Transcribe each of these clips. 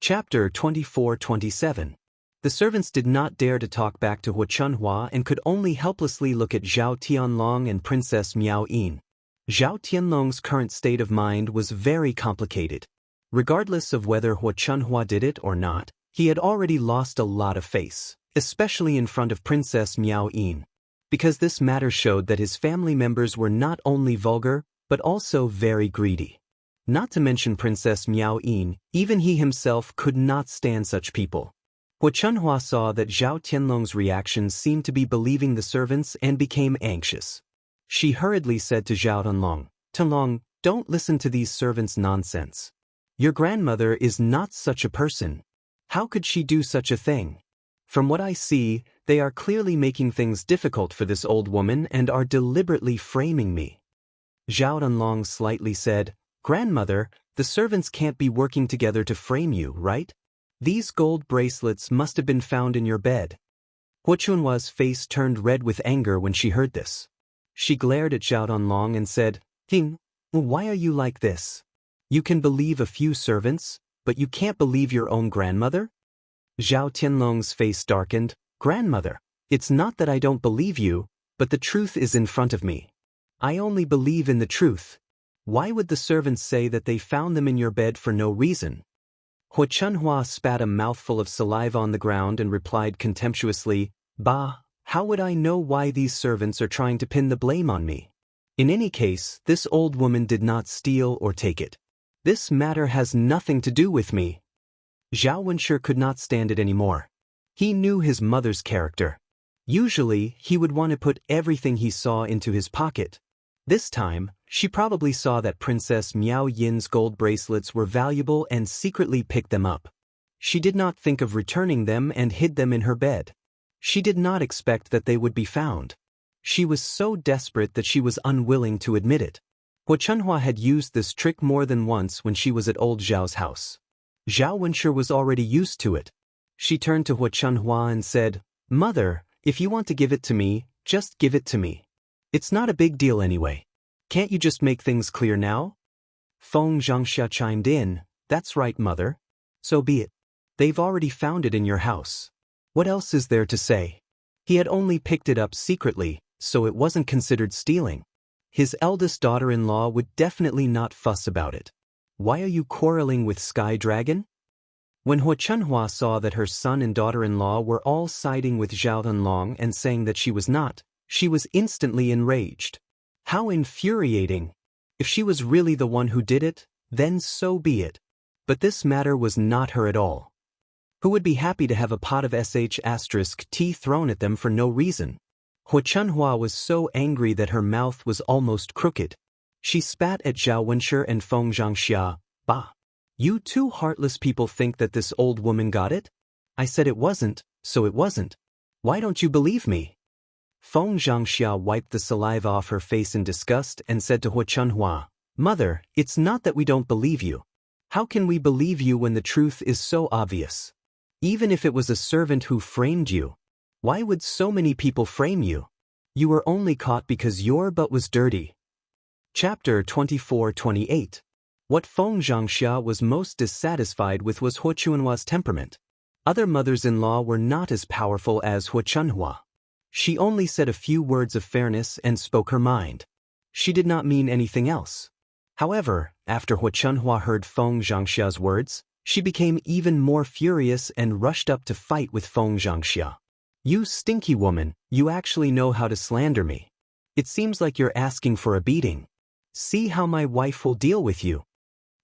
Chapter 24-27. The servants did not dare to talk back to Hua Chunhua and could only helplessly look at Zhao Tianlong and Princess Miao Yin. Zhao Tianlong's current state of mind was very complicated. Regardless of whether Hua Chunhua did it or not, he had already lost a lot of face, especially in front of Princess Miao Yin. Because this matter showed that his family members were not only vulgar, but also very greedy. Not to mention Princess Miao Yin, even he himself could not stand such people. Hua Chunhua saw that Zhao Tianlong's reactions seemed to be believing the servants and became anxious. She hurriedly said to Zhao Tianlong, "Tianlong, don't listen to these servants' nonsense. Your grandmother is not such a person. How could she do such a thing? From what I see, they are clearly making things difficult for this old woman and are deliberately framing me." Zhao Tianlong slightly said, "Grandmother, the servants can't be working together to frame you, right? These gold bracelets must have been found in your bed." Hua Chunhua's face turned red with anger when she heard this. She glared at Zhao Tianlong and said, "Ting, why are you like this? You can believe a few servants, but you can't believe your own grandmother?" Zhao Tianlong's face darkened. "Grandmother, it's not that I don't believe you, but the truth is in front of me. I only believe in the truth. Why would the servants say that they found them in your bed for no reason?" Hua Chunhua spat a mouthful of saliva on the ground and replied contemptuously, "Bah, how would I know why these servants are trying to pin the blame on me? In any case, this old woman did not steal or take it. This matter has nothing to do with me." Zhao Wenshi could not stand it anymore. He knew his mother's character. Usually, he would want to put everything he saw into his pocket. This time, she probably saw that Princess Miao Yin's gold bracelets were valuable and secretly picked them up. She did not think of returning them and hid them in her bed. She did not expect that they would be found. She was so desperate that she was unwilling to admit it. Hua Chunhua had used this trick more than once when she was at old Zhao's house. Zhao Wenshi was already used to it. She turned to Hua Chunhua and said, "Mother, if you want to give it to me, just give it to me. It's not a big deal anyway. Can't you just make things clear now?" Feng Zhangxia chimed in, "That's right, Mother. So be it. They've already found it in your house. What else is there to say? He had only picked it up secretly, so it wasn't considered stealing. His eldest daughter-in-law would definitely not fuss about it. Why are you quarreling with Sky Dragon?" When Hua Chunhua saw that her son and daughter-in-law were all siding with Zhao Tianlong and saying that she was not, she was instantly enraged. How infuriating! If she was really the one who did it, then so be it. But this matter was not her at all. Who would be happy to have a pot of sh*t thrown at them for no reason? Hua Chunhua was so angry that her mouth was almost crooked. She spat at Zhao Wenshi and Feng Zhangxia. "Bah! You two heartless people think that this old woman got it? I said it wasn't, so it wasn't. Why don't you believe me?" Feng Zhangxia wiped the saliva off her face in disgust and said to Hua Chunhua, "Mother, it's not that we don't believe you. How can we believe you when the truth is so obvious? Even if it was a servant who framed you, why would so many people frame you? You were only caught because your butt was dirty." Chapter 24-28. What Feng Zhangxia was most dissatisfied with was Hua Chunhua's temperament. Other mothers-in-law were not as powerful as Hua Chunhua. She only said a few words of fairness and spoke her mind. She did not mean anything else. However, after Hua Chunhua heard Feng Zhangxia's words, she became even more furious and rushed up to fight with Feng Zhangxia. "You stinky woman, you actually know how to slander me. It seems like you're asking for a beating. See how my wife will deal with you."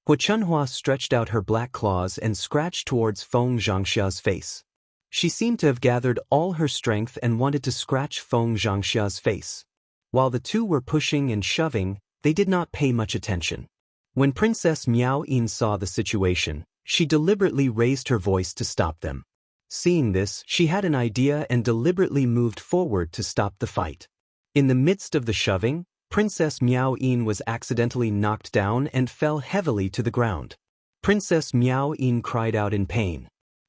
Hua Chunhua stretched out her black claws and scratched towards Feng Zhangxia's face. She seemed to have gathered all her strength and wanted to scratch Feng Zhangxia's face. While the two were pushing and shoving, they did not pay much attention. When Princess Miao Yin saw the situation, she deliberately raised her voice to stop them. Seeing this, she had an idea and deliberately moved forward to stop the fight. In the midst of the shoving, Princess Miao Yin was accidentally knocked down and fell heavily to the ground. Princess Miao Yin cried out in pain.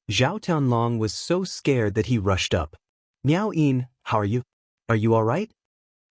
Zhao Tianlong was so scared that he rushed up. "Miao Yin, how are you? Are you all right?"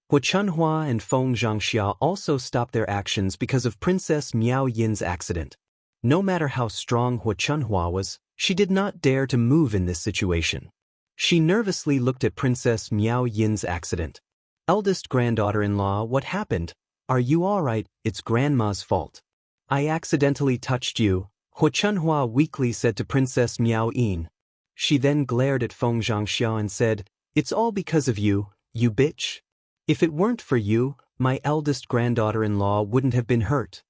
Hua Chunhua and Feng Zhangxia also stopped their actions because of Princess Miao Yin's accident. No matter how strong Hua Chunhua was, she did not dare to move in this situation. She nervously looked at Princess Miao Yin's accident. Eldest granddaughter-in-law, what happened? Are you all right? It's grandma's fault. I accidentally touched you, Hua Chunhua weakly said to Princess Miao Yin. She then glared at Feng Zhangxia and said, It's all because of you, you bitch. If it weren't for you, my eldest granddaughter-in-law wouldn't have been hurt.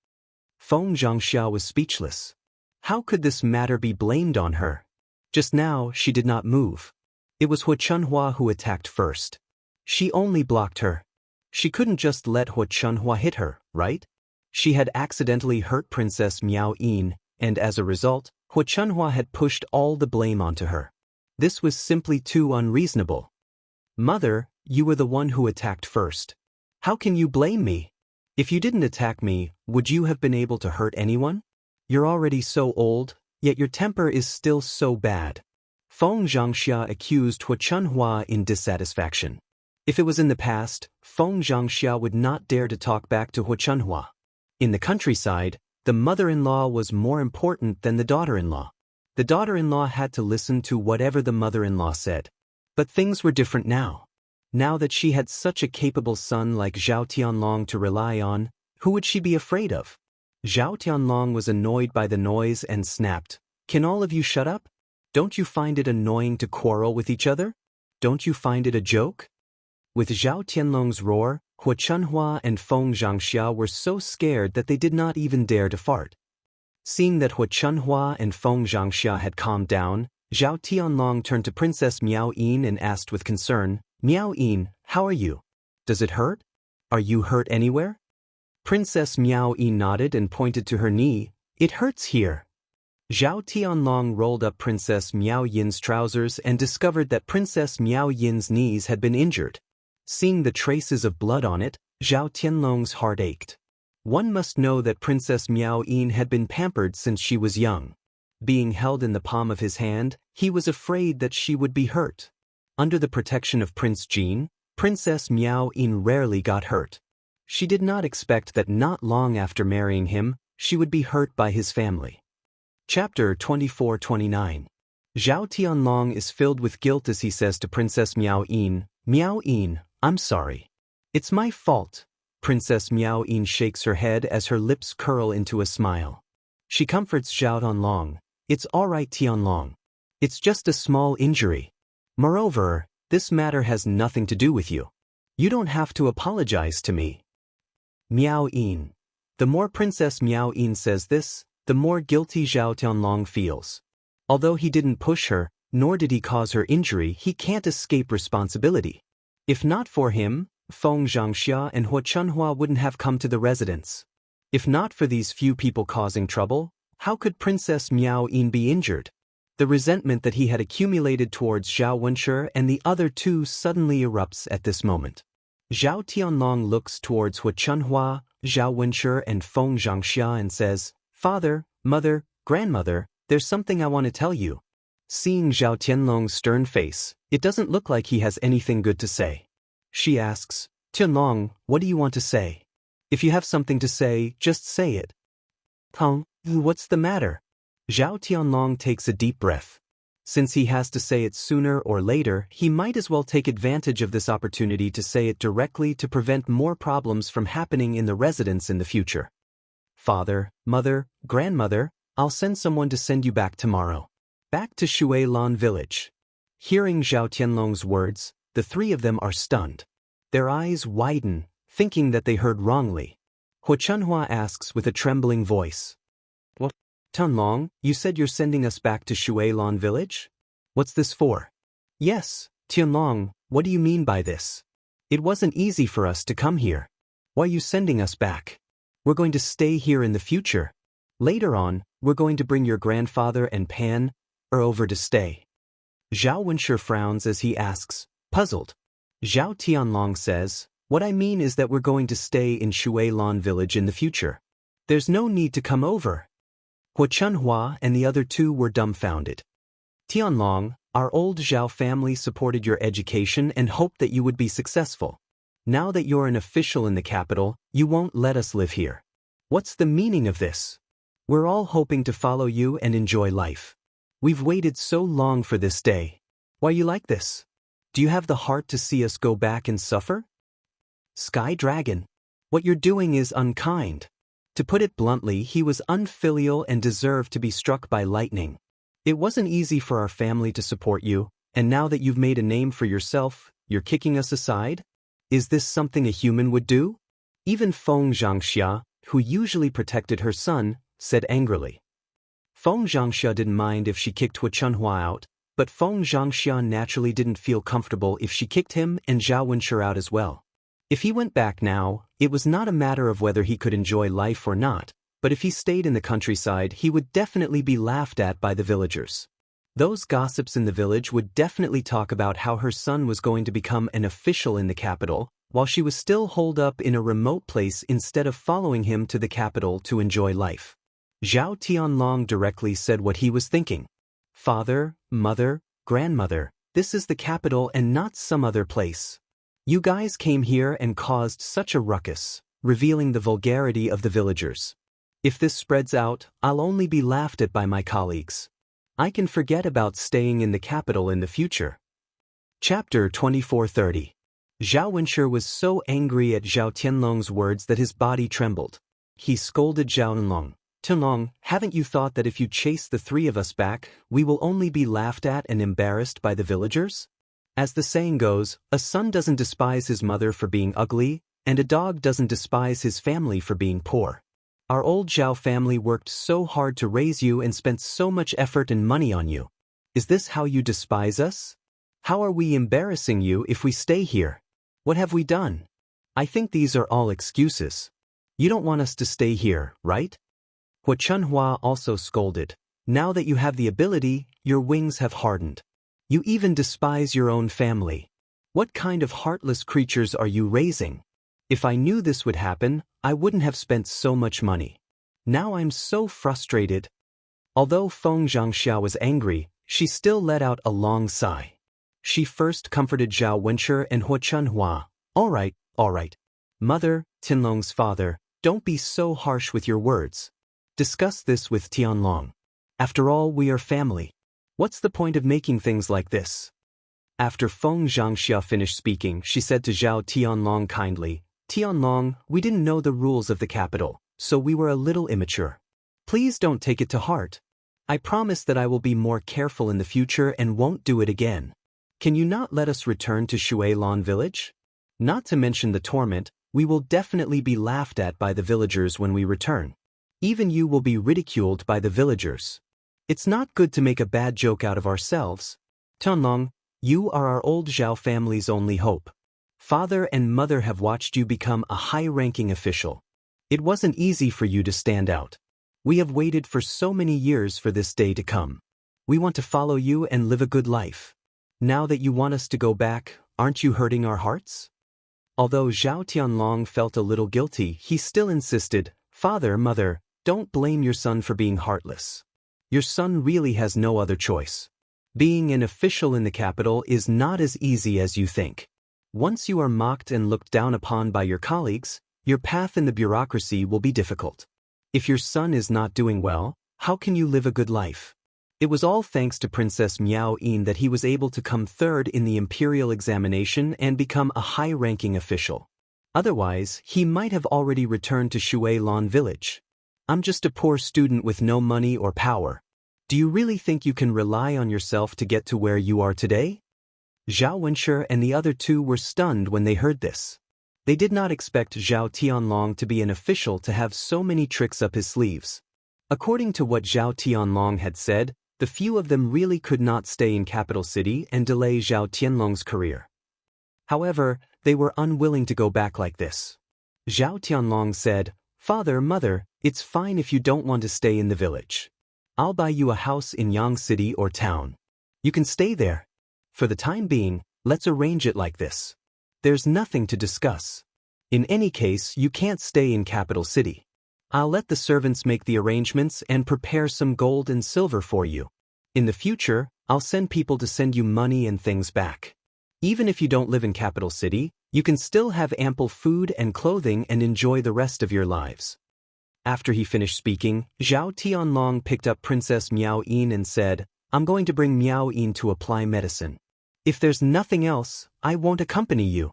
Feng Zhangxia was speechless. How could this matter be blamed on her? Just now, she did not move. It was Hua Chunhua who attacked first. She only blocked her. She couldn't just let Hua Chunhua hit her, right? She had accidentally hurt Princess Miao Yin, and as a result, Hua Chunhua had pushed all the blame onto her. This was simply too unreasonable. Mother, you were the one who attacked first. How can you blame me? If you didn't attack me, would you have been able to hurt anyone? You're already so old, yet your temper is still so bad. Feng Zhangxia accused Hua Chunhua in dissatisfaction. If it was in the past, Feng Zhangxia would not dare to talk back to Hua Chunhua. In the countryside, the mother-in-law was more important than the daughter-in-law. The daughter-in-law had to listen to whatever the mother-in-law said. But things were different now. Now that she had such a capable son like Zhao Tianlong to rely on, who would she be afraid of? Zhao Tianlong was annoyed by the noise and snapped, Can all of you shut up? Don't you find it annoying to quarrel with each other? Don't you find it a joke? With Zhao Tianlong's roar, Hua Chunhua and Feng Zhangxia were so scared that they did not even dare to fart. Seeing that Hua Chunhua and Feng Zhangxia had calmed down, Zhao Tianlong turned to Princess Miao Yin and asked with concern, Miao Yin, how are you? Does it hurt? Are you hurt anywhere? Princess Miao Yin nodded and pointed to her knee. It hurts here. Zhao Tianlong rolled up Princess Miao Yin's trousers and discovered that Princess Miao Yin's knees had been injured. Seeing the traces of blood on it, Zhao Tianlong's heart ached. One must know that Princess Miao Yin had been pampered since she was young. Being held in the palm of his hand, he was afraid that she would be hurt. Under the protection of Prince Jin, Princess Miao Yin rarely got hurt. She did not expect that not long after marrying him, she would be hurt by his family. Chapter 24-29. Zhao Tianlong is filled with guilt as he says to Princess Miao Yin, Miao Yin, I'm sorry. It's my fault. Princess Miao Yin shakes her head as her lips curl into a smile. She comforts Zhao Tianlong. It's all right, Tianlong. It's just a small injury. Moreover, this matter has nothing to do with you. You don't have to apologize to me. Miao Yin. The more Princess Miao Yin says this, the more guilty Zhao Tianlong feels. Although he didn't push her, nor did he cause her injury, he can't escape responsibility. If not for him, Feng Zhangxia and Hua Chunhua wouldn't have come to the residence. If not for these few people causing trouble, how could Princess Miao Yin be injured? The resentment that he had accumulated towards Zhao Wenshi and the other two suddenly erupts at this moment. Zhao Tianlong looks towards Hua Chunhua, Zhao Wenshi and Feng Zhangxia and says, Father, Mother, Grandmother, there's something I want to tell you. Seeing Zhao Tianlong's stern face, it doesn't look like he has anything good to say. She asks, Tianlong, what do you want to say? If you have something to say, just say it. What's the matter? Zhao Tianlong takes a deep breath. Since he has to say it sooner or later, he might as well take advantage of this opportunity to say it directly to prevent more problems from happening in the residence in the future. Father, Mother, Grandmother, I'll send someone to send you back tomorrow. Back to Shuilan village. Hearing Zhao Tianlong's words, the three of them are stunned. Their eyes widen, thinking that they heard wrongly. Hua Chunhua asks with a trembling voice. What? Tianlong, you said you're sending us back to Shuilan village? What's this for? Yes, Tianlong, what do you mean by this? It wasn't easy for us to come here. Why are you sending us back? We're going to stay here in the future. Later on, we're going to bring your grandfather and Pan over to stay. Zhao Wenshi frowns as he asks, puzzled. Zhao Tianlong says, what I mean is that we're going to stay in Shuilan village in the future. There's no need to come over. Hua Chunhua and the other two were dumbfounded. Tianlong, our old Zhao family supported your education and hoped that you would be successful. Now that you're an official in the capital, you won't let us live here. What's the meaning of this? We're all hoping to follow you and enjoy life. We've waited so long for this day. Why you like this? Do you have the heart to see us go back and suffer? Sky Dragon, what you're doing is unkind. To put it bluntly, he was unfilial and deserved to be struck by lightning. It wasn't easy for our family to support you, and now that you've made a name for yourself, you're kicking us aside? Is this something a human would do? Even Feng Zhangxia, who usually protected her son, said angrily. Feng Zhangxia didn't mind if she kicked Hu Chunhua out, but Feng Zhangxia naturally didn't feel comfortable if she kicked him and Zhao Wenshi out as well. If he went back now, it was not a matter of whether he could enjoy life or not, but if he stayed in the countryside, he would definitely be laughed at by the villagers. Those gossips in the village would definitely talk about how her son was going to become an official in the capital, while she was still holed up in a remote place instead of following him to the capital to enjoy life. Zhao Tianlong directly said what he was thinking. Father, mother, grandmother, this is the capital and not some other place. You guys came here and caused such a ruckus, revealing the vulgarity of the villagers. If this spreads out, I'll only be laughed at by my colleagues. I can forget about staying in the capital in the future. Chapter 2430. Zhao Wenshi was so angry at Zhao Tianlong's words that his body trembled. He scolded Zhao Tianlong. Tianlong, haven't you thought that if you chase the three of us back, we will only be laughed at and embarrassed by the villagers? As the saying goes, a son doesn't despise his mother for being ugly, and a dog doesn't despise his family for being poor. Our old Zhao family worked so hard to raise you and spent so much effort and money on you. Is this how you despise us? How are we embarrassing you if we stay here? What have we done? I think these are all excuses. You don't want us to stay here, right? Hu Chunhua also scolded. Now that you have the ability, your wings have hardened. You even despise your own family. What kind of heartless creatures are you raising? If I knew this would happen, I wouldn't have spent so much money. Now I'm so frustrated. Although Feng Zhangxia was angry, she still let out a long sigh. She first comforted Zhao Wenshi and Hu Chunhua. All right. Mother, Tianlong's father, don't be so harsh with your words. Discuss this with Tianlong. After all, we are family. What's the point of making things like this? After Feng Zhangxia finished speaking, she said to Zhao Tianlong kindly, Tianlong, we didn't know the rules of the capital, so we were a little immature. Please don't take it to heart. I promise that I will be more careful in the future and won't do it again. Can you not let us return to Shuilan village? Not to mention the torment, we will definitely be laughed at by the villagers when we return. Even you will be ridiculed by the villagers. It's not good to make a bad joke out of ourselves. Tianlong, you are our old Zhao family's only hope. Father and mother have watched you become a high-ranking official. It wasn't easy for you to stand out. We have waited for so many years for this day to come. We want to follow you and live a good life. Now that you want us to go back, aren't you hurting our hearts? Although Zhao Tianlong felt a little guilty, he still insisted, Father, mother, don't blame your son for being heartless. Your son really has no other choice. Being an official in the capital is not as easy as you think. Once you are mocked and looked down upon by your colleagues, your path in the bureaucracy will be difficult. If your son is not doing well, how can you live a good life? It was all thanks to Princess Miao Yin that he was able to come third in the imperial examination and become a high-ranking official. Otherwise, he might have already returned to Shuilan village. I'm just a poor student with no money or power. Do you really think you can rely on yourself to get to where you are today? Zhao Wenshi and the other two were stunned when they heard this. They did not expect Zhao Tianlong to be an official to have so many tricks up his sleeves. According to what Zhao Tianlong had said, the few of them really could not stay in capital city and delay Zhao Tianlong's career. However, they were unwilling to go back like this. Zhao Tianlong said, Father, mother, it's fine if you don't want to stay in the village. I'll buy you a house in Yang City or town. You can stay there. For the time being, let's arrange it like this. There's nothing to discuss. In any case, you can't stay in capital city. I'll let the servants make the arrangements and prepare some gold and silver for you. In the future, I'll send people to send you money and things back. Even if you don't live in capital city, you can still have ample food and clothing and enjoy the rest of your lives. After he finished speaking, Zhao Tianlong picked up Princess Miao Yin and said, I'm going to bring Miao Yin to apply medicine. If there's nothing else, I won't accompany you.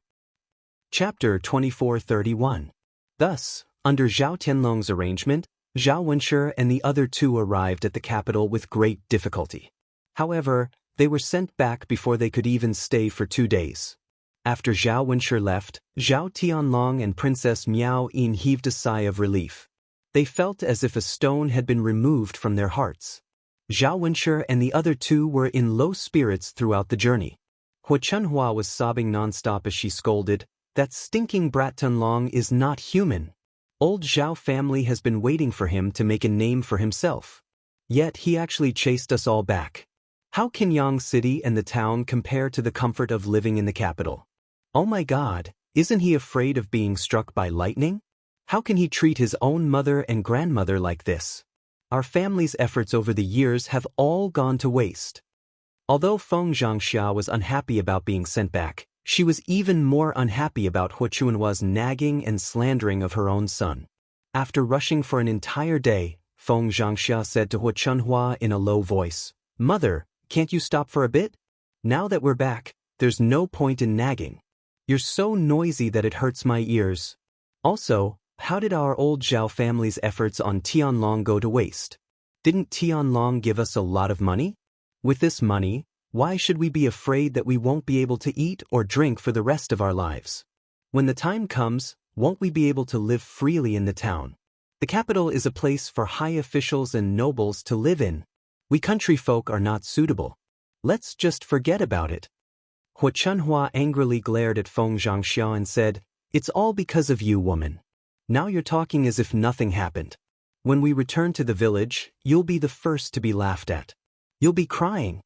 Chapter 2431. Thus, under Zhao Tianlong's arrangement, Zhao Wenshi and the other two arrived at the capital with great difficulty. However, they were sent back before they could even stay for 2 days. After Zhao Wenshi left, Zhao Tianlong and Princess Miao Yin heaved a sigh of relief. They felt as if a stone had been removed from their hearts. Zhao Wenshi and the other two were in low spirits throughout the journey. Hua Chunhua was sobbing nonstop as she scolded, That stinking brat Tianlong is not human. Old Zhao family has been waiting for him to make a name for himself. Yet he actually chased us all back. How can Yang City and the town compare to the comfort of living in the capital? Oh my God, isn't he afraid of being struck by lightning? How can he treat his own mother and grandmother like this? Our family's efforts over the years have all gone to waste. Although Feng Zhangxia was unhappy about being sent back, she was even more unhappy about Hua Chunhua's nagging and slandering of her own son. After rushing for an entire day, Feng Zhangxia said to Hua Chunhua in a low voice, Mother, can't you stop for a bit? Now that we're back, there's no point in nagging. You're so noisy that it hurts my ears. Also, how did our old Zhao family's efforts on Tianlong go to waste? Didn't Tianlong give us a lot of money? With this money, why should we be afraid that we won't be able to eat or drink for the rest of our lives? When the time comes, won't we be able to live freely in the town? The capital is a place for high officials and nobles to live in. We country folk are not suitable. Let's just forget about it. Hua Chunhua angrily glared at Feng Zhangxia and said, It's all because of you, woman. Now you're talking as if nothing happened. When we return to the village, you'll be the first to be laughed at. You'll be crying.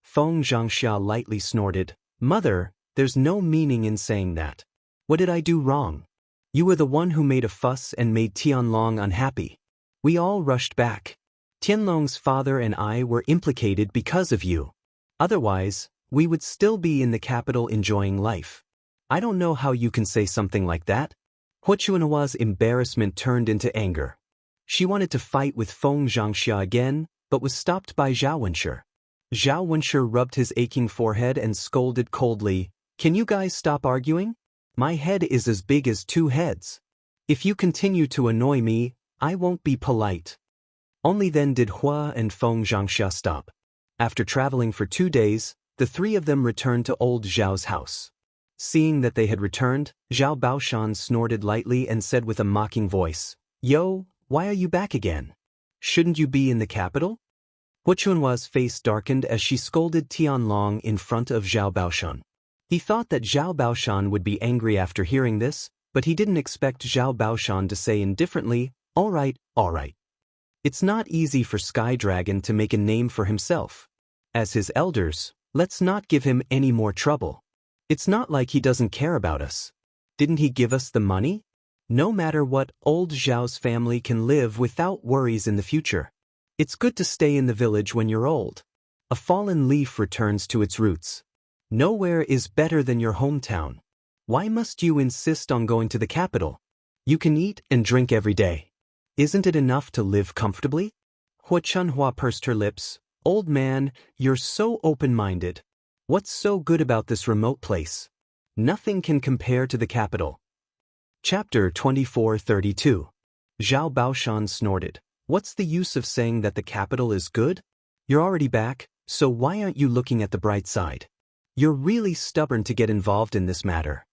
Feng Zhangxia lightly snorted, Mother, there's no meaning in saying that. What did I do wrong? You were the one who made a fuss and made Tianlong unhappy. We all rushed back. Tianlong's father and I were implicated because of you. Otherwise, we would still be in the capital enjoying life. I don't know how you can say something like that. Hua Chunhua's embarrassment turned into anger. She wanted to fight with Feng Zhangxia again, but was stopped by Zhao Wenshi. Zhao Wenshi rubbed his aching forehead and scolded coldly, Can you guys stop arguing? My head is as big as 2 heads. If you continue to annoy me, I won't be polite. Only then did Hua and Feng Zhangxia stop. After traveling for 2 days, the 3 of them returned to old Zhao's house. Seeing that they had returned, Zhao Baoshan snorted lightly and said with a mocking voice, Yo, why are you back again? Shouldn't you be in the capital? Hua Chunhua's face darkened as she scolded Tianlong in front of Zhao Baoshan. He thought that Zhao Baoshan would be angry after hearing this, but he didn't expect Zhao Baoshan to say indifferently, All right. It's not easy for Sky Dragon to make a name for himself. As his elders, let's not give him any more trouble. It's not like he doesn't care about us. Didn't he give us the money? No matter what, old Zhao's family can live without worries in the future. It's good to stay in the village when you're old. A fallen leaf returns to its roots. Nowhere is better than your hometown. Why must you insist on going to the capital? You can eat and drink every day. Isn't it enough to live comfortably? Hua Chunhua pursed her lips. Old man, you're so open-minded. What's so good about this remote place? Nothing can compare to the capital. Chapter 2432. Zhao Baoshan snorted. What's the use of saying that the capital is good? You're already back, so why aren't you looking at the bright side? You're really stubborn to get involved in this matter.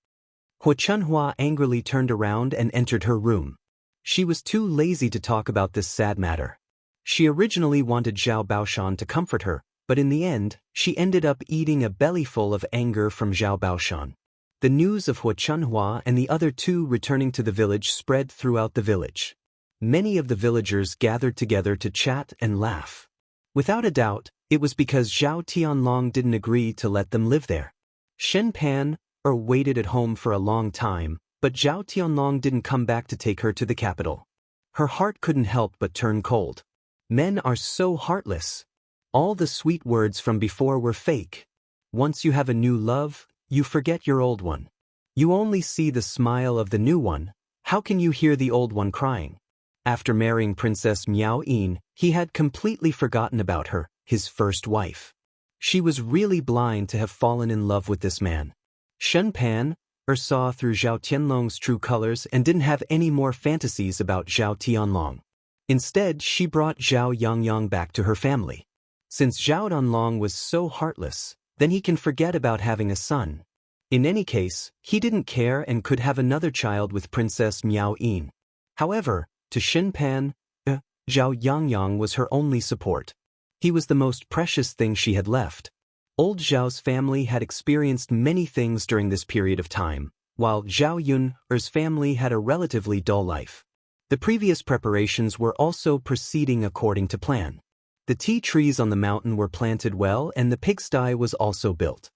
Hua Chunhua angrily turned around and entered her room. She was too lazy to talk about this sad matter. She originally wanted Zhao Baoshan to comfort her, but in the end, she ended up eating a bellyful of anger from Zhao Baoshan. The news of Hua Chunhua and the other 2 returning to the village spread throughout the village. Many of the villagers gathered together to chat and laugh. Without a doubt, it was because Zhao Tianlong didn't agree to let them live there. Shen Pan waited at home for a long time, but Zhao Tianlong didn't come back to take her to the capital. Her heart couldn't help but turn cold. Men are so heartless. All the sweet words from before were fake. Once you have a new love, you forget your old one. You only see the smile of the new one. How can you hear the old one crying? After marrying Princess Miao Yin, he had completely forgotten about her, his first wife. She was really blind to have fallen in love with this man. Shen Pan saw through Zhao Tianlong's true colors and didn't have any more fantasies about Zhao Tianlong. Instead, she brought Zhao Yangyang back to her family. Since Zhao Tianlong was so heartless, then he can forget about having a son. In any case, he didn't care and could have another child with Princess Miao Yin. However, to Shen Pan, Zhao Yangyang was her only support. He was the most precious thing she had left. Old Zhao's family had experienced many things during this period of time, while Zhao Yun's family had a relatively dull life. The previous preparations were also proceeding according to plan. The tea trees on the mountain were planted well and the pigsty was also built.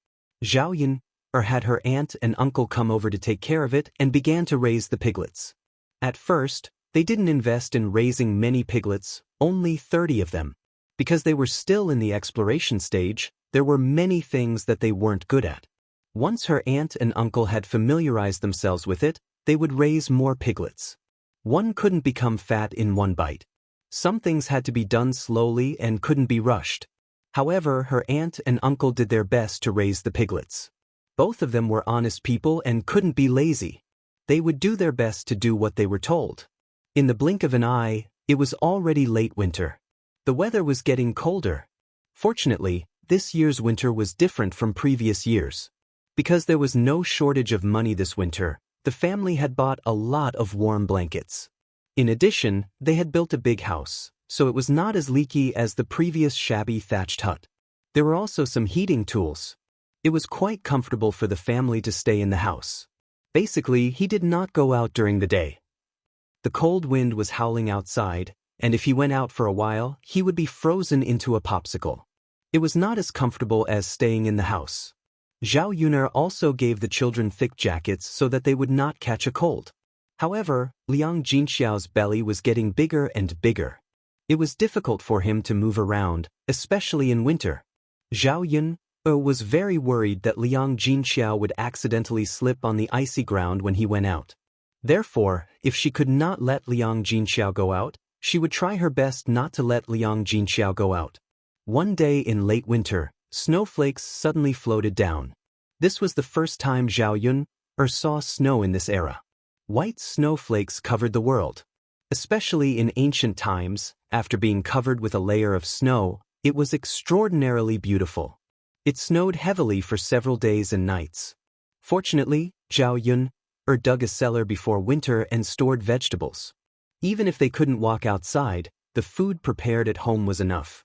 Zhao Yun had her aunt and uncle come over to take care of it and began to raise the piglets. At first, they didn't invest in raising many piglets, only 30 of them. Because they were still in the exploration stage, there were many things that they weren't good at. Once her aunt and uncle had familiarized themselves with it, they would raise more piglets. One couldn't become fat in one bite. Some things had to be done slowly and couldn't be rushed. However, her aunt and uncle did their best to raise the piglets. Both of them were honest people and couldn't be lazy. They would do their best to do what they were told. In the blink of an eye, it was already late winter. The weather was getting colder. Fortunately, this year's winter was different from previous years. Because there was no shortage of money this winter, the family had bought a lot of warm blankets. In addition, they had built a big house, so it was not as leaky as the previous shabby thatched hut. There were also some heating tools. It was quite comfortable for the family to stay in the house. Basically, he did not go out during the day. The cold wind was howling outside, and if he went out for a while, he would be frozen into a popsicle. It was not as comfortable as staying in the house. Zhao Yuner also gave the children thick jackets so that they would not catch a cold. However, Liang Jinxiao's belly was getting bigger and bigger. It was difficult for him to move around, especially in winter. Zhao Yun was very worried that Liang Jinxiao would accidentally slip on the icy ground when he went out. Therefore, if she could not let Liang Jinxiao go out, she would try her best not to let Liang Jinxiao go out. One day in late winter, snowflakes suddenly floated down. This was the first time Zhao Yun saw snow in this era. White snowflakes covered the world. Especially in ancient times, after being covered with a layer of snow, it was extraordinarily beautiful. It snowed heavily for several days and nights. Fortunately, Zhao Yun dug a cellar before winter and stored vegetables. Even if they couldn't walk outside, the food prepared at home was enough.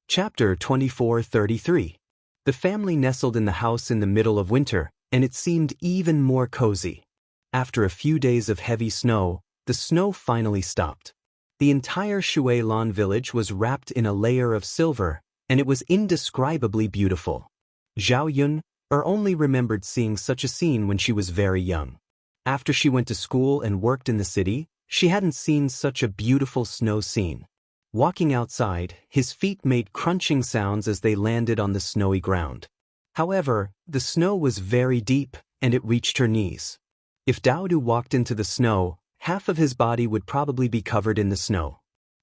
Chapter 24:33. The family nestled in the house in the middle of winter, and it seemed even more cozy. After a few days of heavy snow, the snow finally stopped. The entire Shuilan village was wrapped in a layer of silver, and it was indescribably beautiful. Zhao Yun only remembered seeing such a scene when she was very young. After she went to school and worked in the city, she hadn't seen such a beautiful snow scene. Walking outside, his feet made crunching sounds as they landed on the snowy ground. However, the snow was very deep, and it reached her knees. If Daodu walked into the snow, half of his body would probably be covered in the snow.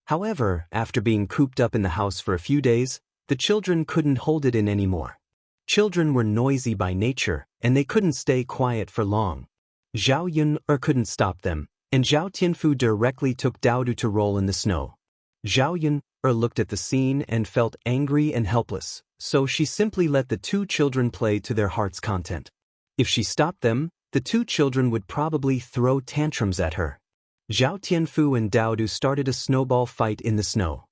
However, after being cooped up in the house for a few days, the children couldn't hold it in anymore. Children were noisy by nature, and they couldn't stay quiet for long. Zhao Yun couldn't stop them, and Zhao Tianfu directly took Daodu to roll in the snow. Zhao Yun looked at the scene and felt angry and helpless, so she simply let the two children play to their heart's content. If she stopped them, the two children would probably throw tantrums at her. Zhao Tianfu and Daodu started a snowball fight in the snow.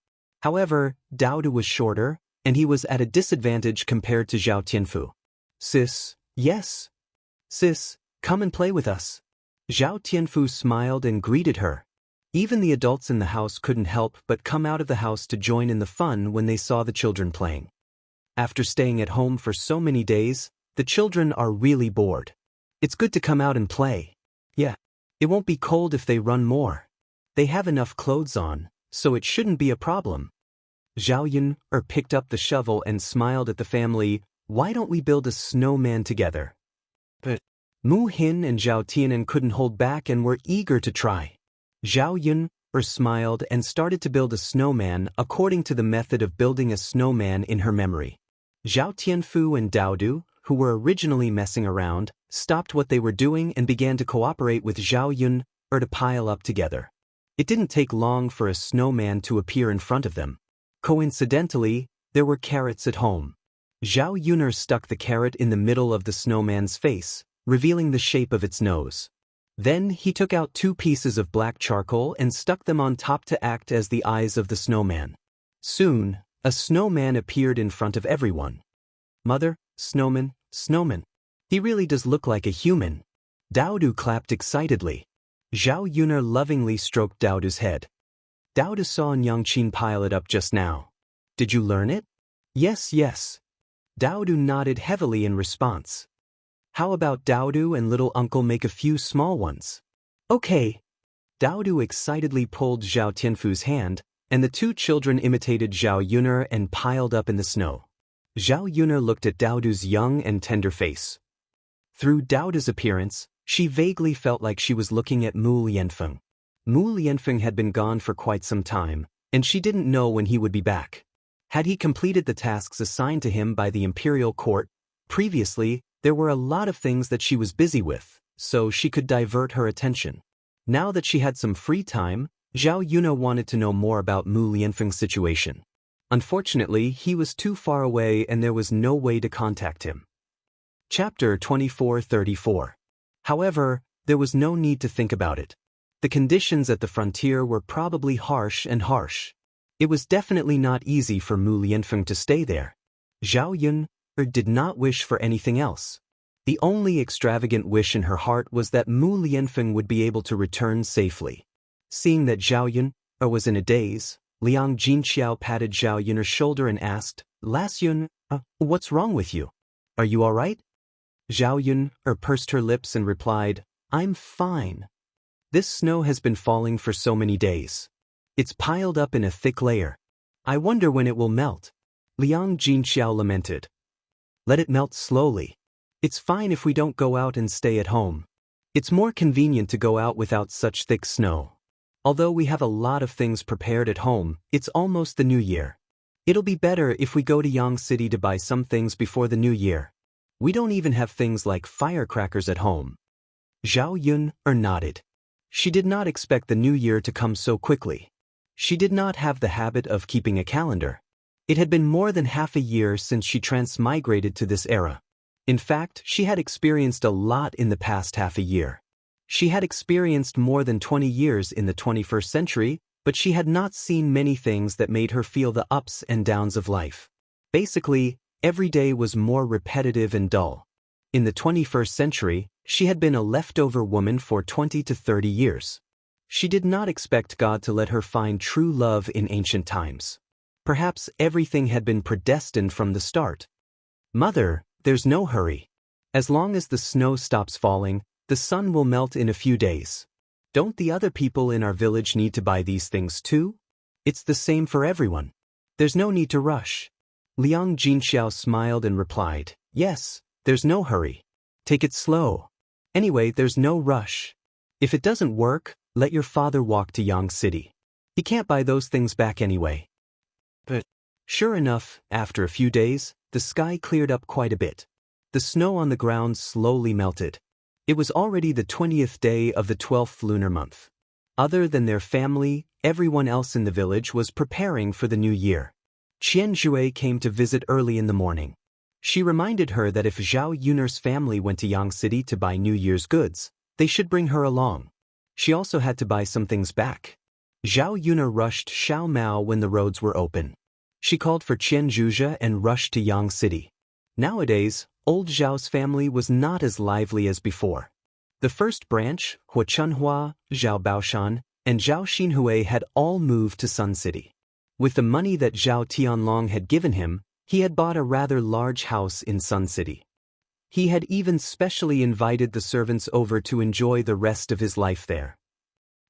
However, Daodu was shorter, and he was at a disadvantage compared to Zhao Tianfu. "Sis, yes. Sis, come and play with us." Zhao Tianfu smiled and greeted her. Even the adults in the house couldn't help but come out of the house to join in the fun when they saw the children playing. After staying at home for so many days, the children are really bored. It's good to come out and play. Yeah, it won't be cold if they run more. They have enough clothes on, so it shouldn't be a problem. Zhao Yun picked up the shovel and smiled at the family. "Why don't we build a snowman together?" But Mu Hin and Zhao Tianan couldn't hold back and were eager to try. Zhao Yun smiled and started to build a snowman according to the method of building a snowman in her memory. Zhao Tianfu and Dao Du, who were originally messing around, stopped what they were doing and began to cooperate with Zhao Yun to pile up together. It didn't take long for a snowman to appear in front of them. Coincidentally, there were carrots at home. Zhao Yuner stuck the carrot in the middle of the snowman's face, revealing the shape of its nose. Then he took out 2 pieces of black charcoal and stuck them on top to act as the eyes of the snowman. Soon, a snowman appeared in front of everyone. Mother, snowman, snowman. He really does look like a human. Daodu clapped excitedly. Zhao Yuner lovingly stroked Daodu's head. Daodu saw Nyangqin pile it up just now. Did you learn it? Yes, yes. Daodu nodded heavily in response. How about Daodu and little uncle make a few small ones? Okay. Daodu excitedly pulled Zhao Tianfu's hand, and the 2 children imitated Zhao Yuner and piled up in the snow. Zhao Yuner looked at Daodu's young and tender face. Through Daodu's appearance, she vaguely felt like she was looking at Mu Lianfeng. Mu Lianfeng had been gone for quite some time, and she didn't know when he would be back. Had he completed the tasks assigned to him by the imperial court? Previously, there were a lot of things that she was busy with, so she could divert her attention. Now that she had some free time, Zhao Yuna wanted to know more about Mu Lianfeng's situation. Unfortunately, he was too far away and there was no way to contact him. Chapter 2434. However, there was no need to think about it. The conditions at the frontier were probably harsh. It was definitely not easy for Mu Lianfeng to stay there. Zhao Yun did not wish for anything else. The only extravagant wish in her heart was that Mu Lianfeng would be able to return safely. Seeing that Zhao Yun was in a daze, Liang Jinqiao patted Zhao Yun's shoulder and asked, "Las Yun, what's wrong with you? Are you all right?" Zhao Yun pursed her lips and replied, "I'm fine. This snow has been falling for so many days. It's piled up in a thick layer. I wonder when it will melt." Liang Jinqiao lamented. "Let it melt slowly. It's fine if we don't go out and stay at home. It's more convenient to go out without such thick snow. Although we have a lot of things prepared at home, it's almost the new year. It'll be better if we go to Yang City to buy some things before the new year. We don't even have things like firecrackers at home." Zhao Yun nodded. She did not expect the new year to come so quickly. She did not have the habit of keeping a calendar. It had been more than half a year since she transmigrated to this era. In fact, she had experienced a lot in the past half a year. She had experienced more than 20 years in the 21st century, but she had not seen many things that made her feel the ups and downs of life. Basically, every day was more repetitive and dull. In the 21st century, she had been a leftover woman for 20 to 30 years. She did not expect God to let her find true love in ancient times. Perhaps everything had been predestined from the start. "Mother, there's no hurry. As long as the snow stops falling, the sun will melt in a few days. Don't the other people in our village need to buy these things too? It's the same for everyone. There's no need to rush." Liang Jinqiao smiled and replied, "Yes, there's no hurry. Take it slow. Anyway, there's no rush. If it doesn't work, let your father walk to Yang City. He can't buy those things back anyway." But sure enough, after a few days, the sky cleared up quite a bit. The snow on the ground slowly melted. It was already the 20th day of the 12th lunar month. Other than their family, everyone else in the village was preparing for the new year. Qian Zhui came to visit early in the morning. She reminded her that if Zhao Yun's family went to Yang City to buy New Year's goods, they should bring her along. She also had to buy some things back. Zhao Yuna rushed Xiao Mao when the roads were open. She called for Qian Zhuzhe and rushed to Yang City. Nowadays, old Zhao's family was not as lively as before. The first branch, Hua Chunhua, Zhao Baoshan, and Zhao Xinhui had all moved to Sun City. With the money that Zhao Tianlong had given him, he had bought a rather large house in Sun City. He had even specially invited the servants over to enjoy the rest of his life there.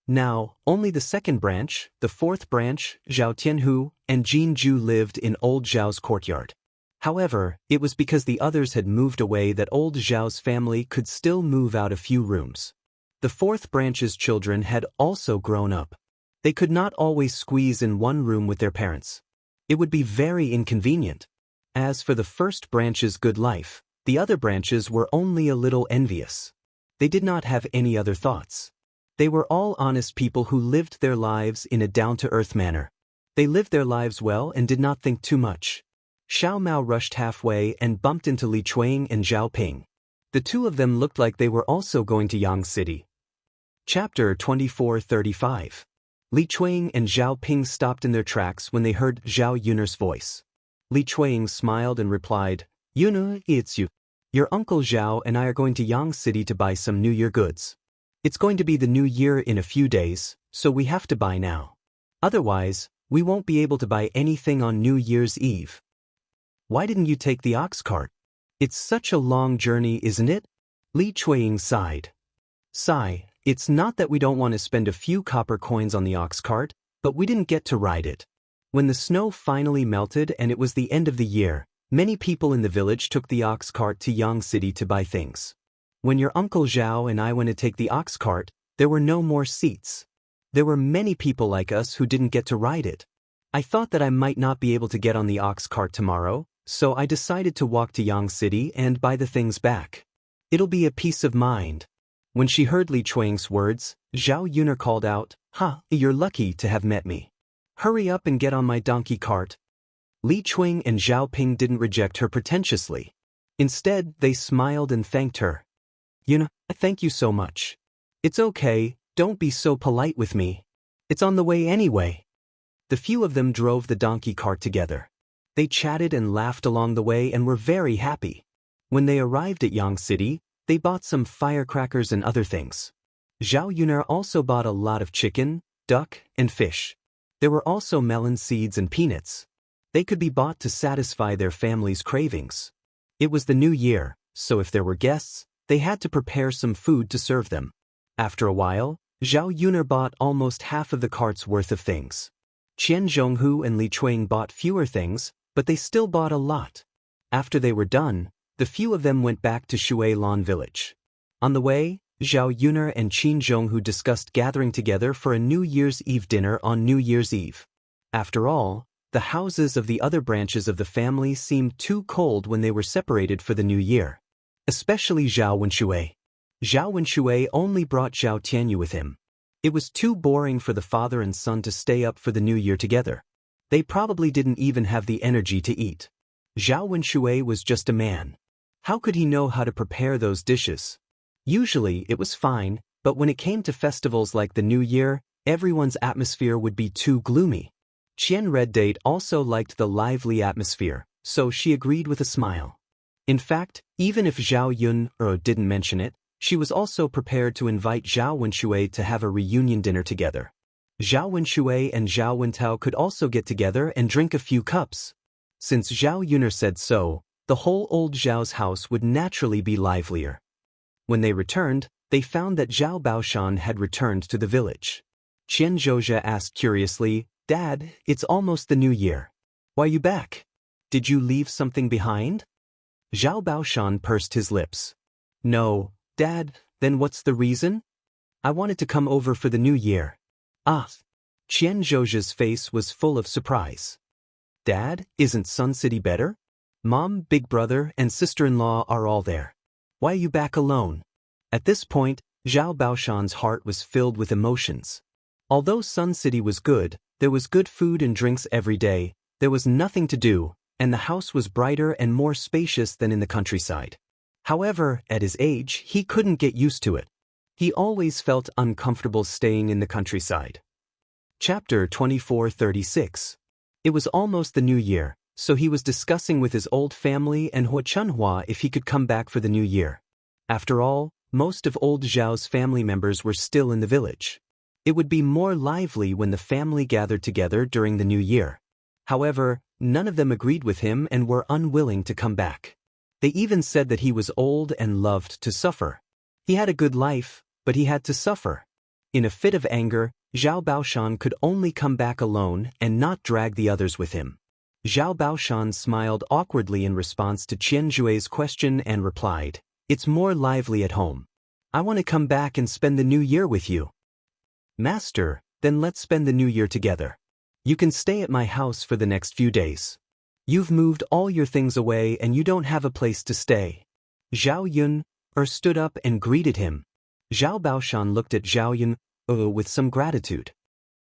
Now, only the second branch, the fourth branch, Zhao Tianhu, and Jin Ju lived in old Zhao's courtyard. However, it was because the others had moved away that old Zhao's family could still move out a few rooms. The fourth branch's children had also grown up. They could not always squeeze in one room with their parents. It would be very inconvenient. As for the first branch's good life, the other branches were only a little envious. They did not have any other thoughts. They were all honest people who lived their lives in a down-to-earth manner. They lived their lives well and did not think too much. Xiao Mao rushed halfway and bumped into Li Chuang and Zhao Ping. The two of them looked like they were also going to Yang City. Chapter 24:35. Li Chuang and Zhao Ping stopped in their tracks when they heard Zhao Yun'er's voice. Li Chuang smiled and replied, "Yun'er, it's you. Your uncle Zhao and I are going to Yang City to buy some New Year goods. It's going to be the New Year in a few days, so we have to buy now. Otherwise, we won't be able to buy anything on New Year's Eve." "Why didn't you take the ox cart? It's such a long journey, isn't it?" Li Chuang sighed. "Sigh, it's not that we don't want to spend a few copper coins on the ox cart, but we didn't get to ride it." When the snow finally melted and it was the end of the year, many people in the village took the ox cart to Yang City to buy things. When your uncle Zhao and I went to take the ox cart, there were no more seats. There were many people like us who didn't get to ride it. I thought that I might not be able to get on the ox cart tomorrow, so I decided to walk to Yang City and buy the things back. It'll be a peace of mind. When she heard Li Chuang's words, Zhao Yun'er called out, "Ha, you're lucky to have met me. Hurry up and get on my donkey cart." Li Chuang and Zhao Ping didn't reject her pretentiously. Instead, they smiled and thanked her. "Yun'er, thank you so much. It's okay, don't be so polite with me. It's on the way anyway." The few of them drove the donkey cart together. They chatted and laughed along the way and were very happy. When they arrived at Yang City, they bought some firecrackers and other things. Zhao Yun'er also bought a lot of chicken, duck, and fish. There were also melon seeds and peanuts. They could be bought to satisfy their family's cravings. It was the new year, so if there were guests, they had to prepare some food to serve them. After a while, Zhao Yun'er bought almost half of the cart's worth of things. Qian Zhonghu and Li Chuang bought fewer things, but they still bought a lot. After they were done, the few of them went back to Shui Lan village. On the way, Zhao Yun'er and Qin Zhonghu discussed gathering together for a New Year's Eve dinner on New Year's Eve. After all, the houses of the other branches of the family seemed too cold when they were separated for the new year. Especially Zhao Wenshui. Zhao Wenshui only brought Zhao Tianyu with him. It was too boring for the father and son to stay up for the new year together. They probably didn't even have the energy to eat. Zhao Wenshui was just a man. How could he know how to prepare those dishes? Usually it was fine, but when it came to festivals like the New Year, everyone's atmosphere would be too gloomy. Qian Red Date also liked the lively atmosphere, so she agreed with a smile. In fact, even if Zhao Yun'er didn't mention it, she was also prepared to invite Zhao Wenshui to have a reunion dinner together. Zhao Wenshui and Zhao Wentao could also get together and drink a few cups. Since Zhao Yun'er said so, the whole old Zhao's house would naturally be livelier. When they returned, they found that Zhao Baoshan had returned to the village. Qian Zhozha asked curiously, "Dad, it's almost the new year. Why are you back? Did you leave something behind?" Zhao Baoshan pursed his lips. "No, Dad, then what's the reason?" "I wanted to come over for the new year." "Ah." Qian Zhozha's face was full of surprise. "Dad, isn't Sun City better? Mom, big brother, and sister-in-law are all there. Why are you back alone?" At this point, Zhao Baoshan's heart was filled with emotions. Although Sun City was good, there was good food and drinks every day, there was nothing to do, and the house was brighter and more spacious than in the countryside. However, at his age, he couldn't get used to it. He always felt uncomfortable staying in the countryside. Chapter 24:36. It was almost the new year, so he was discussing with his old family and Hua Chunhua if he could come back for the new year. After all, most of old Zhao's family members were still in the village. It would be more lively when the family gathered together during the new year. However, none of them agreed with him and were unwilling to come back. They even said that he was old and loved to suffer. He had a good life, but he had to suffer. In a fit of anger, Zhao Baoshan could only come back alone and not drag the others with him. Zhao Baoshan smiled awkwardly in response to Qian Zhui's question and replied, "It's more lively at home. I want to come back and spend the new year with you." "Master, Then let's spend the new year together. You can stay at my house for the next few days. You've moved all your things away and you don't have a place to stay. Zhao Yun stood up and greeted him. Zhao Baoshan looked at Zhao Yun with some gratitude.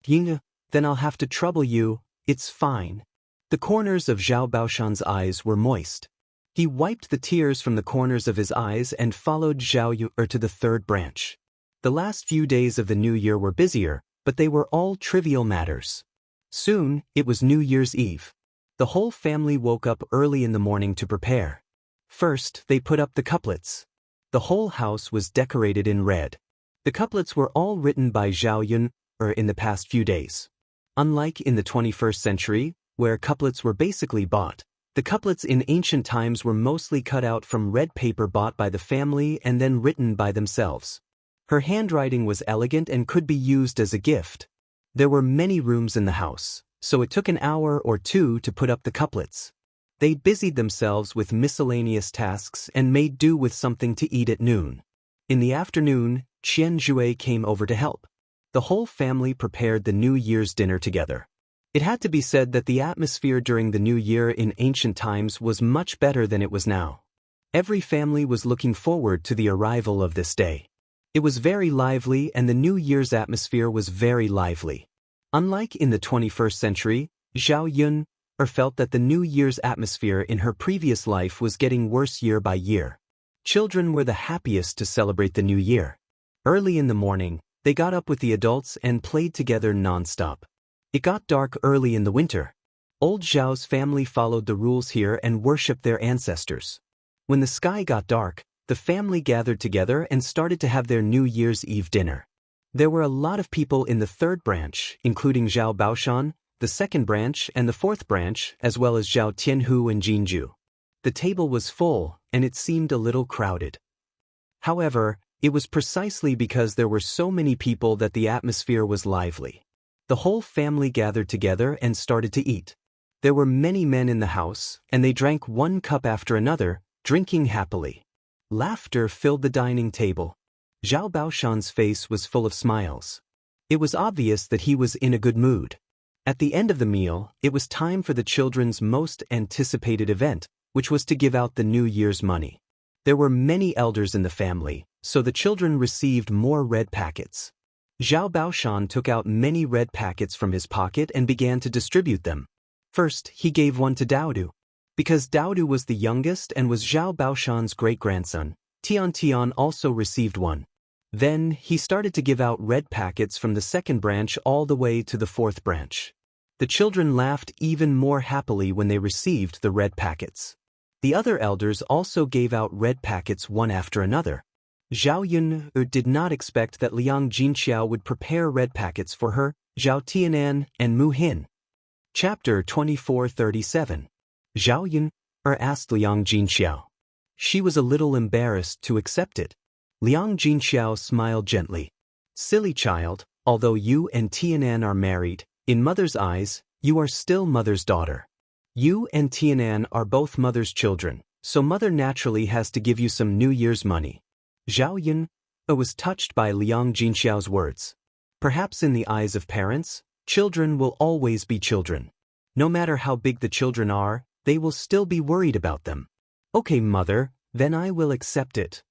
Ying, then I'll have to trouble you, it's fine. The corners of Zhao Baoshan's eyes were moist. He wiped the tears from the corners of his eyes and followed Zhao Yun to the third branch. The last few days of the new year were busier, but they were all trivial matters. Soon, it was New Year's Eve. The whole family woke up early in the morning to prepare. First, they put up the couplets. The whole house was decorated in red. The couplets were all written by Zhao Yun in the past few days. Unlike in the 21st century, where couplets were basically bought, the couplets in ancient times were mostly cut out from red paper bought by the family and then written by themselves. Her handwriting was elegant and could be used as a gift. There were many rooms in the house, so it took an hour or two to put up the couplets. They busied themselves with miscellaneous tasks and made do with something to eat at noon. In the afternoon, Qian Jue came over to help. The whole family prepared the New Year's dinner together. It had to be said that the atmosphere during the New Year in ancient times was much better than it was now. Every family was looking forward to the arrival of this day. It was very lively and the New Year's atmosphere was very lively. Unlike in the 21st century, Zhao Yun felt that the New Year's atmosphere in her previous life was getting worse year by year. Children were the happiest to celebrate the New Year. Early in the morning, they got up with the adults and played together non-stop. It got dark early in the winter. Old Zhao's family followed the rules here and worshipped their ancestors. When the sky got dark, the family gathered together and started to have their New Year's Eve dinner. There were a lot of people in the third branch, including Zhao Baoshan, the second branch and the fourth branch, as well as Zhao Tianhu and Jinju. The table was full, and it seemed a little crowded. However, it was precisely because there were so many people that the atmosphere was lively. The whole family gathered together and started to eat. There were many men in the house, and they drank one cup after another, drinking happily. Laughter filled the dining table. Zhao Baoshan's face was full of smiles. It was obvious that he was in a good mood. At the end of the meal, it was time for the children's most anticipated event, which was to give out the New Year's money. There were many elders in the family, so the children received more red packets. Zhao Baoshan took out many red packets from his pocket and began to distribute them. First, he gave one to Daodu. Because Daodu was the youngest and was Zhao Baoshan's great-grandson, Tian also received one. Then, he started to give out red packets from the second branch all the way to the fourth branch. The children laughed even more happily when they received the red packets. The other elders also gave out red packets one after another. Zhao Yun did not expect that Liang Jinxiao would prepare red packets for her, Zhao Tianan, and Mu Hin. Chapter 2437. Zhao Yun asked Liang Jinxiao. She was a little embarrassed to accept it. Liang Jinxiao smiled gently. Silly child, although you and Tianan are married, in mother's eyes, you are still mother's daughter. You and Tianan are both mother's children, so mother naturally has to give you some New Year's money. Zhao Yun was touched by Liang Jinxiao's words. Perhaps in the eyes of parents, children will always be children. No matter how big the children are, they will still be worried about them. Okay, mother, then I will accept it.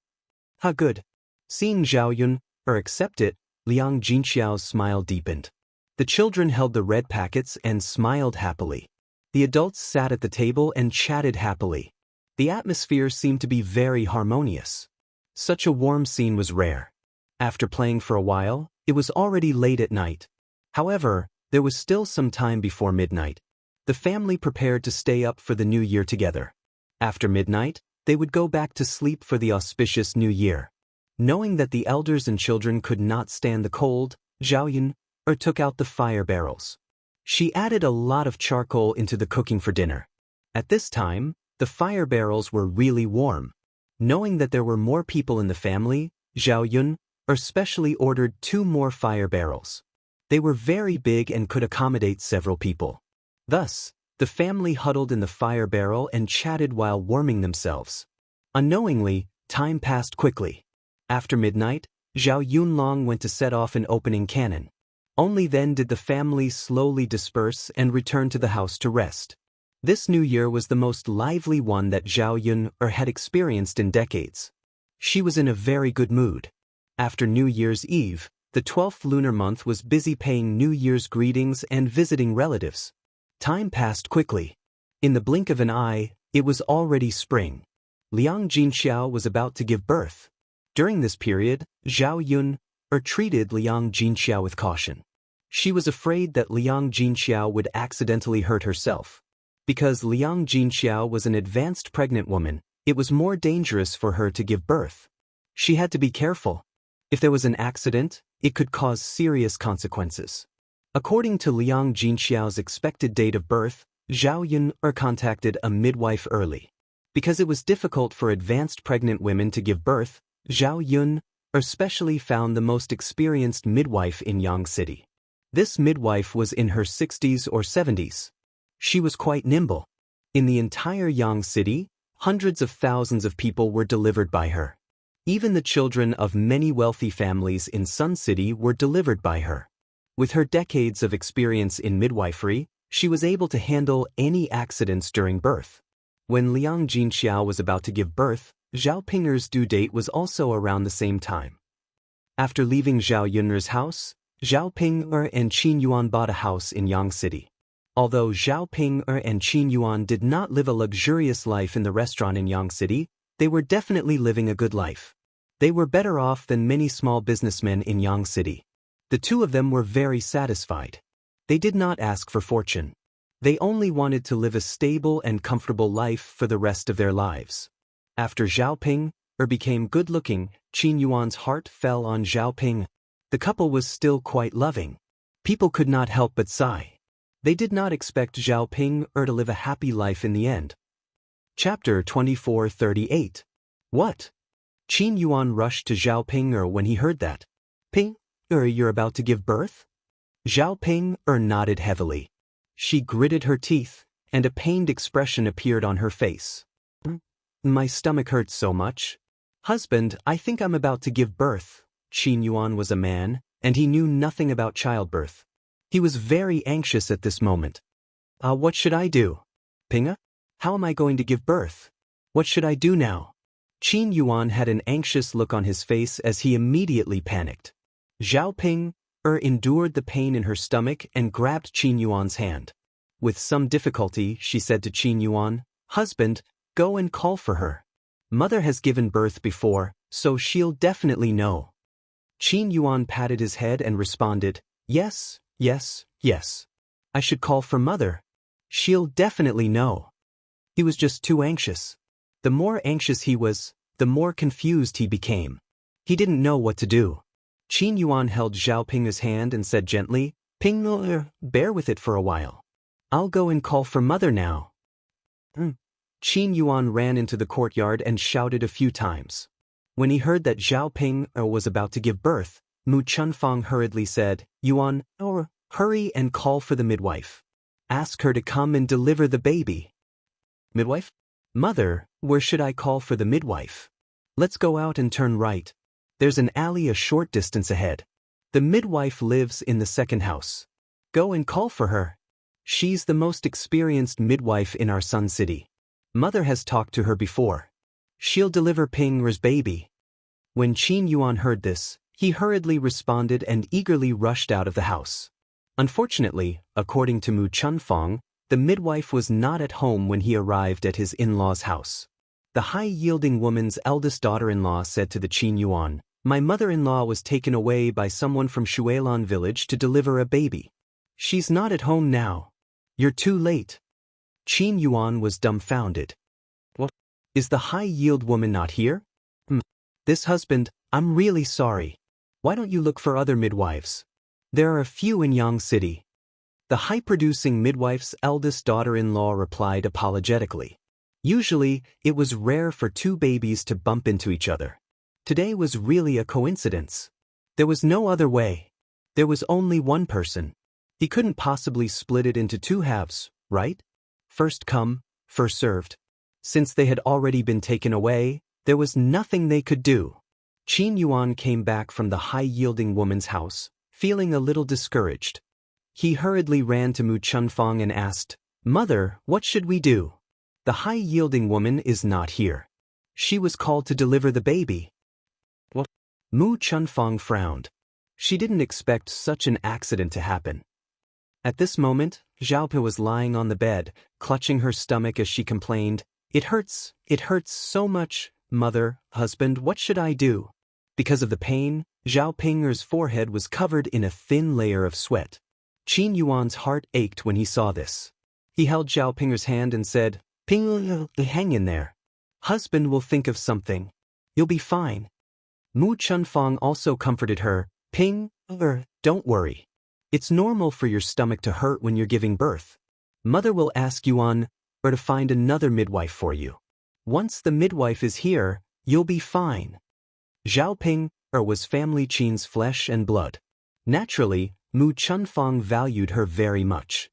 Ha, good. Seeing Zhao Yun accept it, Liang Jinxiao's smile deepened. The children held the red packets and smiled happily. The adults sat at the table and chatted happily. The atmosphere seemed to be very harmonious. Such a warm scene was rare. After playing for a while, it was already late at night. However, there was still some time before midnight. The family prepared to stay up for the new year together. After midnight, they would go back to sleep for the auspicious new year. Knowing that the elders and children could not stand the cold, Zhao Yun took out the fire barrels. She added a lot of charcoal into the cooking for dinner. At this time, the fire barrels were really warm. Knowing that there were more people in the family, Zhao Yun specially ordered 2 more fire barrels. They were very big and could accommodate several people. Thus, the family huddled in the fire barrel and chatted while warming themselves. Unknowingly, time passed quickly. After midnight, Zhao Yunlong went to set off an opening cannon. Only then did the family slowly disperse and return to the house to rest. This new year was the most lively one that Zhao Yun had experienced in decades. She was in a very good mood. After New Year's Eve, the 12th lunar month was busy paying New Year's greetings and visiting relatives. Time passed quickly. In the blink of an eye, it was already spring. Liang Jinxiao was about to give birth. During this period, Zhao Yun treated Liang Jinxiao with caution. She was afraid that Liang Jinxiao would accidentally hurt herself. Because Liang Jinxiao was an advanced pregnant woman, it was more dangerous for her to give birth. She had to be careful. If there was an accident, it could cause serious consequences. According to Liang Jinxiao's expected date of birth, Zhao Yun contacted a midwife early. Because it was difficult for advanced pregnant women to give birth, Zhao Yun especially found the most experienced midwife in Yang City. This midwife was in her 60s or 70s. She was quite nimble. In the entire Yang City, hundreds of thousands of people were delivered by her. Even the children of many wealthy families in Sun City were delivered by her. With her decades of experience in midwifery, she was able to handle any accidents during birth. When Liang Jinxiao was about to give birth, Zhao Ping'er's due date was also around the same time. After leaving Zhao Yun'er's house, Zhao Ping'er and Qin Yuan bought a house in Yang City. Although Zhao Ping'er and Qin Yuan did not live a luxurious life in the restaurant in Yang City, they were definitely living a good life. They were better off than many small businessmen in Yang City. The two of them were very satisfied. They did not ask for fortune. They only wanted to live a stable and comfortable life for the rest of their lives. After Zhao Ping'er became good-looking, Qin Yuan's heart fell on Zhao Ping. The couple was still quite loving. People could not help but sigh. They did not expect Zhao Ping'er to live a happy life in the end. Chapter 2438. What? Qin Yuan rushed to Zhao Ping'er when he heard that. Ping'er, you're about to give birth? Zhao Ping'er nodded heavily. She gritted her teeth, and a pained expression appeared on her face. My stomach hurts so much. Husband, I think I'm about to give birth. Qin Yuan was a man, and he knew nothing about childbirth. He was very anxious at this moment. What should I do? Ping'er? How am I going to give birth? What should I do now? Qin Yuan had an anxious look on his face as he immediately panicked. Zhao Ping'er endured the pain in her stomach and grabbed Qin Yuan's hand. With some difficulty, she said to Qin Yuan, Husband, go and call for her. Mother has given birth before, so she'll definitely know. Qin Yuan patted his head and responded, Yes, yes, yes. I should call for Mother. She'll definitely know. He was just too anxious. The more anxious he was, the more confused he became. He didn't know what to do. Qin Yuan held Zhao Ping'er's hand and said gently, Ping'er, bear with it for a while. I'll go and call for Mother now. Qin Yuan ran into the courtyard and shouted a few times. When he heard that Zhao Ping'er was about to give birth, Mu Chunfang hurriedly said, Yuan, hurry and call for the midwife. Ask her to come and deliver the baby. Midwife? Mother, where should I call for the midwife? Let's go out and turn right. There's an alley a short distance ahead. The midwife lives in the second house. Go and call for her. She's the most experienced midwife in our Sun City. Mother has talked to her before. She'll deliver Ping'er's baby. When Qin Yuan heard this, he hurriedly responded and eagerly rushed out of the house. Unfortunately, according to Mu Chunfang, the midwife was not at home when he arrived at his in-law's house. The high-yielding woman's eldest daughter-in-law said to the Qin Yuan, My mother-in-law was taken away by someone from Shuelan village to deliver a baby. She's not at home now. You're too late. Qin Yuan was dumbfounded. What? Is the high-yield woman not here? This husband, I'm really sorry. Why don't you look for other midwives? There are a few in Yang City. The high-producing midwife's eldest daughter-in-law replied apologetically. Usually, it was rare for two babies to bump into each other. Today was really a coincidence. There was no other way. There was only one person. He couldn't possibly split it into two halves, right? First come, first served. Since they had already been taken away, there was nothing they could do. Qin Yuan came back from the high-yielding woman's house, feeling a little discouraged. He hurriedly ran to Mu Chunfang and asked, "Mother, what should we do? The high-yielding woman is not here. She was called to deliver the baby." What? Mu Chunfang frowned. She didn't expect such an accident to happen. At this moment, Xiaope was lying on the bed, clutching her stomach as she complained, it hurts so much, mother, husband, what should I do?" Because of the pain, Zhao Ping'er's forehead was covered in a thin layer of sweat. Qin Yuan's heart ached when he saw this. He held Zhao Ping'er's hand and said, "Ping, hang in there. Husband will think of something. You'll be fine." Mu Chunfang also comforted her, "Ping, don't worry. It's normal for your stomach to hurt when you're giving birth. Mother will ask Yuan to find another midwife for you. Once the midwife is here, you'll be fine." Zhao Ping was family Qin's flesh and blood. Naturally, Mu Chunfang valued her very much.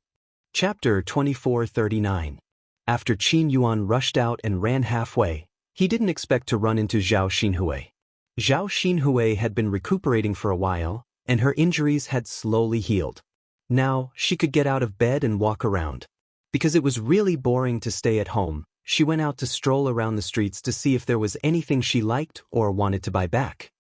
Chapter 2439. After Qin Yuan rushed out and ran halfway, he didn't expect to run into Zhao Xinhui. Zhao Xinhui had been recuperating for a while, and her injuries had slowly healed. Now, she could get out of bed and walk around. Because it was really boring to stay at home, she went out to stroll around the streets to see if there was anything she liked or wanted to buy back.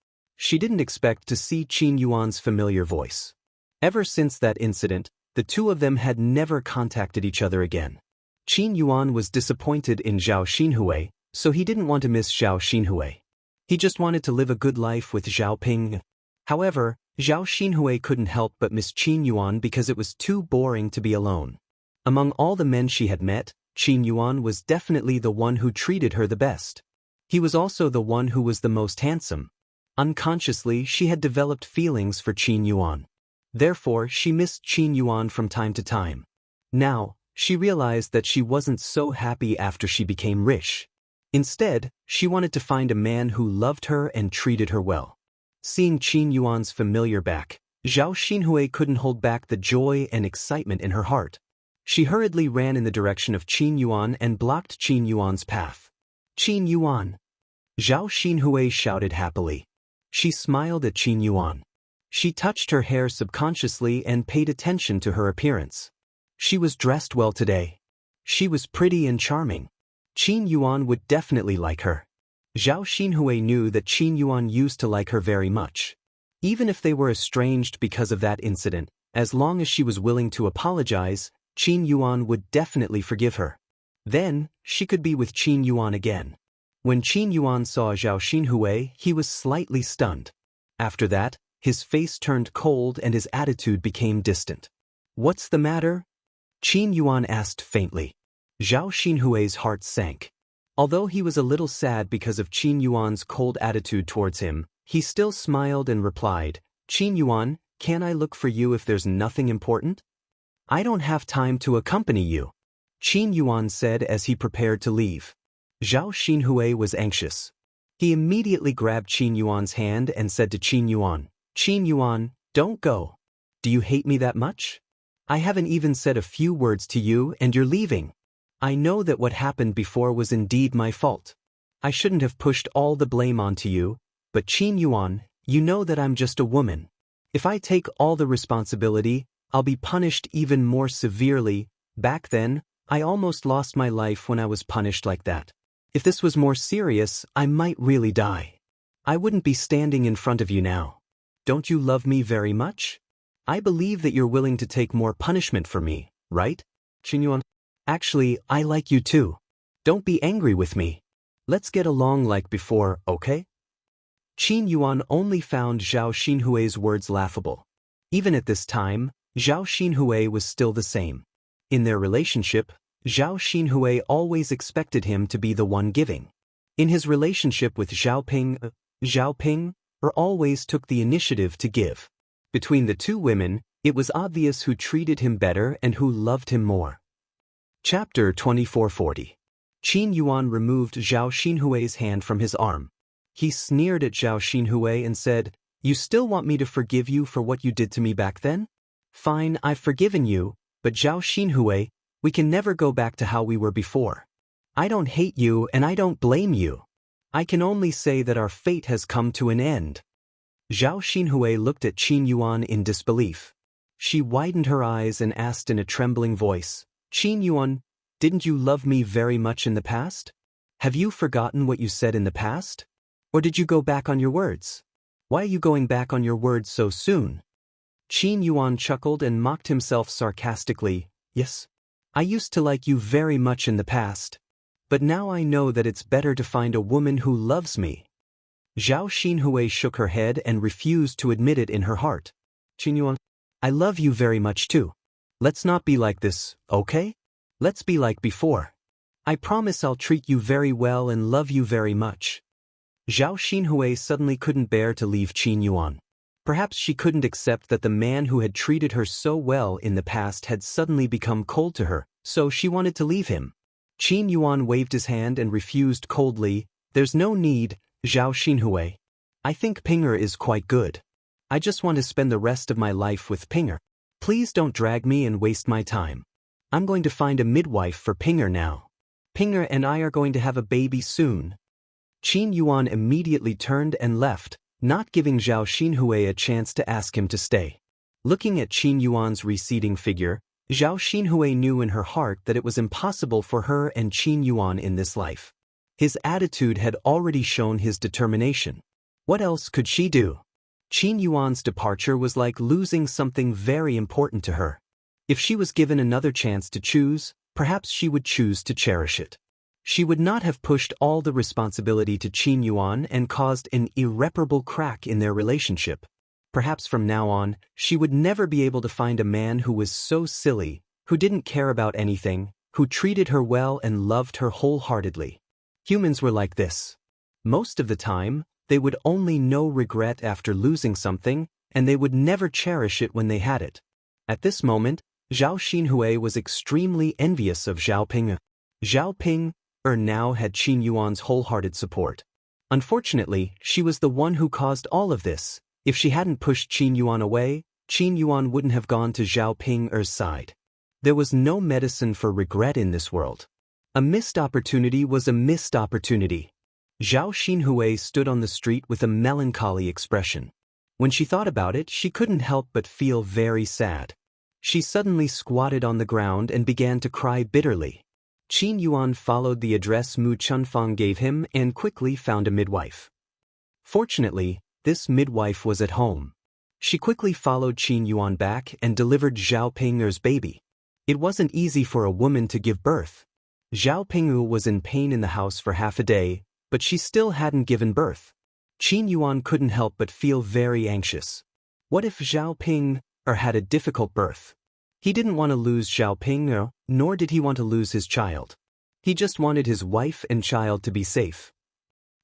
She didn't expect to see Qin Yuan's familiar voice. Ever since that incident, the two of them had never contacted each other again. Qin Yuan was disappointed in Zhao Xinhui, so he didn't want to miss Zhao Xinhui. He just wanted to live a good life with Zhao Ping. However, Zhao Xinhui couldn't help but miss Qin Yuan because it was too boring to be alone. Among all the men she had met, Qin Yuan was definitely the one who treated her the best. He was also the one who was the most handsome. Unconsciously, she had developed feelings for Qin Yuan. Therefore, she missed Qin Yuan from time to time. Now, she realized that she wasn't so happy after she became rich. Instead, she wanted to find a man who loved her and treated her well. Seeing Qin Yuan's familiar back, Zhao Xinhui couldn't hold back the joy and excitement in her heart. She hurriedly ran in the direction of Qin Yuan and blocked Qin Yuan's path. "Qin Yuan!" Zhao Xinhui shouted happily. She smiled at Qin Yuan. She touched her hair subconsciously and paid attention to her appearance. She was dressed well today. She was pretty and charming. Qin Yuan would definitely like her. Zhao Xinhui knew that Qin Yuan used to like her very much. Even if they were estranged because of that incident, as long as she was willing to apologize, Qin Yuan would definitely forgive her. Then, she could be with Qin Yuan again. When Qin Yuan saw Zhao Xinhui, he was slightly stunned. After that, his face turned cold and his attitude became distant. "What's the matter?" Qin Yuan asked faintly. Zhao Xinhui's heart sank. Although he was a little sad because of Qin Yuan's cold attitude towards him, he still smiled and replied, "Qin Yuan, can I look for you if there's nothing important?" "I don't have time to accompany you," Qin Yuan said as he prepared to leave. Zhao Xinhui was anxious. He immediately grabbed Qin Yuan's hand and said to Qin Yuan, don't go. Do you hate me that much? I haven't even said a few words to you and you're leaving. I know that what happened before was indeed my fault. I shouldn't have pushed all the blame onto you, but Qin Yuan, you know that I'm just a woman. If I take all the responsibility, I'll be punished even more severely. Back then, I almost lost my life when I was punished like that. If this was more serious, I might really die. I wouldn't be standing in front of you now. Don't you love me very much? I believe that you're willing to take more punishment for me, right? Qin Yuan, actually, I like you too. Don't be angry with me. Let's get along like before, okay? Qin Yuan only found Zhao Xinhui's words laughable. Even at this time, Zhao Xinhui was still the same. In their relationship, Zhao Xinhui always expected him to be the one giving. In his relationship with Zhao Ping always took the initiative to give. Between the two women, it was obvious who treated him better and who loved him more. Chapter 2440. Qin Yuan removed Zhao Xinhui's hand from his arm. He sneered at Zhao Xinhui and said, "You still want me to forgive you for what you did to me back then? Fine, I've forgiven you, but Zhao Xinhui, we can never go back to how we were before. I don't hate you and I don't blame you. I can only say that our fate has come to an end." Zhao Xinhui looked at Qin Yuan in disbelief. She widened her eyes and asked in a trembling voice, Qin Yuan, didn't you love me very much in the past? Have you forgotten what you said in the past? Or did you go back on your words? Why are you going back on your words so soon? Qin Yuan chuckled and mocked himself sarcastically. Yes, I used to like you very much in the past. But now I know that it's better to find a woman who loves me. Zhao Xinhui shook her head and refused to admit it in her heart. Qin Yuan, I love you very much too. Let's not be like this, okay? Let's be like before. I promise I'll treat you very well and love you very much. Zhao Xinhui suddenly couldn't bear to leave Qin Yuan. Perhaps she couldn't accept that the man who had treated her so well in the past had suddenly become cold to her, so she wanted to leave him. Qin Yuan waved his hand and refused coldly. There's no need, Zhao Xinhui. I think Pinger is quite good. I just want to spend the rest of my life with Pinger. Please don't drag me and waste my time. I'm going to find a midwife for Pinger now. Pinger and I are going to have a baby soon. Qin Yuan immediately turned and left, not giving Zhao Xinhui a chance to ask him to stay. Looking at Qin Yuan's receding figure, Zhao Xinhui knew in her heart that it was impossible for her and Qin Yuan in this life. His attitude had already shown his determination. What else could she do? Qin Yuan's departure was like losing something very important to her. If she was given another chance to choose, perhaps she would choose to cherish it. She would not have pushed all the responsibility to Qin Yuan and caused an irreparable crack in their relationship. Perhaps from now on, she would never be able to find a man who was so silly, who didn't care about anything, who treated her well and loved her wholeheartedly. Humans were like this. Most of the time, they would only know regret after losing something, and they would never cherish it when they had it. At this moment, Zhao Xinhui was extremely envious of Zhao Ping. Zhao Ping now had Qin Yuan's wholehearted support. Unfortunately, she was the one who caused all of this. If she hadn't pushed Qin Yuan away, Qin Yuan wouldn't have gone to Zhao Ping's side. There was no medicine for regret in this world. A missed opportunity was a missed opportunity. Zhao Xinhui stood on the street with a melancholy expression. When she thought about it, she couldn't help but feel very sad. She suddenly squatted on the ground and began to cry bitterly. Qin Yuan followed the address Mu Chunfang gave him and quickly found a midwife. Fortunately, this midwife was at home. She quickly followed Qin Yuan back and delivered Zhao Ping's baby. It wasn't easy for a woman to give birth. Zhao Ping'u was in pain in the house for half a day, but she still hadn't given birth. Qin Yuan couldn't help but feel very anxious. What if Zhao Ping had a difficult birth? He didn't want to lose Zhao Ping, nor did he want to lose his child. He just wanted his wife and child to be safe.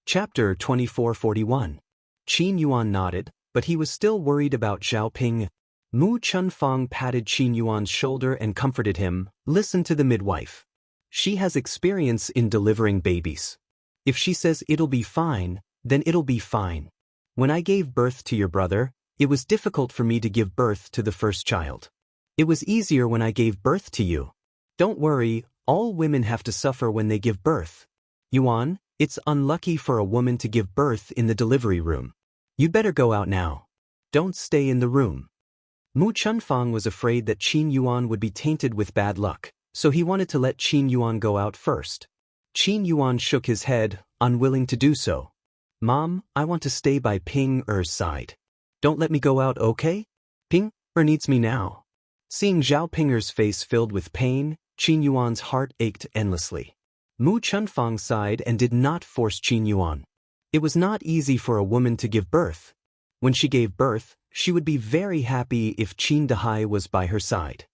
Chapter 2441. Qin Yuan nodded, but he was still worried about Zhao Ping. Mu Chunfang patted Qin Yuan's shoulder and comforted him. Listen to the midwife. She has experience in delivering babies. If she says it'll be fine, then it'll be fine. When I gave birth to your brother, it was difficult for me to give birth to the first child. It was easier when I gave birth to you. Don't worry, all women have to suffer when they give birth. Yuan, it's unlucky for a woman to give birth in the delivery room. You'd better go out now. Don't stay in the room. Mu Chunfang was afraid that Qin Yuan would be tainted with bad luck, so he wanted to let Qin Yuan go out first. Qin Yuan shook his head, unwilling to do so. Mom, I want to stay by Ping's side. Don't let me go out, okay? Ping needs me now. Seeing Zhao Ping's face filled with pain, Qin Yuan's heart ached endlessly. Mu Chunfang sighed and did not force Qin Yuan. It was not easy for a woman to give birth. When she gave birth, she would be very happy if Qin Dahai was by her side.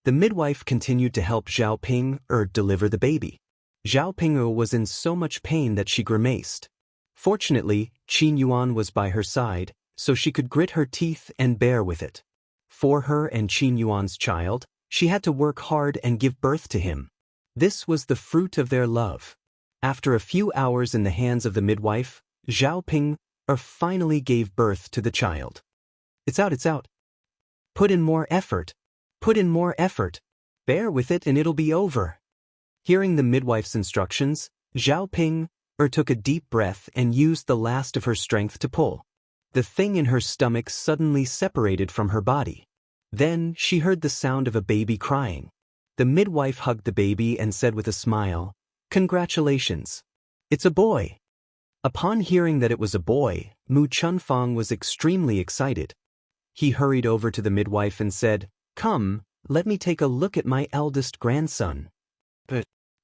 The midwife continued to help Zhao Ping deliver the baby. Zhao Ping was in so much pain that she grimaced. Fortunately, Qin Yuan was by her side, so she could grit her teeth and bear with it. For her and Qin Yuan's child, she had to work hard and give birth to him. This was the fruit of their love. After a few hours in the hands of the midwife, Zhao Ping finally gave birth to the child. It's out. Put in more effort. Put in more effort. Bear with it and it'll be over. Hearing the midwife's instructions, Zhao Ping took a deep breath and used the last of her strength to pull. The thing in her stomach suddenly separated from her body. Then she heard the sound of a baby crying. The midwife hugged the baby and said with a smile, "Congratulations. It's a boy." Upon hearing that it was a boy, Mu Chunfang was extremely excited. He hurried over to the midwife and said, "Come, let me take a look at my eldest grandson."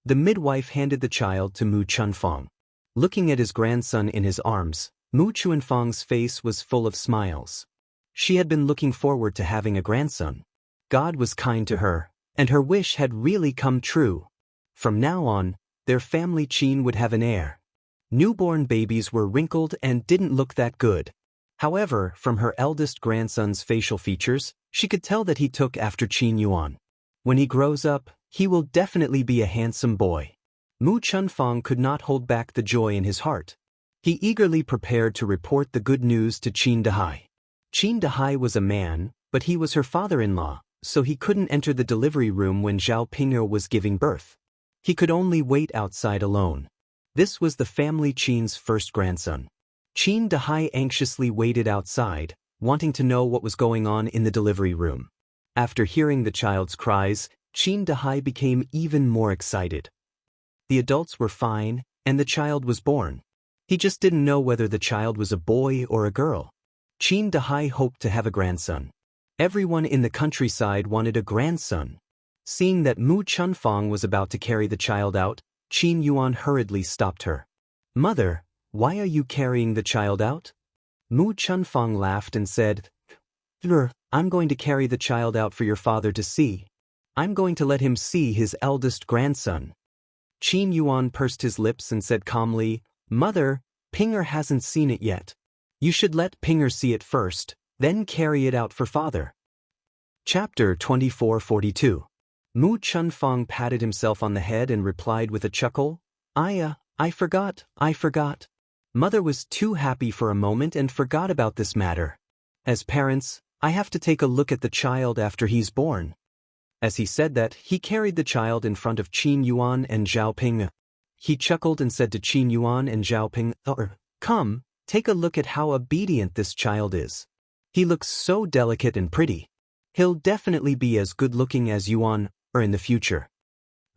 The midwife handed the child to Mu Chunfang. Looking at his grandson in his arms, Mu Chunfang's face was full of smiles. She had been looking forward to having a grandson. God was kind to her, and her wish had really come true. From now on, their family Qin would have an heir. Newborn babies were wrinkled and didn't look that good. However, from her eldest grandson's facial features, she could tell that he took after Qin Yuan. When he grows up, he will definitely be a handsome boy. Mu Chunfang could not hold back the joy in his heart. He eagerly prepared to report the good news to Qin Dahai. Qin Dahai was a man, but he was her father-in-law, so he couldn't enter the delivery room when Zhao Ping'er was giving birth. He could only wait outside alone. This was the family Qin's first grandson. Qin Dahai anxiously waited outside, wanting to know what was going on in the delivery room. After hearing the child's cries, Qin Dahai became even more excited. The adults were fine, and the child was born. He just didn't know whether the child was a boy or a girl. Qin Dahai hoped to have a grandson. Everyone in the countryside wanted a grandson. Seeing that Mu Chunfang was about to carry the child out, Qin Yuan hurriedly stopped her. "Mother, why are you carrying the child out?" Mu Chunfang laughed and said, "I'm going to carry the child out for your father to see. I'm going to let him see his eldest grandson." Qin Yuan pursed his lips and said calmly, "Mother, Ping'er hasn't seen it yet. You should let Ping'er see it first, then carry it out for father." Chapter 2442. Mu Chunfang patted himself on the head and replied with a chuckle, I forgot. Mother was too happy for a moment and forgot about this matter. As parents, I have to take a look at the child after he's born." As he said that, he carried the child in front of Qin Yuan and Zhao Ping. He chuckled and said to Qin Yuan and Zhao Ping, "Come, take a look at how obedient this child is. He looks so delicate and pretty. He'll definitely be as good-looking as Yuan, or in the future."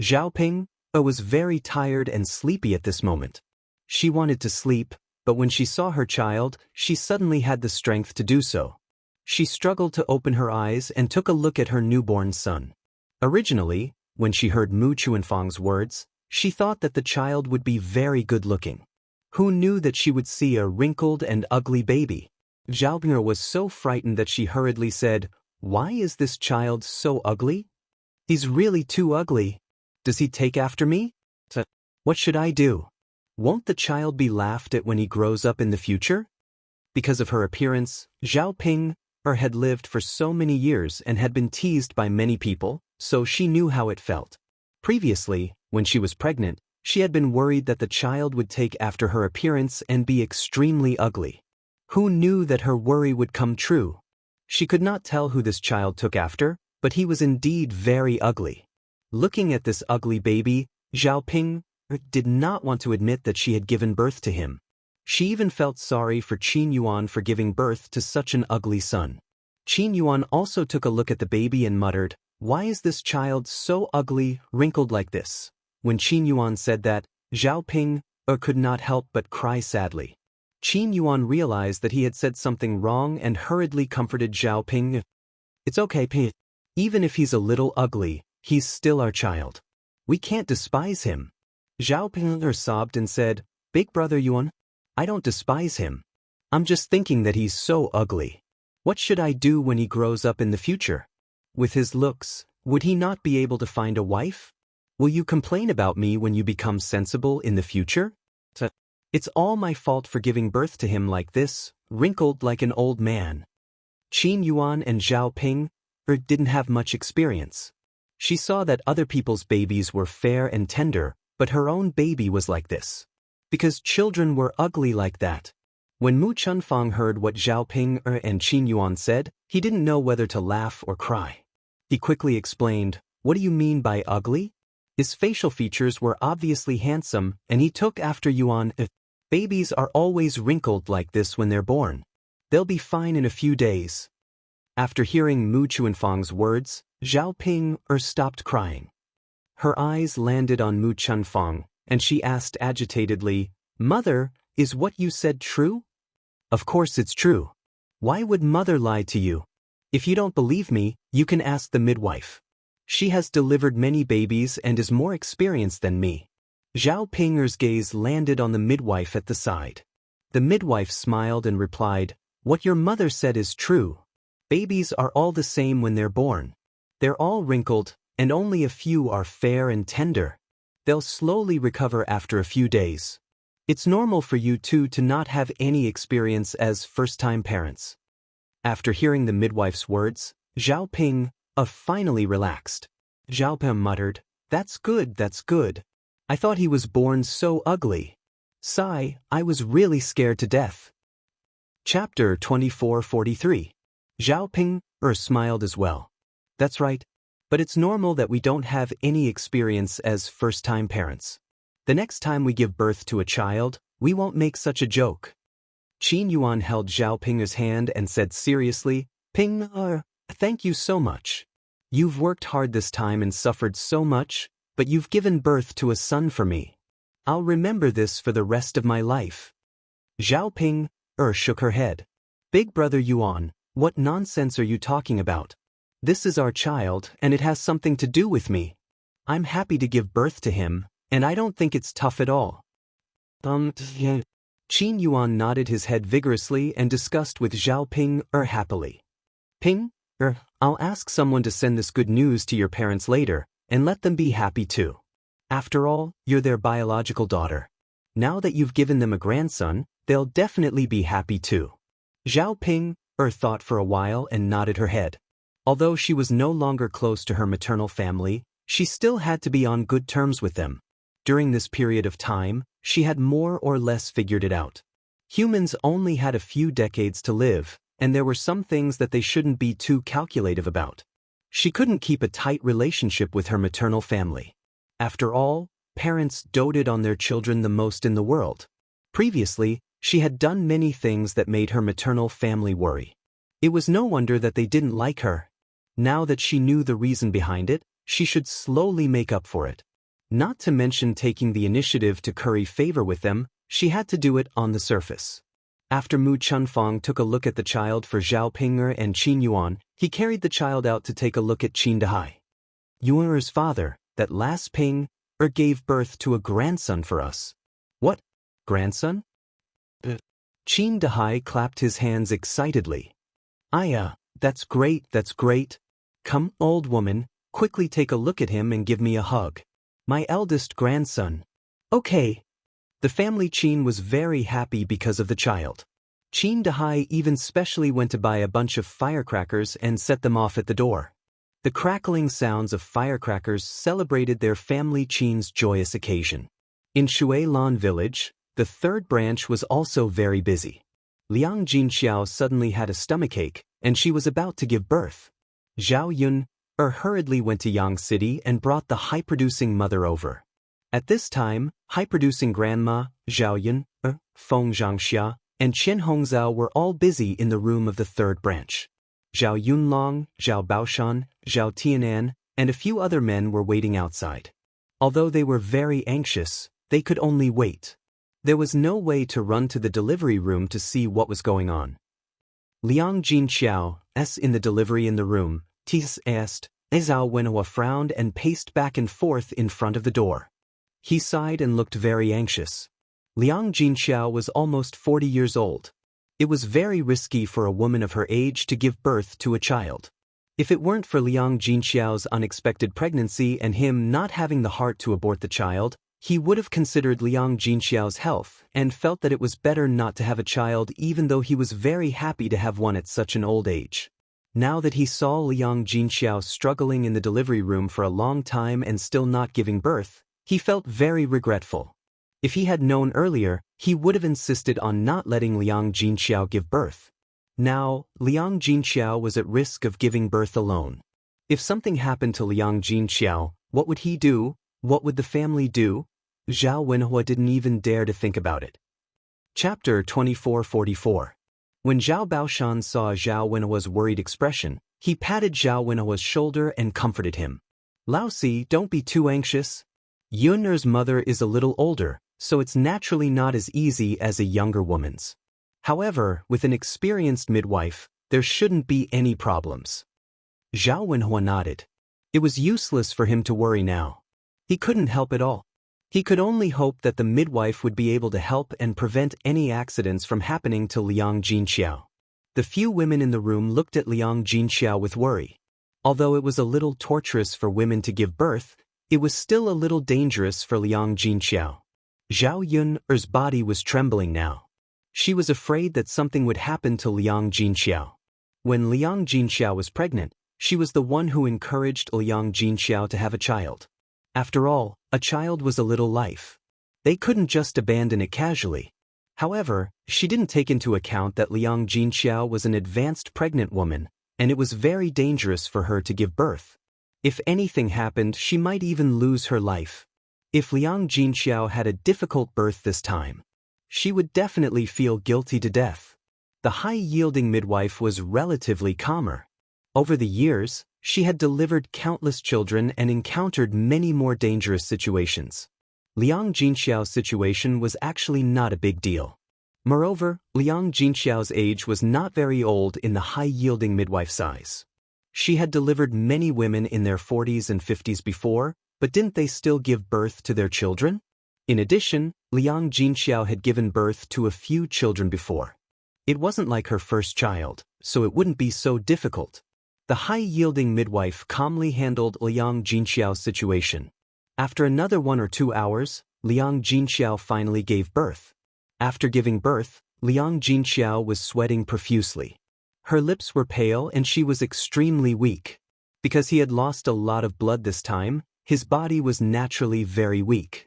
Zhao Ping was very tired and sleepy at this moment. She wanted to sleep, but when she saw her child, she suddenly had the strength to do so. She struggled to open her eyes and took a look at her newborn son. Originally, when she heard Mu Chunfang's words, she thought that the child would be very good-looking. Who knew that she would see a wrinkled and ugly baby? Zhao Ping was so frightened that she hurriedly said, "Why is this child so ugly? He's really too ugly. Does he take after me? What should I do? Won't the child be laughed at when he grows up in the future?" Because of her appearance, Zhao Ping had lived for so many years and had been teased by many people, so she knew how it felt. Previously, when she was pregnant, she had been worried that the child would take after her appearance and be extremely ugly. Who knew that her worry would come true? She could not tell who this child took after, but he was indeed very ugly. Looking at this ugly baby, Zhao Ping did not want to admit that she had given birth to him. She even felt sorry for Qin Yuan for giving birth to such an ugly son. Qin Yuan also took a look at the baby and muttered, "Why is this child so ugly, wrinkled like this?" When Qin Yuan said that, Zhao Ping could not help but cry sadly. Qin Yuan realized that he had said something wrong and hurriedly comforted Zhao Ping. "It's okay, Ping. Even if he's a little ugly, he's still our child. We can't despise him." Zhao Ping sobbed and said, "Big brother Yuan, I don't despise him. I'm just thinking that he's so ugly. What should I do when he grows up in the future? With his looks, would he not be able to find a wife? Will you complain about me when you become sensible in the future? It's all my fault for giving birth to him like this, wrinkled like an old man." Qin Yuan and Zhao Ping didn't have much experience. She saw that other people's babies were fair and tender, but her own baby was like this. Because children were ugly like that. When Mu Chunfang heard what Zhao Ping and Qin Yuan said, he didn't know whether to laugh or cry. He quickly explained, "What do you mean by ugly?" His facial features were obviously handsome, and he took after Yuan. Babies are always wrinkled like this when they're born. They'll be fine in a few days. After hearing Mu Chuanfang's words, Zhao Ping stopped crying. Her eyes landed on Mu Chuanfang, and she asked agitatedly, "Mother, is what you said true?" "Of course it's true. Why would Mother lie to you? If you don't believe me, you can ask the midwife. She has delivered many babies and is more experienced than me." Zhao Ping's gaze landed on the midwife at the side. The midwife smiled and replied, "What your mother said is true. Babies are all the same when they're born. They're all wrinkled, and only a few are fair and tender. They'll slowly recover after a few days. It's normal for you two to not have any experience as first-time parents." After hearing the midwife's words, Zhao Ping finally relaxed. Zhao Ping muttered, that's good. I thought he was born so ugly. Sigh, I was really scared to death." Chapter 2443. Zhao Ping smiled as well. "That's right. But it's normal that we don't have any experience as first-time parents. The next time we give birth to a child, we won't make such a joke." Qin Yuan held Zhao Ping's hand and said seriously, "Ping, thank you so much. You've worked hard this time and suffered so much, but you've given birth to a son for me. I'll remember this for the rest of my life." Zhao Ping shook her head. "Big brother Yuan, what nonsense are you talking about? This is our child, and it has something to do with me. I'm happy to give birth to him, and I don't think it's tough at all." Qin Yuan nodded his head vigorously and discussed with Zhao Ping happily. "Ping, I'll ask someone to send this good news to your parents later, and let them be happy too. After all, you're their biological daughter. Now that you've given them a grandson, they'll definitely be happy too." Zhao Ping thought for a while and nodded her head. Although she was no longer close to her maternal family, she still had to be on good terms with them. During this period of time, she had more or less figured it out. Humans only had a few decades to live, and there were some things that they shouldn't be too calculative about. She couldn't keep a tight relationship with her maternal family. After all, parents doted on their children the most in the world. Previously, she had done many things that made her maternal family worry. It was no wonder that they didn't like her. Now that she knew the reason behind it, she should slowly make up for it. Not to mention taking the initiative to curry favor with them, she had to do it on the surface. After Mu Chuanfang took a look at the child for Zhao Ping and Qin Yuan, he carried the child out to take a look at Qin Dahai. "Yuan's father, that last Ping, gave birth to a grandson for us." "What? Grandson?" Qin Dahai clapped his hands excitedly. That's great. Come, old woman, quickly take a look at him and give me a hug. My eldest grandson." "Okay." The family Qin was very happy because of the child. Qin Dahai even specially went to buy a bunch of firecrackers and set them off at the door. The crackling sounds of firecrackers celebrated their family Qin's joyous occasion. In Shuilan village, the third branch was also very busy. Liang Jinxiao suddenly had a stomachache, and she was about to give birth. Zhao Yun hurriedly went to Yang City and brought the high-producing mother over. At this time, high-producing grandma, Zhao Yun, Feng Zhangxia, and Qian Hongzhao were all busy in the room of the third branch. Zhao Yunlong, Zhao Baoshan, Zhao Tianan, and a few other men were waiting outside. Although they were very anxious, they could only wait. There was no way to run to the delivery room to see what was going on. Liang Jinxiao, in the delivery in the room, Zhao Wenhua frowned and paced back and forth in front of the door. He sighed and looked very anxious. Liang Jinxiao was almost 40 years old. It was very risky for a woman of her age to give birth to a child. If it weren't for Liang Jinxiao's unexpected pregnancy and him not having the heart to abort the child, he would have considered Liang Jinxiao's health and felt that it was better not to have a child even though he was very happy to have one at such an old age. Now that he saw Liang Jinxiao struggling in the delivery room for a long time and still not giving birth, he felt very regretful. If he had known earlier, he would have insisted on not letting Liang Jinxiao give birth. Now, Liang Jinxiao was at risk of giving birth alone. If something happened to Liang Jinxiao, what would he do? What would the family do? Zhao Wenhua didn't even dare to think about it. Chapter 2444. When Zhao Baoshan saw Zhao Wenhua's worried expression, he patted Zhao Wenhua's shoulder and comforted him. Laosi, don't be too anxious. Yun'er's mother is a little older, so it's naturally not as easy as a younger woman's. However, with an experienced midwife, there shouldn't be any problems. Zhao Wenhua nodded. It was useless for him to worry now. He couldn't help it all. He could only hope that the midwife would be able to help and prevent any accidents from happening to Liang Jinxiao. The few women in the room looked at Liang Jinxiao with worry. Although it was a little torturous for women to give birth, it was still a little dangerous for Liang Jinxiao. Zhao Yun'er's body was trembling now. She was afraid that something would happen to Liang Jinxiao. When Liang Jinxiao was pregnant, she was the one who encouraged Liang Jinxiao to have a child. After all, a child was a little life. They couldn't just abandon it casually. However, she didn't take into account that Liang Jinxiao was an advanced pregnant woman, and it was very dangerous for her to give birth. If anything happened, she might even lose her life. If Liang Jinxiao had a difficult birth this time, she would definitely feel guilty to death. The high-yielding midwife was relatively calmer. Over the years, she had delivered countless children and encountered many more dangerous situations. Liang Jinxiao's situation was actually not a big deal. Moreover, Liang Jinxiao's age was not very old in the high-yielding midwife size. She had delivered many women in their 40s and 50s before, but didn't they still give birth to their children? In addition, Liang Jinxiao had given birth to a few children before. It wasn't like her first child, so it wouldn't be so difficult. The high-yielding midwife calmly handled Liang Jinxiao's situation. After another 1 or 2 hours, Liang Jinxiao finally gave birth. After giving birth, Liang Jinxiao was sweating profusely. Her lips were pale and she was extremely weak. Because he had lost a lot of blood this time, his body was naturally very weak.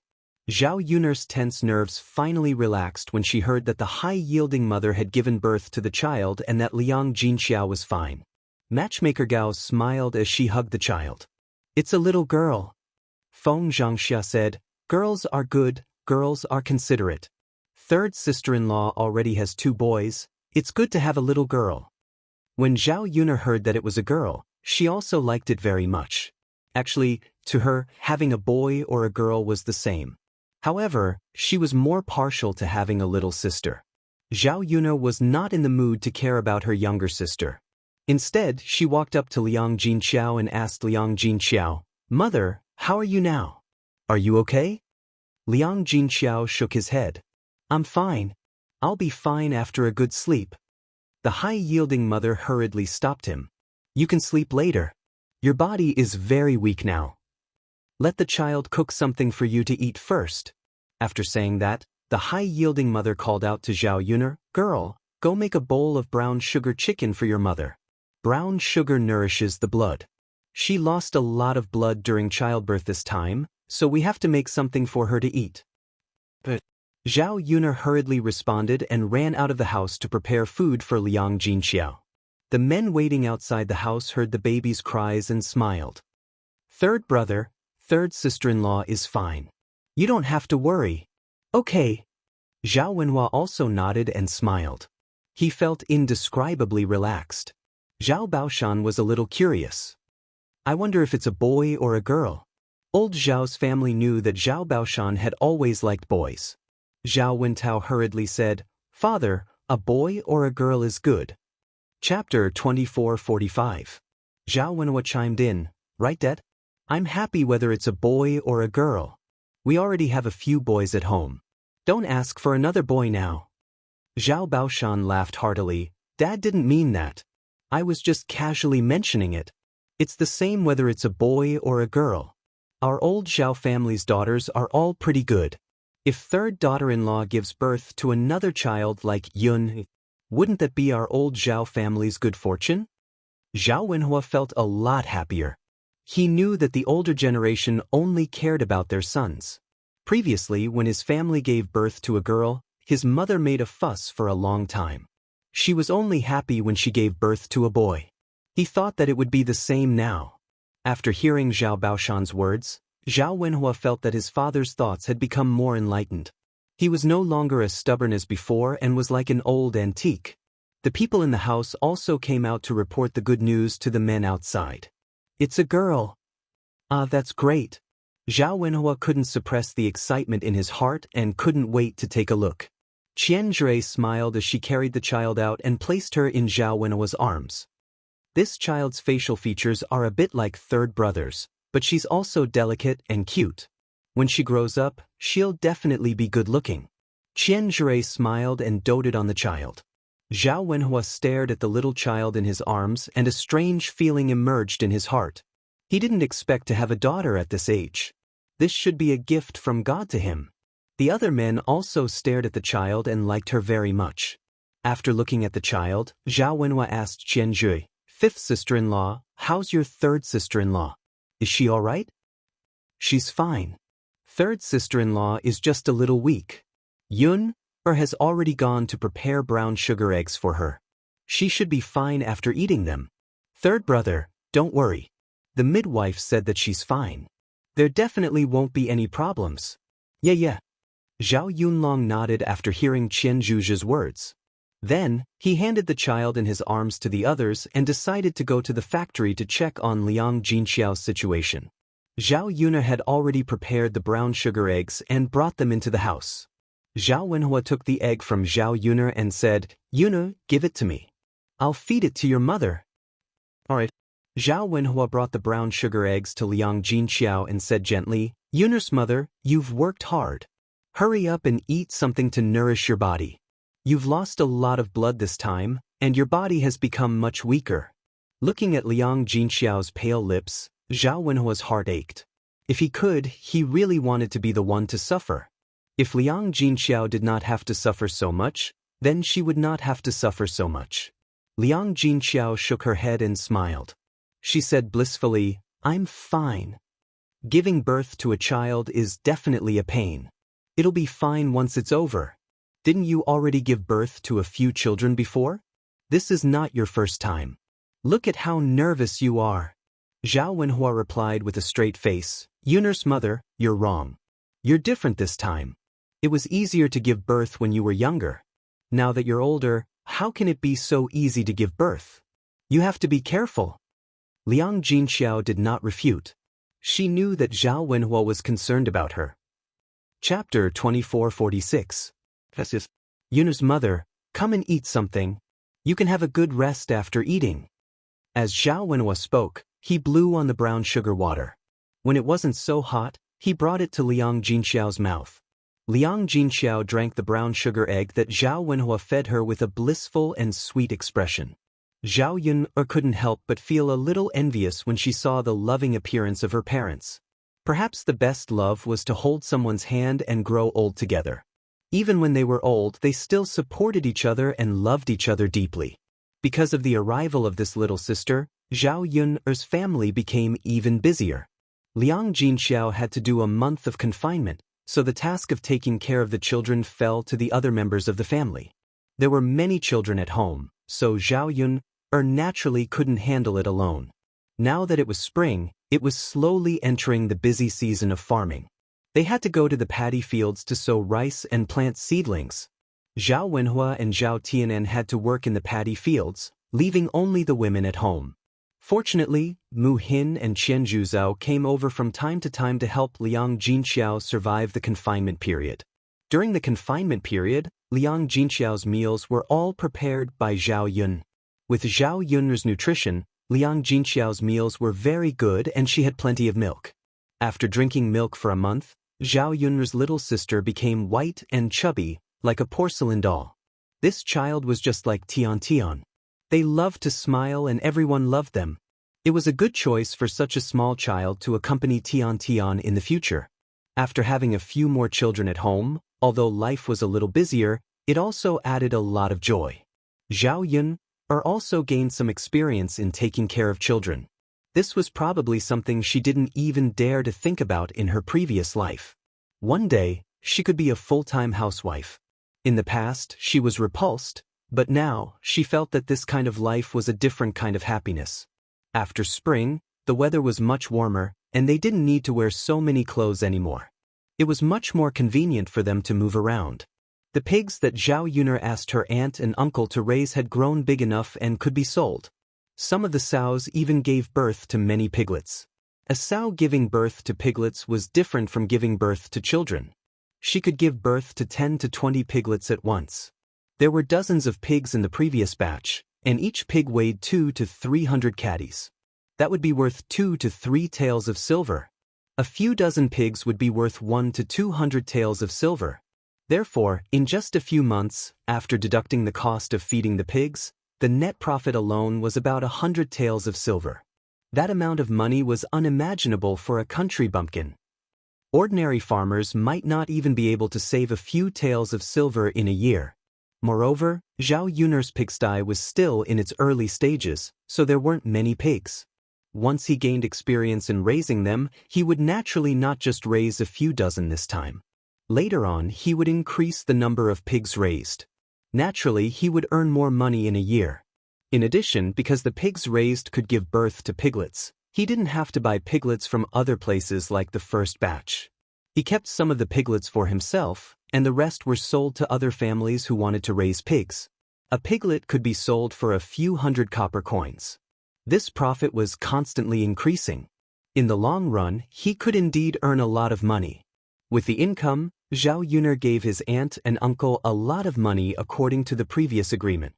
Zhao Yun'er's tense nerves finally relaxed when she heard that the high-yielding mother had given birth to the child and that Liang Jinxiao was fine. Matchmaker Gao smiled as she hugged the child. It's a little girl. Feng Zhangxia said, girls are good, girls are considerate. Third sister-in-law already has 2 boys, it's good to have a little girl. When Zhao Yun'er heard that it was a girl, she also liked it very much. Actually, to her, having a boy or a girl was the same. However, she was more partial to having a little sister. Zhao Yun'er was not in the mood to care about her younger sister. Instead, she walked up to Liang Jinxiao and asked Liang Jinxiao, Mother, how are you now? Are you okay? Liang Jinxiao shook his head. I'm fine. I'll be fine after a good sleep. The high-yielding mother hurriedly stopped him. You can sleep later. Your body is very weak now. Let the child cook something for you to eat first. After saying that, the high-yielding mother called out to Zhao Yun'er, Girl, go make a bowl of brown sugar chicken for your mother. Brown sugar nourishes the blood. She lost a lot of blood during childbirth this time, so we have to make something for her to eat. But Zhao Yun'er hurriedly responded and ran out of the house to prepare food for Liang Jinxiao. The men waiting outside the house heard the baby's cries and smiled. Third brother, third sister-in-law is fine. You don't have to worry. Okay. Zhao Wenhua also nodded and smiled. He felt indescribably relaxed. Zhao Baoshan was a little curious. I wonder if it's a boy or a girl. Old Zhao's family knew that Zhao Baoshan had always liked boys. Zhao Wentao hurriedly said, Father, a boy or a girl is good. Chapter 24:45. Zhao Wenhua chimed in, Right, Dad? I'm happy whether it's a boy or a girl. We already have a few boys at home. Don't ask for another boy now. Zhao Baoshan laughed heartily. Dad didn't mean that. I was just casually mentioning it. It's the same whether it's a boy or a girl. Our old Zhao family's daughters are all pretty good. If third daughter-in-law gives birth to another child like Yun, wouldn't that be our old Zhao family's good fortune? Zhao Wenhua felt a lot happier. He knew that the older generation only cared about their sons. Previously, when his family gave birth to a girl, his mother made a fuss for a long time. She was only happy when she gave birth to a boy. He thought that it would be the same now. After hearing Zhao Baoshan's words, Zhao Wenhua felt that his father's thoughts had become more enlightened. He was no longer as stubborn as before and was like an old antique. The people in the house also came out to report the good news to the men outside. It's a girl. Ah, that's great. Zhao Wenhua couldn't suppress the excitement in his heart and couldn't wait to take a look. Qian Zhui smiled as she carried the child out and placed her in Zhao Wenhua's arms. This child's facial features are a bit like third brothers, but she's also delicate and cute. When she grows up, she'll definitely be good-looking. Qian Zhui smiled and doted on the child. Zhao Wenhua stared at the little child in his arms and a strange feeling emerged in his heart. He didn't expect to have a daughter at this age. This should be a gift from God to him. The other men also stared at the child and liked her very much. After looking at the child, Zhao Wenhua asked Qian Zhui, "Fifth sister-in-law, how's your third sister-in-law? Is she all right?" "She's fine. Third sister-in-law is just a little weak. Yun has already gone to prepare brown sugar eggs for her. She should be fine after eating them. Third brother, don't worry. The midwife said that she's fine. There definitely won't be any problems." Yeah. Zhao Yunlong nodded after hearing Qian Zhuge's words. Then, he handed the child in his arms to the others and decided to go to the factory to check on Liang Jinxiao's situation. Zhao Yuna had already prepared the brown sugar eggs and brought them into the house. Zhao Wenhua took the egg from Zhao Yuna and said, "Yuna, give it to me. I'll feed it to your mother." "Alright." Zhao Wenhua brought the brown sugar eggs to Liang Jinxiao and said gently, "Yuna's mother, you've worked hard. Hurry up and eat something to nourish your body. You've lost a lot of blood this time, and your body has become much weaker." Looking at Liang Jinxiao's pale lips, Zhao Wenhua's heart ached. If he could, he really wanted to be the one to suffer. If Liang Jinxiao did not have to suffer so much, then she would not have to suffer so much. Liang Jinxiao shook her head and smiled. She said blissfully, "I'm fine. Giving birth to a child is definitely a pain. It'll be fine once it's over. Didn't you already give birth to a few children before? This is not your first time. Look at how nervous you are." Zhao Wenhua replied with a straight face, "Yuna's mother, you're wrong. You're different this time. It was easier to give birth when you were younger. Now that you're older, how can it be so easy to give birth? You have to be careful." Liang Jinxiao did not refute. She knew that Zhao Wenhua was concerned about her. Chapter 2446. Yuna's mother, come and eat something. You can have a good rest after eating. As Zhao Wenhua spoke, he blew on the brown sugar water. When it wasn't so hot, he brought it to Liang Jinxiao's mouth. Liang Jinxiao drank the brown sugar egg that Zhao Wenhua fed her with a blissful and sweet expression. Zhao Yun couldn't help but feel a little envious when she saw the loving appearance of her parents. Perhaps the best love was to hold someone's hand and grow old together. Even when they were old, they still supported each other and loved each other deeply. Because of the arrival of this little sister, Zhao Yun's family became even busier. Liang Jinxiao had to do a month of confinement, so the task of taking care of the children fell to the other members of the family. There were many children at home, so Zhao Yun naturally couldn't handle it alone. Now that it was spring, it was slowly entering the busy season of farming. They had to go to the paddy fields to sow rice and plant seedlings. Zhao Wenhua and Zhao Tianan had to work in the paddy fields, leaving only the women at home. Fortunately, Mu Hin and Qian Zhuzhao came over from time to time to help Liang Jinxiao survive the confinement period. During the confinement period, Liang Jinxiao's meals were all prepared by Zhao Yun. With Zhao Yun's nutrition, Liang Jinxiao's meals were very good and she had plenty of milk. After drinking milk for a month, Zhao Yun's little sister became white and chubby, like a porcelain doll. This child was just like Tian Tian. They loved to smile and everyone loved them. It was a good choice for such a small child to accompany Tian Tian in the future. After having a few more children at home, although life was a little busier, it also added a lot of joy. Zhao Yun also gained some experience in taking care of children. This was probably something she didn't even dare to think about in her previous life. One day, she could be a full-time housewife. In the past, she was repulsed, but now, she felt that this kind of life was a different kind of happiness. After spring, the weather was much warmer, and they didn't need to wear so many clothes anymore. It was much more convenient for them to move around. The pigs that Zhao Yuner asked her aunt and uncle to raise had grown big enough and could be sold. Some of the sows even gave birth to many piglets. A sow giving birth to piglets was different from giving birth to children. She could give birth to 10 to 20 piglets at once. There were dozens of pigs in the previous batch, and each pig weighed 200 to 300 catties. That would be worth 2 to 3 taels of silver. A few dozen pigs would be worth 1 to 200 taels of silver. Therefore, in just a few months, after deducting the cost of feeding the pigs, the net profit alone was about 100 taels of silver. That amount of money was unimaginable for a country bumpkin. Ordinary farmers might not even be able to save a few taels of silver in a year. Moreover, Zhao Yuner's pigsty was still in its early stages, so there weren't many pigs. Once he gained experience in raising them, he would naturally not just raise a few dozen this time. Later on, he would increase the number of pigs raised. Naturally, he would earn more money in a year. In addition, because the pigs raised could give birth to piglets, he didn't have to buy piglets from other places like the first batch. He kept some of the piglets for himself, and the rest were sold to other families who wanted to raise pigs. A piglet could be sold for a few hundred copper coins. This profit was constantly increasing. In the long run, he could indeed earn a lot of money. With the income, Zhao Yuner gave his aunt and uncle a lot of money according to the previous agreement.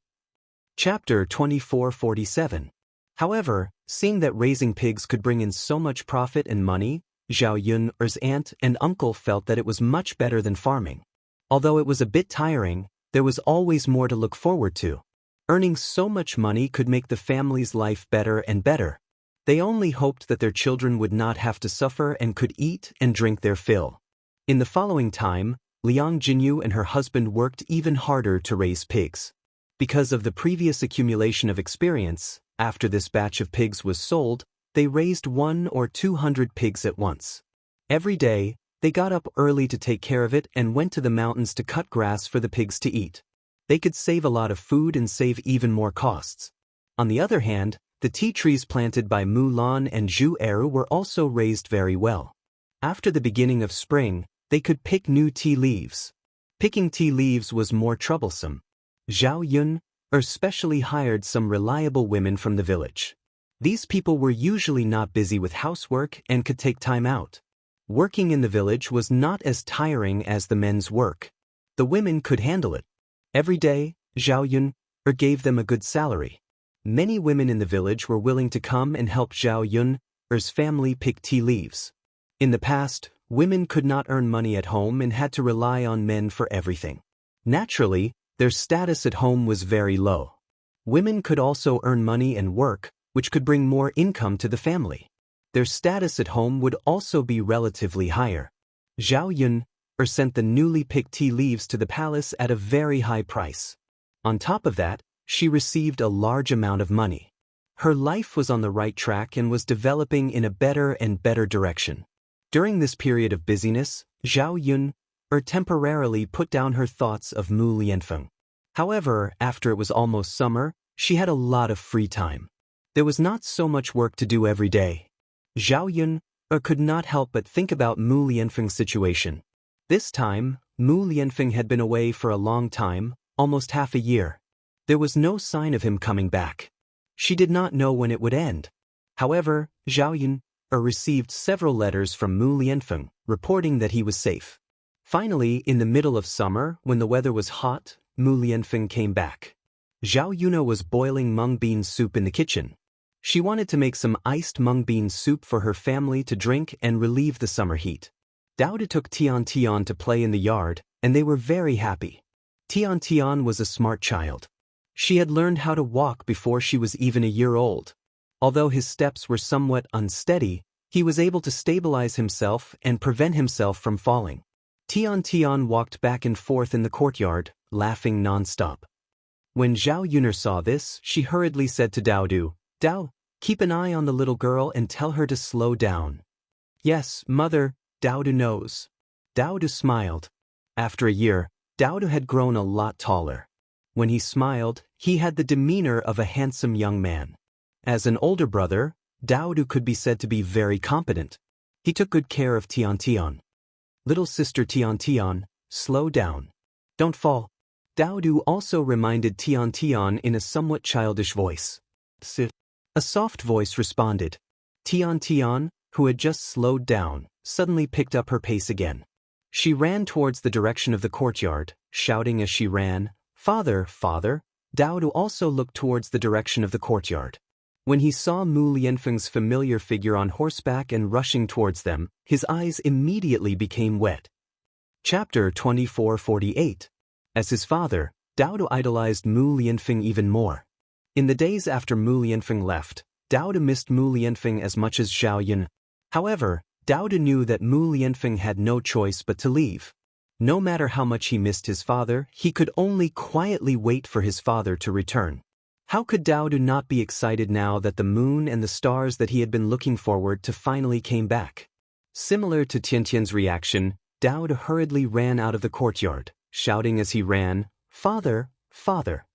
Chapter 2447. However, seeing that raising pigs could bring in so much profit and money, Zhao Yuner's aunt and uncle felt that it was much better than farming. Although it was a bit tiring, there was always more to look forward to. Earning so much money could make the family's life better and better. They only hoped that their children would not have to suffer and could eat and drink their fill. In the following time, Liang Jinyu and her husband worked even harder to raise pigs. Because of the previous accumulation of experience, after this batch of pigs was sold, they raised 100 or 200 pigs at once. Every day, they got up early to take care of it and went to the mountains to cut grass for the pigs to eat. They could save a lot of food and save even more costs. On the other hand, the tea trees planted by Mulan and Zhu Eru were also raised very well. After the beginning of spring, they could pick new tea leaves. Picking tea leaves was more troublesome. Zhao Yuner specially hired some reliable women from the village. These people were usually not busy with housework and could take time out. Working in the village was not as tiring as the men's work. The women could handle it. Every day, Zhao Yuner gave them a good salary. Many women in the village were willing to come and help Zhao Yuner's family pick tea leaves. In the past, women could not earn money at home and had to rely on men for everything. Naturally, their status at home was very low. Women could also earn money and work, which could bring more income to the family. Their status at home would also be relatively higher. Zhao Yuner sent the newly picked tea leaves to the palace at a very high price. On top of that, she received a large amount of money. Her life was on the right track and was developing in a better and better direction. During this period of busyness, Zhao Yuner temporarily put down her thoughts of Mu Lianfeng. However, after it was almost summer, she had a lot of free time. There was not so much work to do every day. Zhao Yuner could not help but think about Mu Lianfeng's situation. This time, Mu Lianfeng had been away for a long time, almost half a year. There was no sign of him coming back. She did not know when it would end. However, Zhao Yuner received several letters from Mu Lianfeng, reporting that he was safe. Finally, in the middle of summer, when the weather was hot, Mu Lianfeng came back. Zhao Yuner was boiling mung bean soup in the kitchen. She wanted to make some iced mung bean soup for her family to drink and relieve the summer heat. Dao took Tian to play in the yard, and they were very happy. Tian was a smart child. She had learned how to walk before she was even a year old. Although his steps were somewhat unsteady, he was able to stabilize himself and prevent himself from falling. Tian walked back and forth in the courtyard, laughing non-stop. When Zhao Yuner saw this, she hurriedly said to Dao, "Dao, keep an eye on the little girl and tell her to slow down." "Yes, mother, Dao knows." Dao smiled. After a year, Dao had grown a lot taller. When he smiled, he had the demeanor of a handsome young man. As an older brother, Dao could be said to be very competent. He took good care of Tian. "Little sister Tian, slow down. Don't fall. Dao Du also reminded Tian Tian in a somewhat childish voice. Sit. A soft voice responded. Tian Tian, who had just slowed down, suddenly picked up her pace again. She ran towards the direction of the courtyard, shouting as she ran, "Father, father!" Dao Du also looked towards the direction of the courtyard. When he saw Mu Lianfeng's familiar figure on horseback and rushing towards them, his eyes immediately became wet. Chapter 2448. As his father, Dao Du idolized Mu Lianfeng even more. In the days after Mu Lianfeng left, Dao Du missed Mu Lianfeng as much as Zhao Yun. However, Dao Du knew that Mu Lianfeng had no choice but to leave. No matter how much he missed his father, he could only quietly wait for his father to return. How could Dao Du not be excited now that the moon and the stars that he had been looking forward to finally came back? Similar to Tiantian's reaction, Dao Du hurriedly ran out of the courtyard, shouting as he ran, "Father, father!"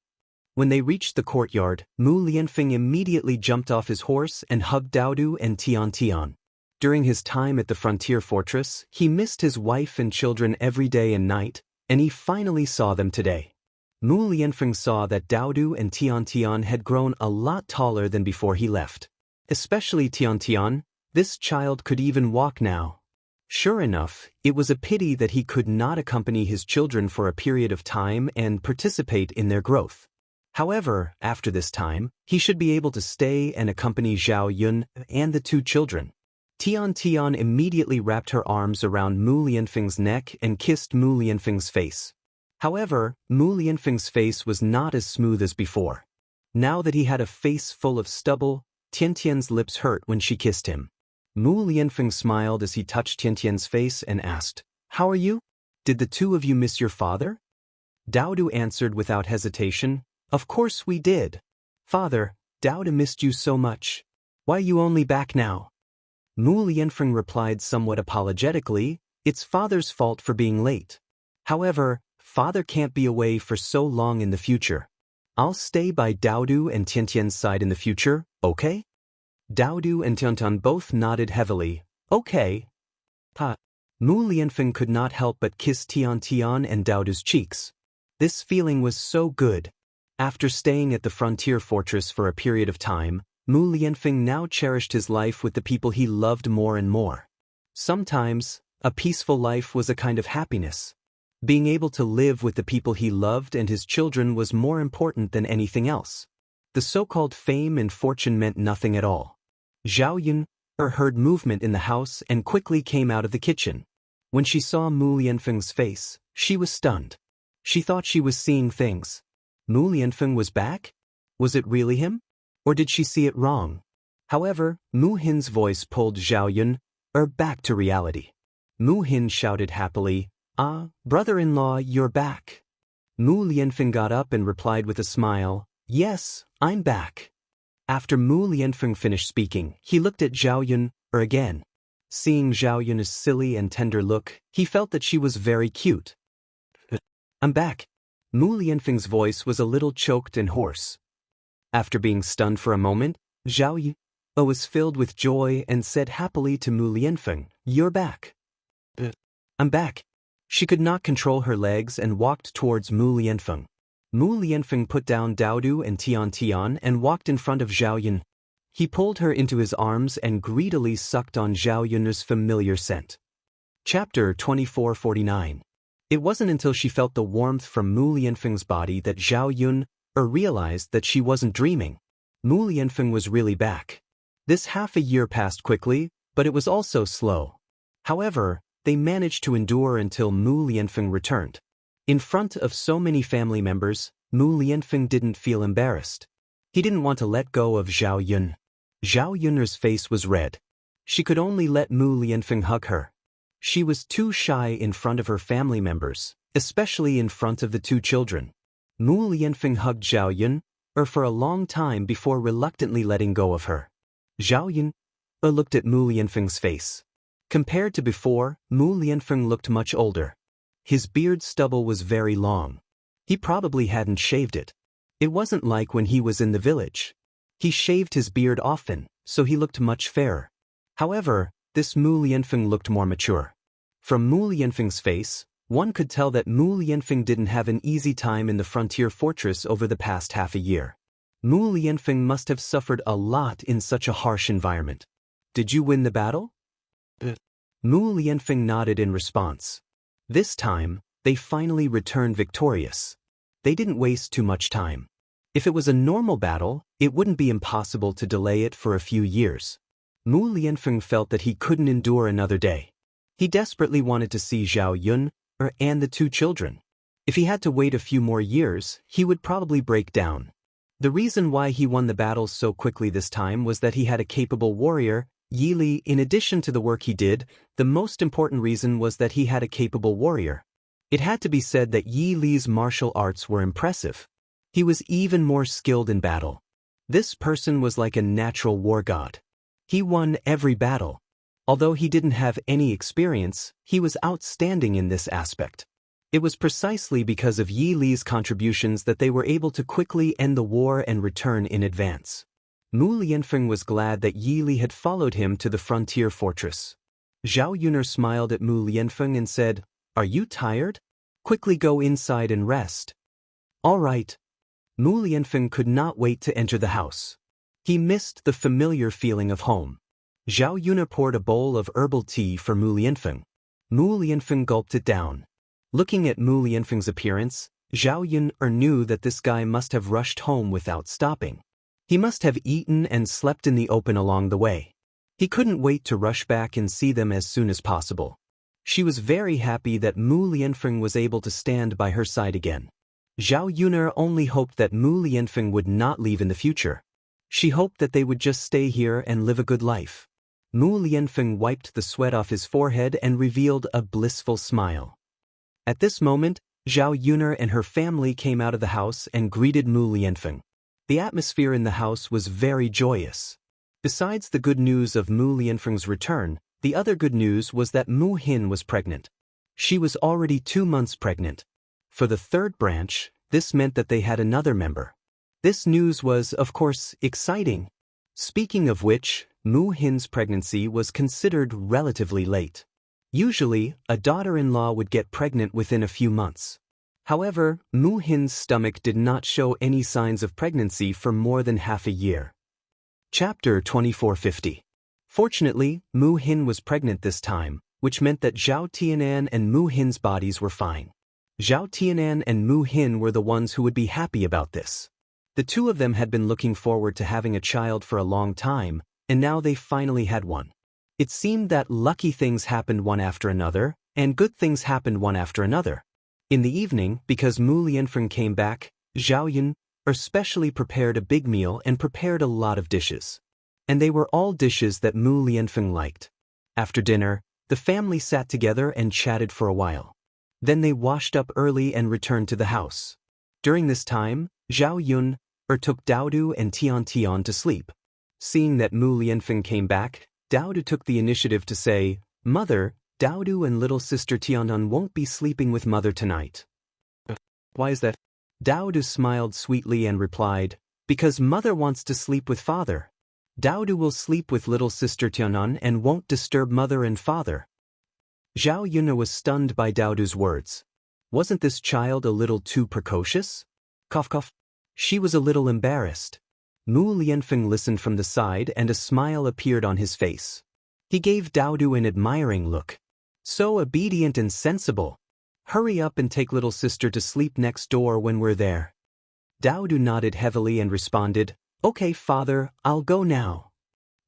When they reached the courtyard, Mu Lianfeng immediately jumped off his horse and hugged Dao Du and Tian Tian. During his time at the frontier fortress, he missed his wife and children every day and night, and he finally saw them today. Mu Lianfeng saw that Dao Du and Tian Tian had grown a lot taller than before he left. Especially Tian Tian, this child could even walk now. Sure enough, it was a pity that he could not accompany his children for a period of time and participate in their growth. However, after this time, he should be able to stay and accompany Zhao Yun and the two children. Tian Tian immediately wrapped her arms around Mu Lianfeng's neck and kissed Mu Lianfeng's face. However, Mu Lianfeng's face was not as smooth as before. Now that he had a face full of stubble, Tiantian's lips hurt when she kissed him. Mu Lianfeng smiled as he touched Tiantian's face and asked, "How are you? Did the two of you miss your father?" Dao Du answered without hesitation, "Of course we did. Father, Dao Du missed you so much. Why are you only back now?" Mu Lianfeng replied somewhat apologetically, "It's father's fault for being late. However, father can't be away for so long in the future. I'll stay by Dao Du and Tiantian's side in the future, okay?" Dao Du and Tiantian both nodded heavily, "Okay." Mu Lianfeng could not help but kiss Tian Tian and Dao Du's cheeks. This feeling was so good. After staying at the frontier fortress for a period of time, Mu Lianfeng now cherished his life with the people he loved more and more. Sometimes, a peaceful life was a kind of happiness. Being able to live with the people he loved and his children was more important than anything else. The so-called fame and fortune meant nothing at all. Zhao Yun heard movement in the house and quickly came out of the kitchen. When she saw Mu Lianfeng's face, she was stunned. She thought she was seeing things. Mu Lianfeng was back? Was it really him? Or did she see it wrong? However, Mu Hin's voice pulled Zhao Yun back to reality. Mu Hin shouted happily, "Ah, brother-in-law, you're back." Mu Lianfeng got up and replied with a smile, "Yes, I'm back." After Mu Lianfeng finished speaking, he looked at Zhao Yun again. Seeing Zhao Yun's silly and tender look, he felt that she was very cute. "I'm back." Mu Lianfeng's voice was a little choked and hoarse. After being stunned for a moment, Zhao Yun was filled with joy and said happily to Mu Lianfeng, "You're back." "I'm back." She could not control her legs and walked towards Mu Lianfeng. Mu Lianfeng put down Dao Du and Tian Tian and walked in front of Zhao Yun. He pulled her into his arms and greedily sucked on Zhao Yun's familiar scent. Chapter 2449. It wasn't until she felt the warmth from Mu Lianfeng's body that Zhao Yun realized that she wasn't dreaming. Mu Lianfeng was really back. This half a year passed quickly, but it was also slow. However, they managed to endure until Mu Lianfeng returned. In front of so many family members, Mu Lianfeng didn't feel embarrassed. He didn't want to let go of Zhao Yun. Zhao Yun's face was red. She could only let Mu Lianfeng hug her. She was too shy in front of her family members, especially in front of the two children. Mu Lianfeng hugged Zhao Yun for a long time before reluctantly letting go of her. Zhao Yun looked at Mu Lianfeng's face. Compared to before, Mu Lianfeng looked much older. His beard stubble was very long. He probably hadn't shaved it. It wasn't like when he was in the village. He shaved his beard often, so he looked much fairer. However, this Mu Lianfeng looked more mature. From Mu Lianfeng's face, One could tell that Mu Lianfeng didn't have an easy time in the frontier fortress over the past half a year. Mu Lianfeng must have suffered a lot in such a harsh environment. Did you win the battle? Mu Lianfeng nodded in response. This time, they finally returned victorious. They didn't waste too much time. If it was a normal battle, it wouldn't be impossible to delay it for a few years. Mu Lianfeng felt that he couldn't endure another day. He desperately wanted to see Zhao Yun and the two children. If he had to wait a few more years, he would probably break down. The reason why he won the battles so quickly this time was that he had a capable warrior, Yi Li. In addition to the work he did, the most important reason was that he had a capable warrior. It had to be said that Yi Li's martial arts were impressive. He was even more skilled in battle. This person was like a natural war god. He won every battle. Although he didn't have any experience, he was outstanding in this aspect. It was precisely because of Yi Li's contributions that they were able to quickly end the war and return in advance. Mu Lianfeng was glad that Yi Li had followed him to the frontier fortress. Zhao Yuner smiled at Mu Lianfeng and said, "Are you tired? Quickly go inside and rest." "All right." Mu Lianfeng could not wait to enter the house. He missed the familiar feeling of home. Zhao Yuner poured a bowl of herbal tea for Mu Lianfeng. Mu Lianfeng gulped it down. Looking at Mu Lianfeng's appearance, Zhao Yuner knew that this guy must have rushed home without stopping. He must have eaten and slept in the open along the way. He couldn't wait to rush back and see them as soon as possible. She was very happy that Mu Lianfeng was able to stand by her side again. Zhao Yuner only hoped that Mu Lianfeng would not leave in the future. She hoped that they would just stay here and live a good life. Mu Lianfeng wiped the sweat off his forehead and revealed a blissful smile. At this moment, Zhao Yuner and her family came out of the house and greeted Mu Lianfeng. The atmosphere in the house was very joyous. Besides the good news of Mu Lianfeng's return, the other good news was that Mu Hin was pregnant. She was already 2 months pregnant. For the third branch, this meant that they had another member. This news was, of course, exciting. Speaking of which, Mu Hin's pregnancy was considered relatively late. Usually, a daughter-in-law would get pregnant within a few months. However, Mu Hin's stomach did not show any signs of pregnancy for more than half a year. Chapter 2450. Fortunately, Mu Hin was pregnant this time, which meant that Zhao Tianan and Mu Hin's bodies were fine. Zhao Tianan and Mu Hin were the ones who would be happy about this. The two of them had been looking forward to having a child for a long time, and now they finally had one. It seemed that lucky things happened one after another, and good things happened one after another. In the evening, because Mu Lianfeng came back, Zhao Yun especially prepared a big meal and prepared a lot of dishes. And they were all dishes that Mu Lianfeng liked. After dinner, the family sat together and chatted for a while. Then they washed up early and returned to the house. During this time, Zhao Yun took Daodu and Tian Tian to sleep. Seeing that Mu Lianfeng came back, Daodu took the initiative to say, "Mother, Daodu and little sister Tianan won't be sleeping with mother tonight." "Why is that?" Daodu smiled sweetly and replied, "Because mother wants to sleep with father. Daodu will sleep with little sister Tianan and won't disturb mother and father." Zhao Yun was stunned by Daodu's words. Wasn't this child a little too precocious? Cough cough. She was a little embarrassed. Mu Lianfeng listened from the side and a smile appeared on his face. He gave Daodu an admiring look. "So obedient and sensible. Hurry up and take little sister to sleep next door when we're there." Daodu nodded heavily and responded, "Okay, father, I'll go now."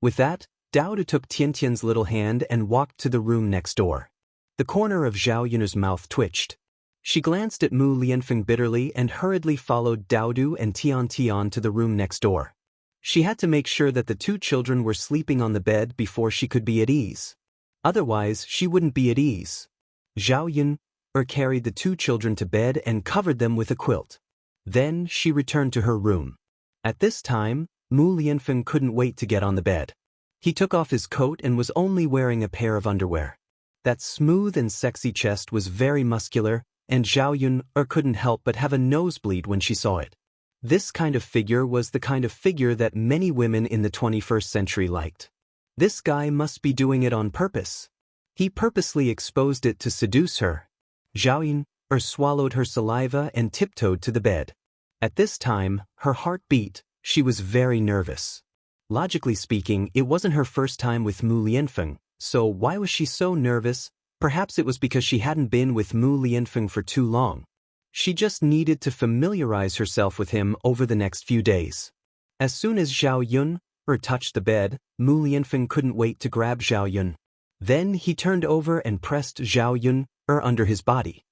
With that, Daodu took Tiantian's little hand and walked to the room next door. The corner of Zhao Yun's mouth twitched. She glanced at Mu Lianfeng bitterly and hurriedly followed Daodu and Tian Tian to the room next door. She had to make sure that the two children were sleeping on the bed before she could be at ease. Otherwise, she wouldn't be at ease. Zhao Yun carried the two children to bed and covered them with a quilt. Then she returned to her room. At this time, Mu Lianfeng couldn't wait to get on the bed. He took off his coat and was only wearing a pair of underwear. That smooth and sexy chest was very muscular, and Zhao Yun couldn't help but have a nosebleed when she saw it. This kind of figure was the kind of figure that many women in the 21st century liked. This guy must be doing it on purpose. He purposely exposed it to seduce her. Zhao Yun swallowed her saliva and tiptoed to the bed. At this time, her heart beat. She was very nervous. Logically speaking, it wasn't her first time with Mu Lianfeng, so why was she so nervous? Perhaps it was because she hadn't been with Mu Lianfeng for too long. She just needed to familiarize herself with him over the next few days. As soon as Zhao Yun touched the bed, Mu Lianfeng couldn't wait to grab Zhao Yun. Then he turned over and pressed Zhao Yun under his body.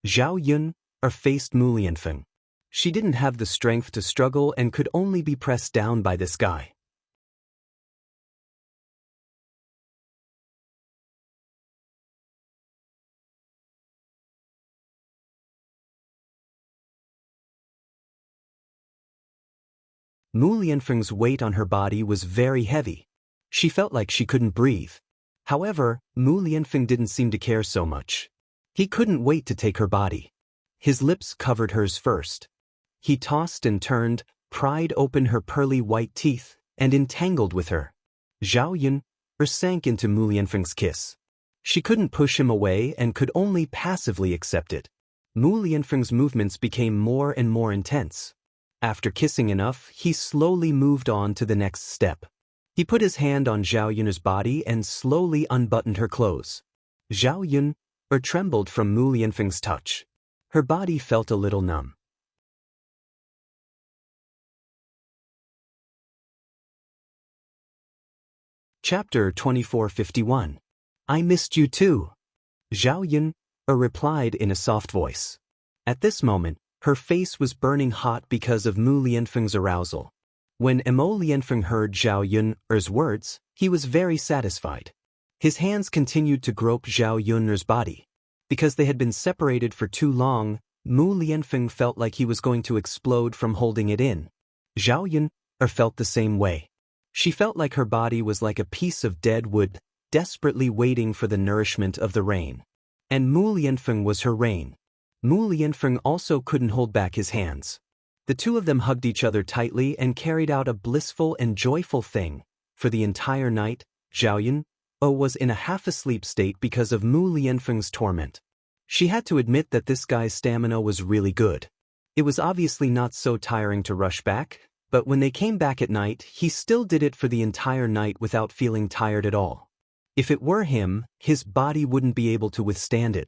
Zhao Yun faced Mu Lianfeng. She didn't have the strength to struggle and could only be pressed down by this guy. Mu Lianfeng's weight on her body was very heavy. She felt like she couldn't breathe. However, Mu Lianfeng didn't seem to care so much. He couldn't wait to take her body. His lips covered hers first. He tossed and turned, pried open her pearly white teeth, and entangled with her. Zhao Yun sank into Mu Lianfeng's kiss. She couldn't push him away and could only passively accept it. Mu Lianfeng's movements became more and more intense. After kissing enough, he slowly moved on to the next step. He put his hand on Zhao Yun's body and slowly unbuttoned her clothes. Zhao Yun trembled from Mu Lianfeng's touch. Her body felt a little numb. Chapter 2451. I missed you too. Zhao Yun replied in a soft voice. At this moment, her face was burning hot because of Mu Lianfeng's arousal. When Mo Lianfeng heard Zhao Yun's words, he was very satisfied. His hands continued to grope Zhao Yun's body. Because they had been separated for too long, Mu Lianfeng felt like he was going to explode from holding it in. Zhao Yun felt the same way. She felt like her body was like a piece of dead wood, desperately waiting for the nourishment of the rain. And Mu Lianfeng was her rain. Mu Lianfeng also couldn't hold back his hands. The two of them hugged each other tightly and carried out a blissful and joyful thing. For the entire night, Zhao Yun was in a half-asleep state because of Mu Lianfeng's torment. She had to admit that this guy's stamina was really good. It was obviously not so tiring to rush back, but when they came back at night, he still did it for the entire night without feeling tired at all. If it were him, his body wouldn't be able to withstand it.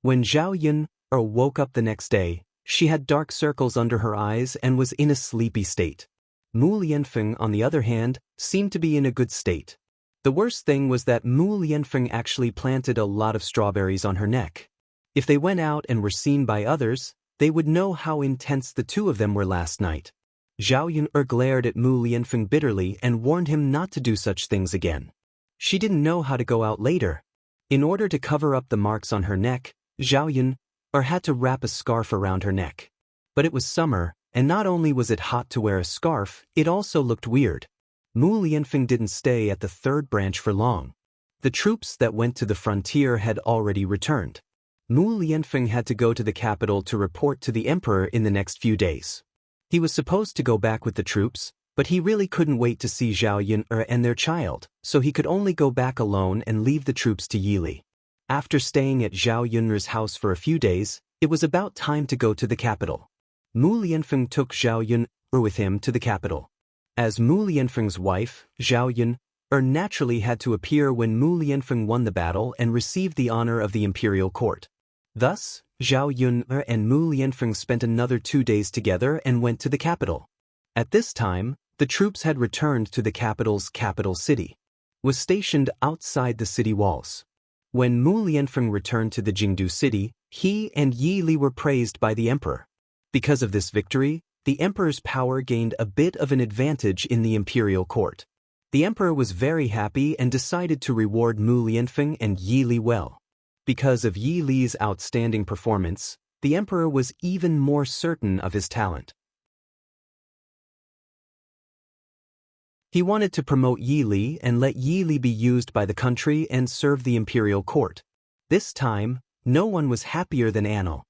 When Zhao Yun woke up the next day, she had dark circles under her eyes and was in a sleepy state. Mu Lianfeng, on the other hand, seemed to be in a good state. The worst thing was that Mu Lianfeng actually planted a lot of strawberries on her neck. If they went out and were seen by others, they would know how intense the two of them were last night. Zhao Yun glared at Mu Lianfeng bitterly and warned him not to do such things again. She didn't know how to go out later. In order to cover up the marks on her neck, Zhao Yun had to wrap a scarf around her neck. But it was summer, and not only was it hot to wear a scarf, it also looked weird. Mu Lianfeng didn't stay at the third branch for long. The troops that went to the frontier had already returned. Mu Lianfeng had to go to the capital to report to the emperor in the next few days. He was supposed to go back with the troops, but he really couldn't wait to see Zhao Yun and their child, so he could only go back alone and leave the troops to Yili. After staying at Zhao Yun's house for a few days, it was about time to go to the capital. Mu Lianfeng took Zhao Yun with him to the capital. As Mu Lianfeng's wife, Zhao Yun naturally had to appear when Mu Lianfeng won the battle and received the honor of the imperial court. Thus, Zhao Yun and Mu Lianfeng spent another 2 days together and went to the capital. At this time, the troops had returned to the capital's capital city, was stationed outside the city walls. When Mu Lianfeng returned to the Jingdu city, he and Yi Li were praised by the emperor. Because of this victory, the emperor's power gained a bit of an advantage in the imperial court. The emperor was very happy and decided to reward Mu Lianfeng and Yi Li well. Because of Yi Li's outstanding performance, the emperor was even more certain of his talent. He wanted to promote Yi Li and let Yi Li be used by the country and serve the imperial court. This time, no one was happier than Anil.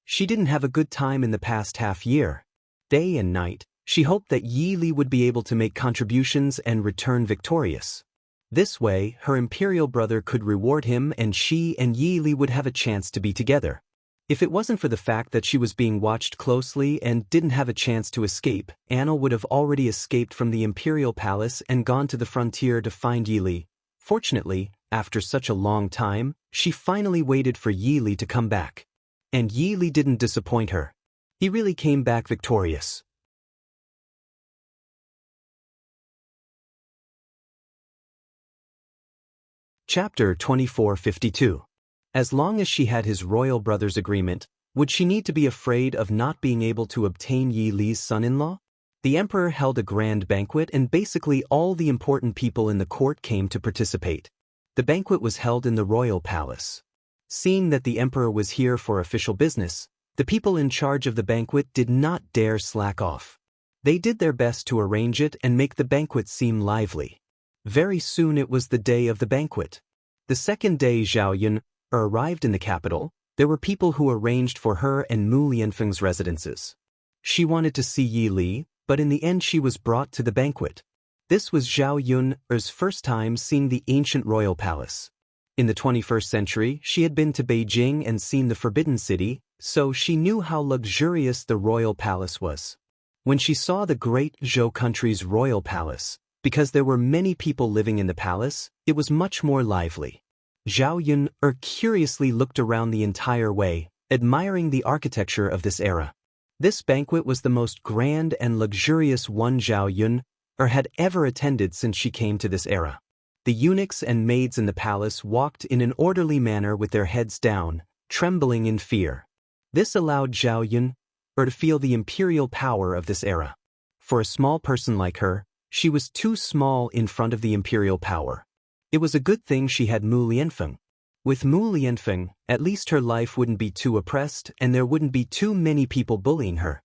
She didn't have a good time in the past half year. Day and night, she hoped that Yi Li would be able to make contributions and return victorious. This way, her imperial brother could reward him and she and Yi Li would have a chance to be together. If it wasn't for the fact that she was being watched closely and didn't have a chance to escape, Anna would have already escaped from the imperial palace and gone to the frontier to find Yi Li. Fortunately, after such a long time, she finally waited for Yi Li to come back. And Yi Li didn't disappoint her. He really came back victorious. Chapter 2452. As long as she had his royal brother's agreement, would she need to be afraid of not being able to obtain Yi Li's son-in-law? The emperor held a grand banquet and basically all the important people in the court came to participate. The banquet was held in the royal palace. Seeing that the emperor was here for official business, the people in charge of the banquet did not dare slack off. They did their best to arrange it and make the banquet seem lively. Very soon it was the day of the banquet. The second day Zhao Yun arrived in the capital. There were people who arranged for her and Mu Lianfeng's residences. She wanted to see Yi Li, but in the end she was brought to the banquet. This was Zhao Yun's first time seeing the ancient royal palace. In the 21st century, she had been to Beijing and seen the Forbidden City, so she knew how luxurious the royal palace was. When she saw the great Zhou country's royal palace, because there were many people living in the palace, it was much more lively. Zhao Yun curiously looked around the entire way, admiring the architecture of this era. This banquet was the most grand and luxurious one Zhao Yun had ever attended since she came to this era. The eunuchs and maids in the palace walked in an orderly manner with their heads down, trembling in fear. This allowed Zhao Yun to feel the imperial power of this era. For a small person like her, she was too small in front of the imperial power. It was a good thing she had Mu Lianfeng. With Mu Lianfeng, at least her life wouldn't be too oppressed and there wouldn't be too many people bullying her.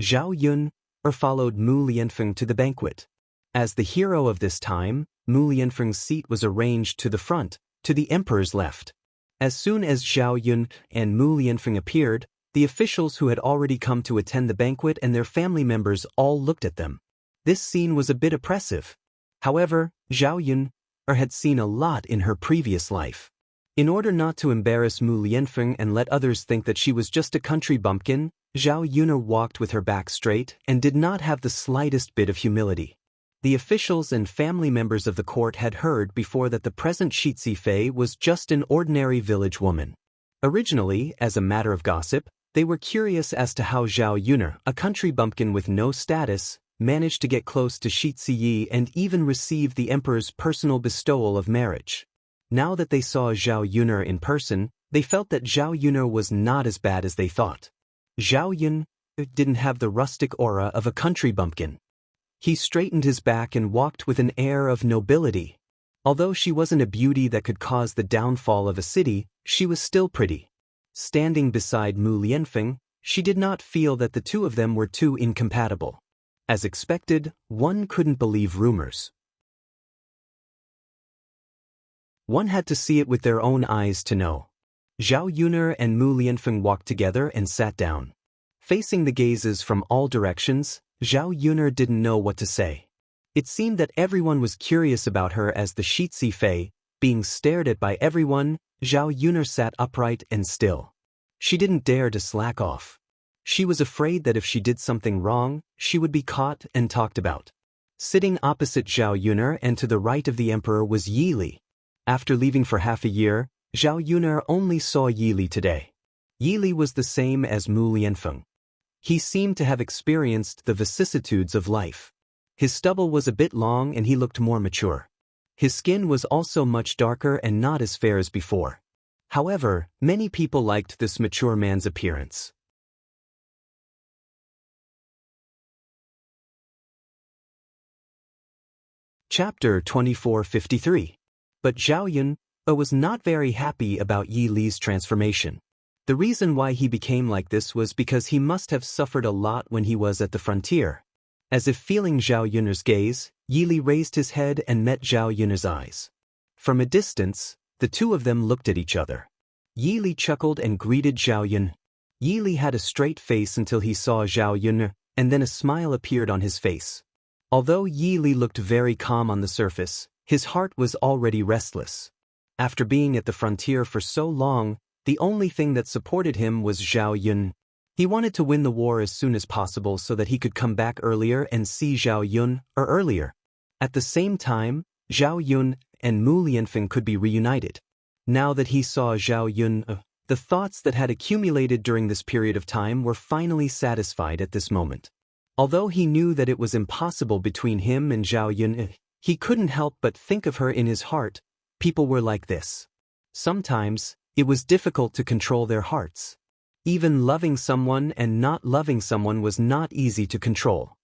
Zhao Yun followed Mu Lianfeng to the banquet. As the hero of this time, Mu Lianfeng's seat was arranged to the front, to the emperor's left. As soon as Zhao Yun and Mu Lianfeng appeared, the officials who had already come to attend the banquet and their family members all looked at them. This scene was a bit oppressive. However, Zhao Yun had seen a lot in her previous life. In order not to embarrass Mu Lianfeng and let others think that she was just a country bumpkin, Zhao Yun walked with her back straight and did not have the slightest bit of humility. The officials and family members of the court had heard before that the present Shi Fei was just an ordinary village woman. Originally, as a matter of gossip, they were curious as to how Zhao Yun, a country bumpkin with no status, managed to get close to Shi Ziyi and even receive the emperor's personal bestowal of marriage. Now that they saw Zhao Yun in person, they felt that Zhao Yun was not as bad as they thought. Zhao Yun didn't have the rustic aura of a country bumpkin. He straightened his back and walked with an air of nobility. Although she wasn't a beauty that could cause the downfall of a city, she was still pretty. Standing beside Mu Lianfeng, she did not feel that the two of them were too incompatible. As expected, one couldn't believe rumors. One had to see it with their own eyes to know. Zhao Yun and Mu Lianfeng walked together and sat down. Facing the gazes from all directions, Zhao Yun didn't know what to say. It seemed that everyone was curious about her as the Shi Fei, being stared at by everyone. Zhao Yun sat upright and still. She didn't dare to slack off. She was afraid that if she did something wrong, she would be caught and talked about. Sitting opposite Zhao Yun and to the right of the emperor was Yi Li. After leaving for half a year, Zhao Yun only saw Yi Li today. Yi Li was the same as Mu Lianfeng. He seemed to have experienced the vicissitudes of life. His stubble was a bit long and he looked more mature. His skin was also much darker and not as fair as before. However, many people liked this mature man's appearance. Chapter 2453. But Zhao Yun was not very happy about Yi Li's transformation. The reason why he became like this was because he must have suffered a lot when he was at the frontier. As if feeling Zhao Yun's gaze, Yi Li raised his head and met Zhao Yun's eyes. From a distance, the two of them looked at each other. Yi Li chuckled and greeted Zhao Yun. Yi Li had a straight face until he saw Zhao Yun, and then a smile appeared on his face. Although Yi Li looked very calm on the surface, His heart was already restless. After being at the frontier for so long, the only thing that supported him was Zhao Yun. He wanted to win the war as soon as possible so that he could come back earlier and see Zhao Yun, or earlier. At the same time, Zhao Yun and Mu Lianfeng could be reunited. Now that he saw Zhao Yun, the thoughts that had accumulated during this period of time were finally satisfied at this moment. Although he knew that it was impossible between him and Zhao Yun, he couldn't help but think of her in his heart. People were like this. Sometimes, it was difficult to control their hearts. Even loving someone and not loving someone was not easy to control.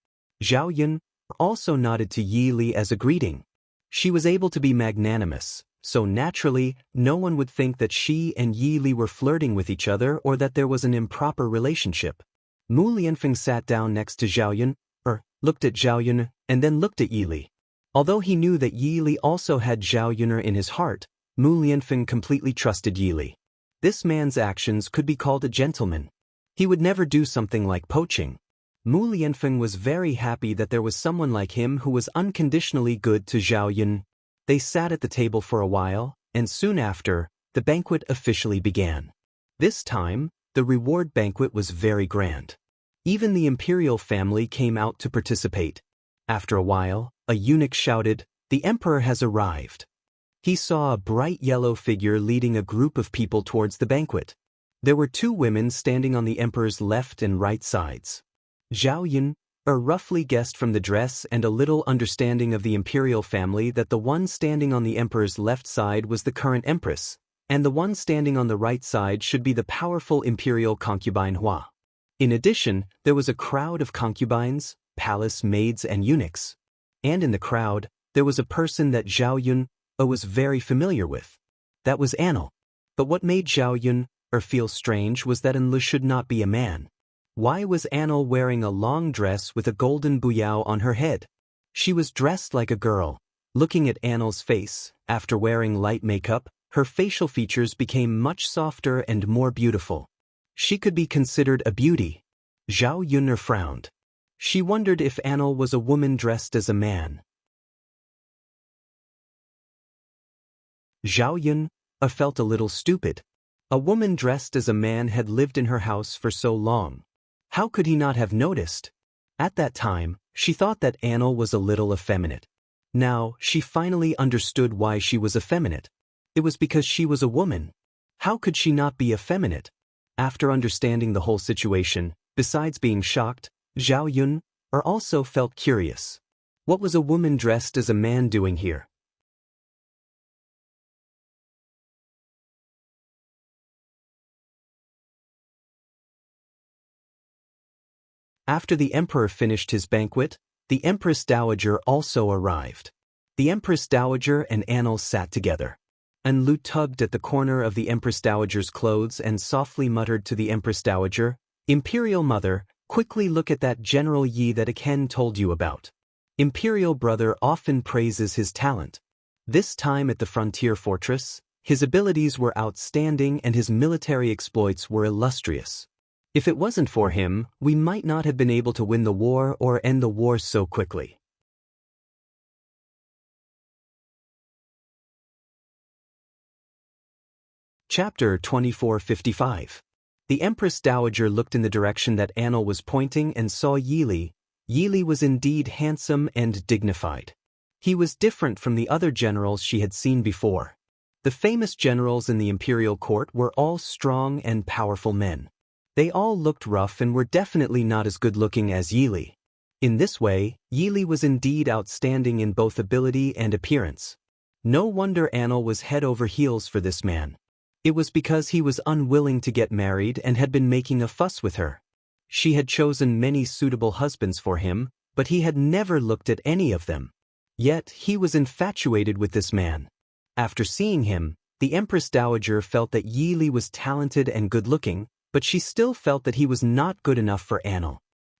Zhao Yun also nodded to Yi Li as a greeting. She was able to be magnanimous, so naturally, no one would think that she and Yi Li were flirting with each other or that there was an improper relationship. Mu Lianfeng sat down next to Zhao Yun, looked at Zhao Yun, and then looked at Yi Li. Although he knew that Yi Li also had Zhao Yun in his heart, Mu Lianfeng completely trusted Yi Li. This man's actions could be called a gentleman. He would never do something like poaching. Mu Lianfeng was very happy that there was someone like him who was unconditionally good to Zhao Yun. They sat at the table for a while, and soon after, the banquet officially began. This time, the reward banquet was very grand. Even the imperial family came out to participate. After a while, a eunuch shouted, "The emperor has arrived." He saw a bright yellow figure leading a group of people towards the banquet. There were two women standing on the emperor's left and right sides. Zhao Yun, roughly guessed from the dress and a little understanding of the imperial family that the one standing on the emperor's left side was the current empress, and the one standing on the right side should be the powerful imperial concubine Hua. In addition, there was a crowd of concubines, palace maids and eunuchs. And in the crowd, there was a person that Zhao Yun was very familiar with. That was Anil. But what made Zhao Yun feel strange was that Anil should not be a man. Why was Anil wearing a long dress with a golden buyao on her head? She was dressed like a girl. Looking at Anil's face, after wearing light makeup, her facial features became much softer and more beautiful. She could be considered a beauty. Zhao Yun frowned. She wondered if Anil was a woman dressed as a man. Zhao Yun felt a little stupid. A woman dressed as a man had lived in her house for so long. How could he not have noticed? At that time, she thought that Anil was a little effeminate. Now, she finally understood why she was effeminate. It was because she was a woman. How could she not be effeminate? After understanding the whole situation, besides being shocked, Zhao Yun also felt curious. What was a woman dressed as a man doing here? After the emperor finished his banquet, the Empress Dowager also arrived. The Empress Dowager and Anil sat together. Anlu tugged at the corner of the Empress Dowager's clothes and softly muttered to the Empress Dowager, "Imperial Mother, quickly look at that General Yi that Aken told you about. Imperial Brother often praises his talent. This time at the frontier fortress, his abilities were outstanding and his military exploits were illustrious. If it wasn't for him, we might not have been able to win the war or end the war so quickly." Chapter 2455. The Empress Dowager looked in the direction that Anil was pointing and saw Yi Li. Yi Li was indeed handsome and dignified. He was different from the other generals she had seen before. The famous generals in the imperial court were all strong and powerful men. They all looked rough and were definitely not as good-looking as Yi Li. In this way, Yi Li was indeed outstanding in both ability and appearance. No wonder Anil was head over heels for this man. It was because he was unwilling to get married and had been making a fuss with her. She had chosen many suitable husbands for him, but he had never looked at any of them. Yet, he was infatuated with this man. After seeing him, the Empress Dowager felt that Yi Li was talented and good-looking, but she still felt that he was not good enough for Anil.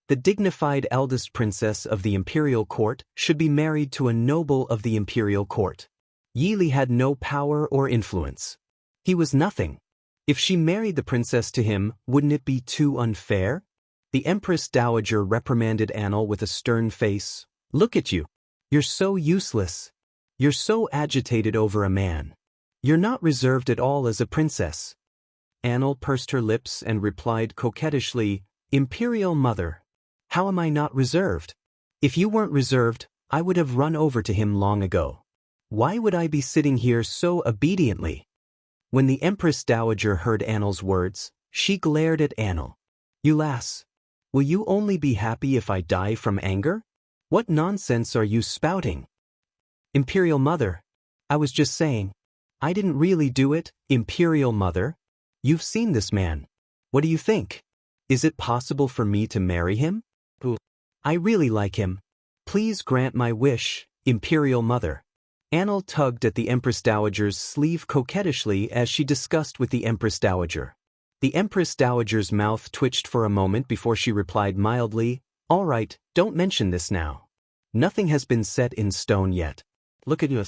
The dignified eldest princess of the imperial court should be married to a noble of the imperial court. Yi Li had no power or influence. He was nothing. If she married the princess to him, wouldn't it be too unfair? The Empress Dowager reprimanded Anil with a stern face. "Look at you. You're so useless." You're so agitated over a man. You're not reserved at all as a princess. Anil pursed her lips and replied coquettishly, Imperial Mother, how am I not reserved? If you weren't reserved, I would have run over to him long ago. Why would I be sitting here so obediently? When the Empress Dowager heard Anil's words, she glared at Anil. You lass, will you only be happy if I die from anger? What nonsense are you spouting? Imperial Mother, I was just saying. I didn't really do it, Imperial Mother. You've seen this man. What do you think? Is it possible for me to marry him? I really like him. Please grant my wish, Imperial Mother. Anil tugged at the Empress Dowager's sleeve coquettishly as she discussed with the Empress Dowager. The Empress Dowager's mouth twitched for a moment before she replied mildly, All right, don't mention this now. Nothing has been set in stone yet. Look at you.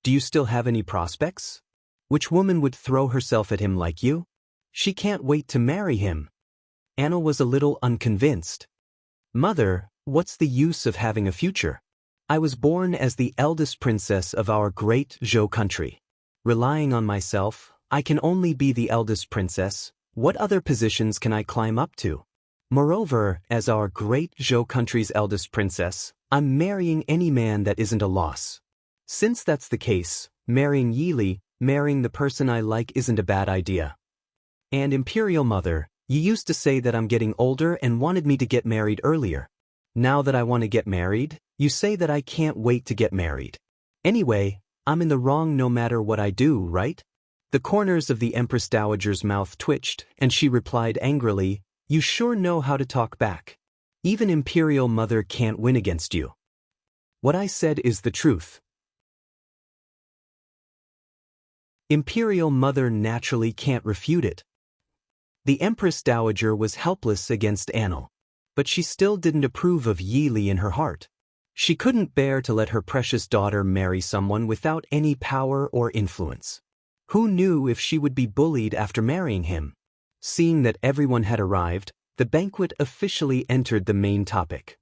Do you still have any prospects? Which woman would throw herself at him like you? She can't wait to marry him. Anil was a little unconvinced. Mother, what's the use of having a future? I was born as the eldest princess of our great Zhou country. Relying on myself, I can only be the eldest princess. What other positions can I climb up to? Moreover, as our great Zhou country's eldest princess, I'm marrying any man that isn't a loss. Since that's the case, marrying Yili, marrying the person I like isn't a bad idea. And Imperial Mother, you used to say that I'm getting older and wanted me to get married earlier. Now that I want to get married, you say that I can't wait to get married. Anyway, I'm in the wrong no matter what I do, right? The corners of the Empress Dowager's mouth twitched, and she replied angrily, You sure know how to talk back. Even Imperial Mother can't win against you. What I said is the truth. Imperial Mother naturally can't refute it. The Empress Dowager was helpless against Anil, but she still didn't approve of Yili in her heart. She couldn't bear to let her precious daughter marry someone without any power or influence. Who knew if she would be bullied after marrying him? Seeing that everyone had arrived, the banquet officially entered the main topic.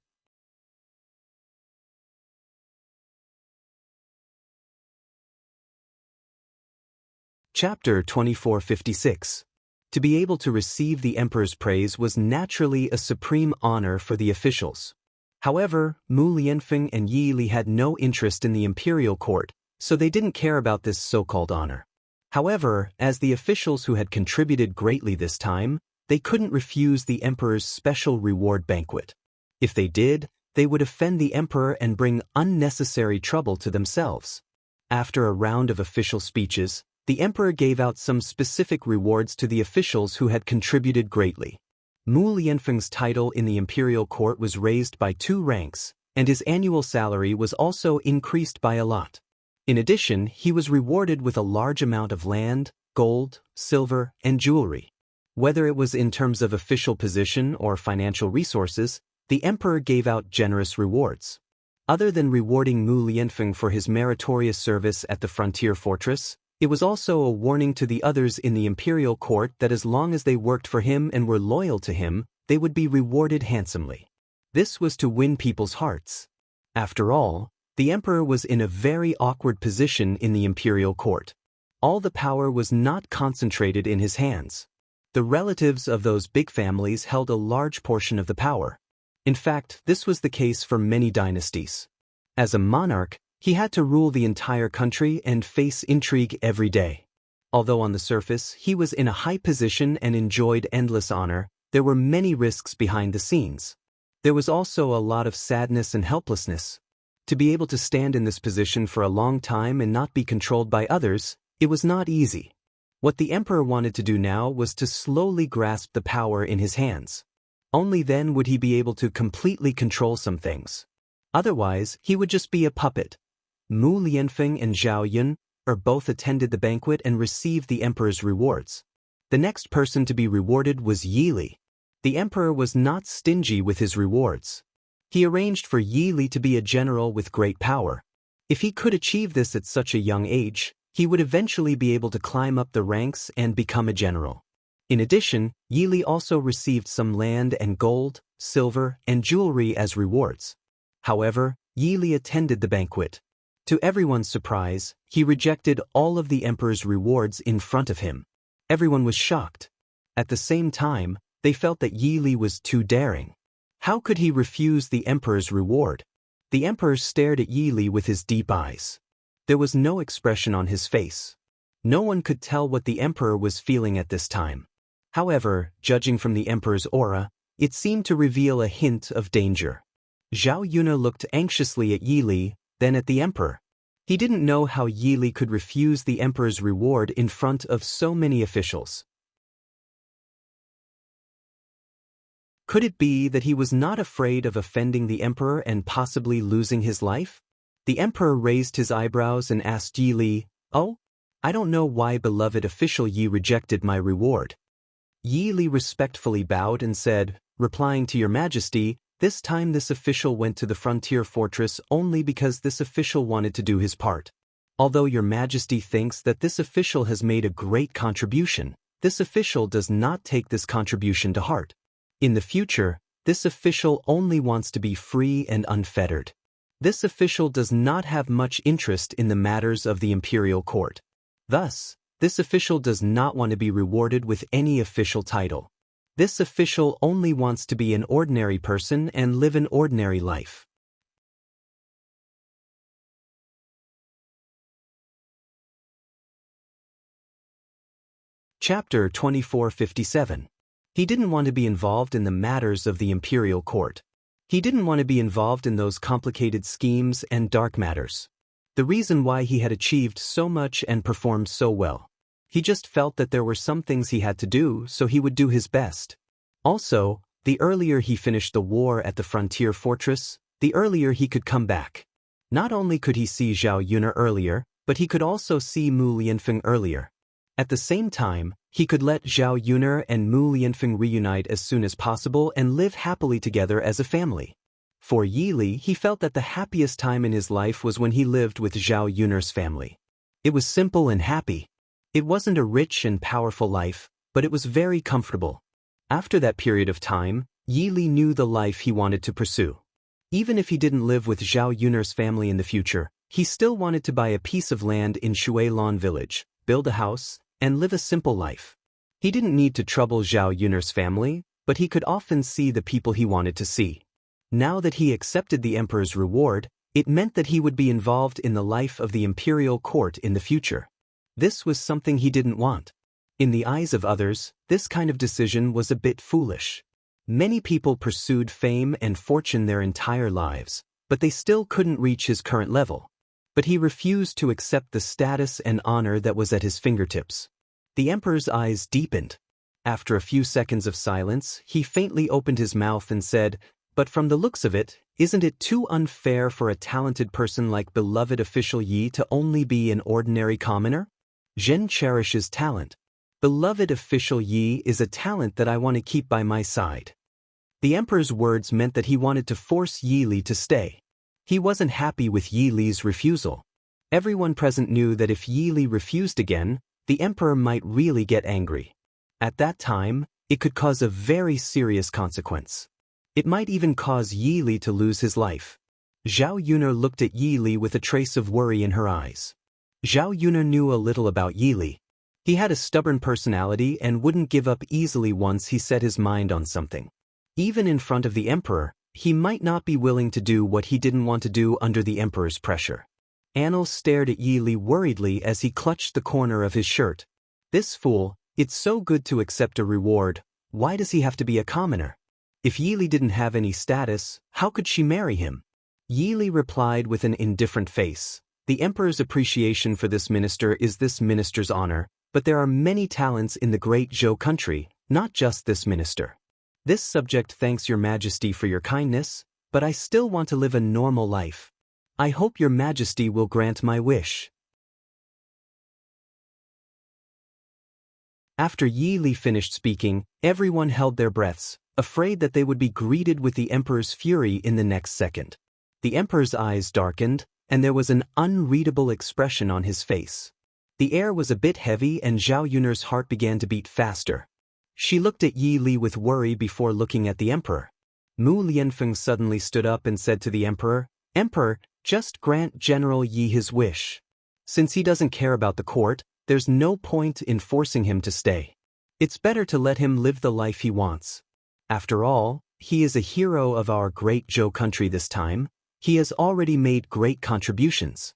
Chapter 2456. To be able to receive the emperor's praise was naturally a supreme honor for the officials. However, Mu Lianfeng and Yi Li had no interest in the imperial court, so they didn't care about this so-called honor. However, as the officials who had contributed greatly this time, they couldn't refuse the emperor's special reward banquet. If they did, they would offend the emperor and bring unnecessary trouble to themselves. After a round of official speeches, the emperor gave out some specific rewards to the officials who had contributed greatly. Mu Lianfeng's title in the imperial court was raised by 2 ranks, and his annual salary was also increased by a lot. In addition, he was rewarded with a large amount of land, gold, silver, and jewelry. Whether it was in terms of official position or financial resources, the emperor gave out generous rewards. Other than rewarding Mu Lianfeng for his meritorious service at the frontier fortress, it was also a warning to the others in the imperial court that as long as they worked for him and were loyal to him, they would be rewarded handsomely. This was to win people's hearts. After all, the emperor was in a very awkward position in the imperial court. All the power was not concentrated in his hands. The relatives of those big families held a large portion of the power. In fact, this was the case for many dynasties. As a monarch, he had to rule the entire country and face intrigue every day. Although on the surface he was in a high position and enjoyed endless honor, there were many risks behind the scenes. There was also a lot of sadness and helplessness. To be able to stand in this position for a long time and not be controlled by others, it was not easy. What the emperor wanted to do now was to slowly grasp the power in his hands. Only then would he be able to completely control some things. Otherwise, he would just be a puppet. Mu Lianfeng and Zhao Yun both attended the banquet and received the emperor's rewards. The next person to be rewarded was Yi Li. The emperor was not stingy with his rewards. He arranged for Yi Li to be a general with great power. If he could achieve this at such a young age, he would eventually be able to climb up the ranks and become a general. In addition, Yi Li also received some land and gold, silver, and jewelry as rewards. However, Yi Li attended the banquet. To everyone's surprise, he rejected all of the emperor's rewards in front of him. Everyone was shocked. At the same time, they felt that Yi Li was too daring. How could he refuse the emperor's reward? The emperor stared at Yi Li with his deep eyes. There was no expression on his face. No one could tell what the emperor was feeling at this time. However, judging from the emperor's aura, it seemed to reveal a hint of danger. Zhao Yun'er looked anxiously at Yi Li, then at the emperor. He didn't know how Yi Li could refuse the emperor's reward in front of so many officials. Could it be that he was not afraid of offending the emperor and possibly losing his life? The emperor raised his eyebrows and asked Yi Li, "Oh? I don't know why beloved official Yi rejected my reward." Yi Li respectfully bowed and said, "Replying to your majesty, this time this official went to the frontier fortress only because this official wanted to do his part. Although your majesty thinks that this official has made a great contribution, this official does not take this contribution to heart. In the future, this official only wants to be free and unfettered. This official does not have much interest in the matters of the imperial court. Thus, this official does not want to be rewarded with any official title. This official only wants to be an ordinary person and live an ordinary life." Chapter 2457. He didn't want to be involved in the matters of the imperial court. He didn't want to be involved in those complicated schemes and dark matters. The reason why he had achieved so much and performed so well. He just felt that there were some things he had to do, so he would do his best. Also, the earlier he finished the war at the frontier fortress, the earlier he could come back. Not only could he see Zhao Yun'er earlier, but he could also see Mu Lianfeng earlier. At the same time, he could let Zhao Yun'er and Mu Lianfeng reunite as soon as possible and live happily together as a family. For Yi Li, he felt that the happiest time in his life was when he lived with Zhao Yun'er's family. It was simple and happy. It wasn't a rich and powerful life, but it was very comfortable. After that period of time, Yi Li knew the life he wanted to pursue. Even if he didn't live with Zhao Yun'er's family in the future, he still wanted to buy a piece of land in Shuilan village, build a house, and live a simple life. He didn't need to trouble Zhao Yun'er's family, but he could often see the people he wanted to see. Now that he accepted the emperor's reward, it meant that he would be involved in the life of the imperial court in the future. This was something he didn't want. In the eyes of others, this kind of decision was a bit foolish. Many people pursued fame and fortune their entire lives, but they still couldn't reach his current level. But he refused to accept the status and honor that was at his fingertips. The emperor's eyes deepened. After a few seconds of silence, he faintly opened his mouth and said, "But from the looks of it, isn't it too unfair for a talented person like beloved official Yi to only be an ordinary commoner? Zhen cherishes talent. Beloved official Yi is a talent that I want to keep by my side." The emperor's words meant that he wanted to force Yi Li to stay. He wasn't happy with Yi Li's refusal. Everyone present knew that if Yi Li refused again, the emperor might really get angry. At that time, it could cause a very serious consequence. It might even cause Yi Li to lose his life. Zhao Yun'er looked at Yi Li with a trace of worry in her eyes. Zhao Yun'er knew a little about Yi Li. He had a stubborn personality and wouldn't give up easily once he set his mind on something. Even in front of the emperor, he might not be willing to do what he didn't want to do under the emperor's pressure. Anil stared at Yi Li worriedly as he clutched the corner of his shirt. This fool, it's so good to accept a reward, why does he have to be a commoner? If Yi Li didn't have any status, how could she marry him? Yi Li replied with an indifferent face, "The emperor's appreciation for this minister is this minister's honor, but there are many talents in the great Zhou country, not just this minister. This subject thanks your majesty for your kindness, but I still want to live a normal life. I hope your majesty will grant my wish." After Yi Li finished speaking, everyone held their breaths, afraid that they would be greeted with the emperor's fury in the next second. The emperor's eyes darkened, and there was an unreadable expression on his face. The air was a bit heavy and Zhao Yun'er's heart began to beat faster. She looked at Yi Li with worry before looking at the emperor. Mu Lianfeng suddenly stood up and said to the emperor, "Emperor, Just grant General Yi his wish. Since he doesn't care about the court, there's no point in forcing him to stay. It's better to let him live the life he wants. After all, he is a hero of our great Zhou country this time. He has already made great contributions.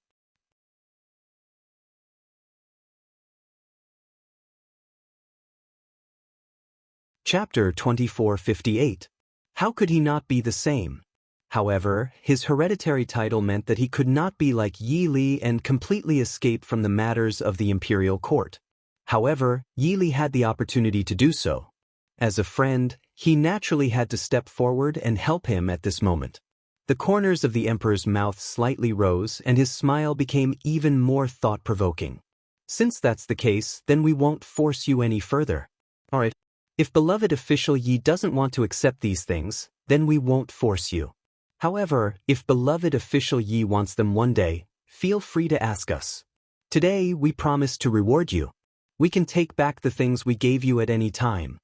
Chapter 2458. How could he not be the same? However, his hereditary title meant that he could not be like Yi Li and completely escape from the matters of the imperial court. However, Yi Li had the opportunity to do so. As a friend, he naturally had to step forward and help him at this moment. The corners of the emperor's mouth slightly rose and his smile became even more thought-provoking. Since that's the case, then we won't force you any further. Alright. If beloved official Yi doesn't want to accept these things, then we won't force you. However, if beloved official Yi wants them one day, feel free to ask us. Today, we promise to reward you. We can take back the things we gave you at any time.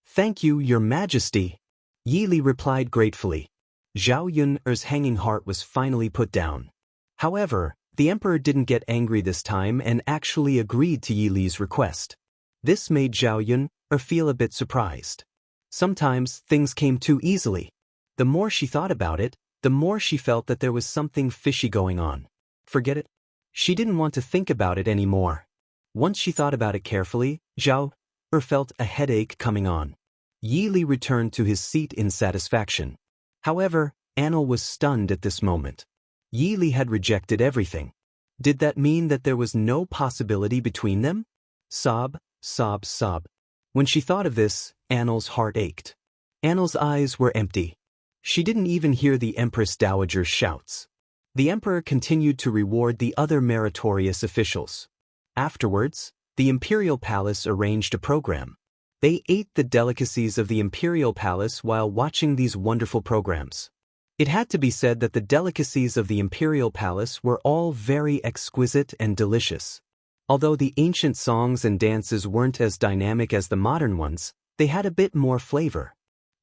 Thank you, Your Majesty. Yi Li replied gratefully. Zhao Yun's hanging heart was finally put down. However, the emperor didn't get angry this time and actually agreed to Yi Li's request. This made Zhao Yun feel a bit surprised. Sometimes things came too easily. The more she thought about it, the more she felt that there was something fishy going on. Forget it. She didn't want to think about it anymore. Once she thought about it carefully, Zhao felt a headache coming on. Yi Li returned to his seat in satisfaction. However, Anil was stunned at this moment. Yi Li had rejected everything. Did that mean that there was no possibility between them? Sob, sob, sob. When she thought of this, Anil's heart ached. Anil's eyes were empty. She didn't even hear the Empress Dowager's shouts. The emperor continued to reward the other meritorious officials. Afterwards, the imperial palace arranged a program. They ate the delicacies of the imperial palace while watching these wonderful programs. It had to be said that the delicacies of the imperial palace were all very exquisite and delicious. Although the ancient songs and dances weren't as dynamic as the modern ones, they had a bit more flavor.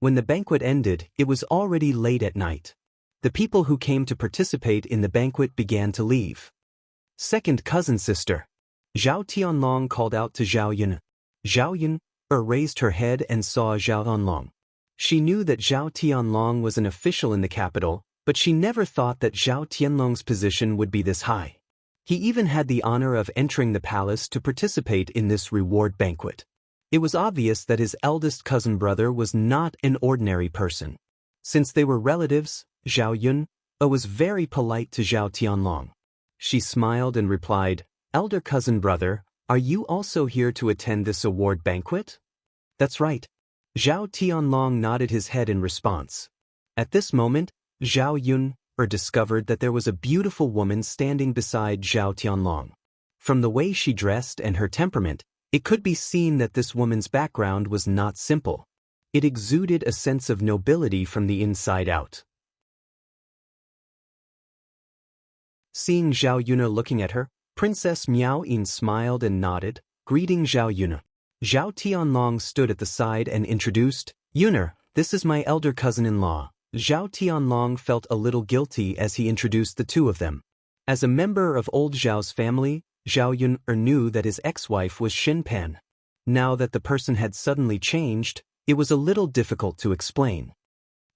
When the banquet ended, it was already late at night. The people who came to participate in the banquet began to leave. Second cousin sister. Zhao Tianlong called out to Zhao Yun. Zhao Yun raised her head and saw Zhao Tianlong. She knew that Zhao Tianlong was an official in the capital, but she never thought that Zhao Tianlong's position would be this high. He even had the honor of entering the palace to participate in this reward banquet. It was obvious that his eldest cousin brother was not an ordinary person. Since they were relatives, Zhao Yun was very polite to Zhao Tianlong. She smiled and replied, "Elder cousin brother, are you also here to attend this award banquet?" "That's right." Zhao Tianlong nodded his head in response. At this moment, Zhao Yun discovered that there was a beautiful woman standing beside Zhao Tianlong. From the way she dressed and her temperament, it could be seen that this woman's background was not simple. It exuded a sense of nobility from the inside out. Seeing Zhao Yun looking at her, Princess Miao Yin smiled and nodded, greeting Zhao Yun. Zhao Tianlong stood at the side and introduced, "Yun, this is my elder cousin-in-law." Zhao Tianlong felt a little guilty as he introduced the two of them. As a member of old Zhao's family, Zhao Yun knew that his ex-wife was Xin Pan. Now that the person had suddenly changed, it was a little difficult to explain.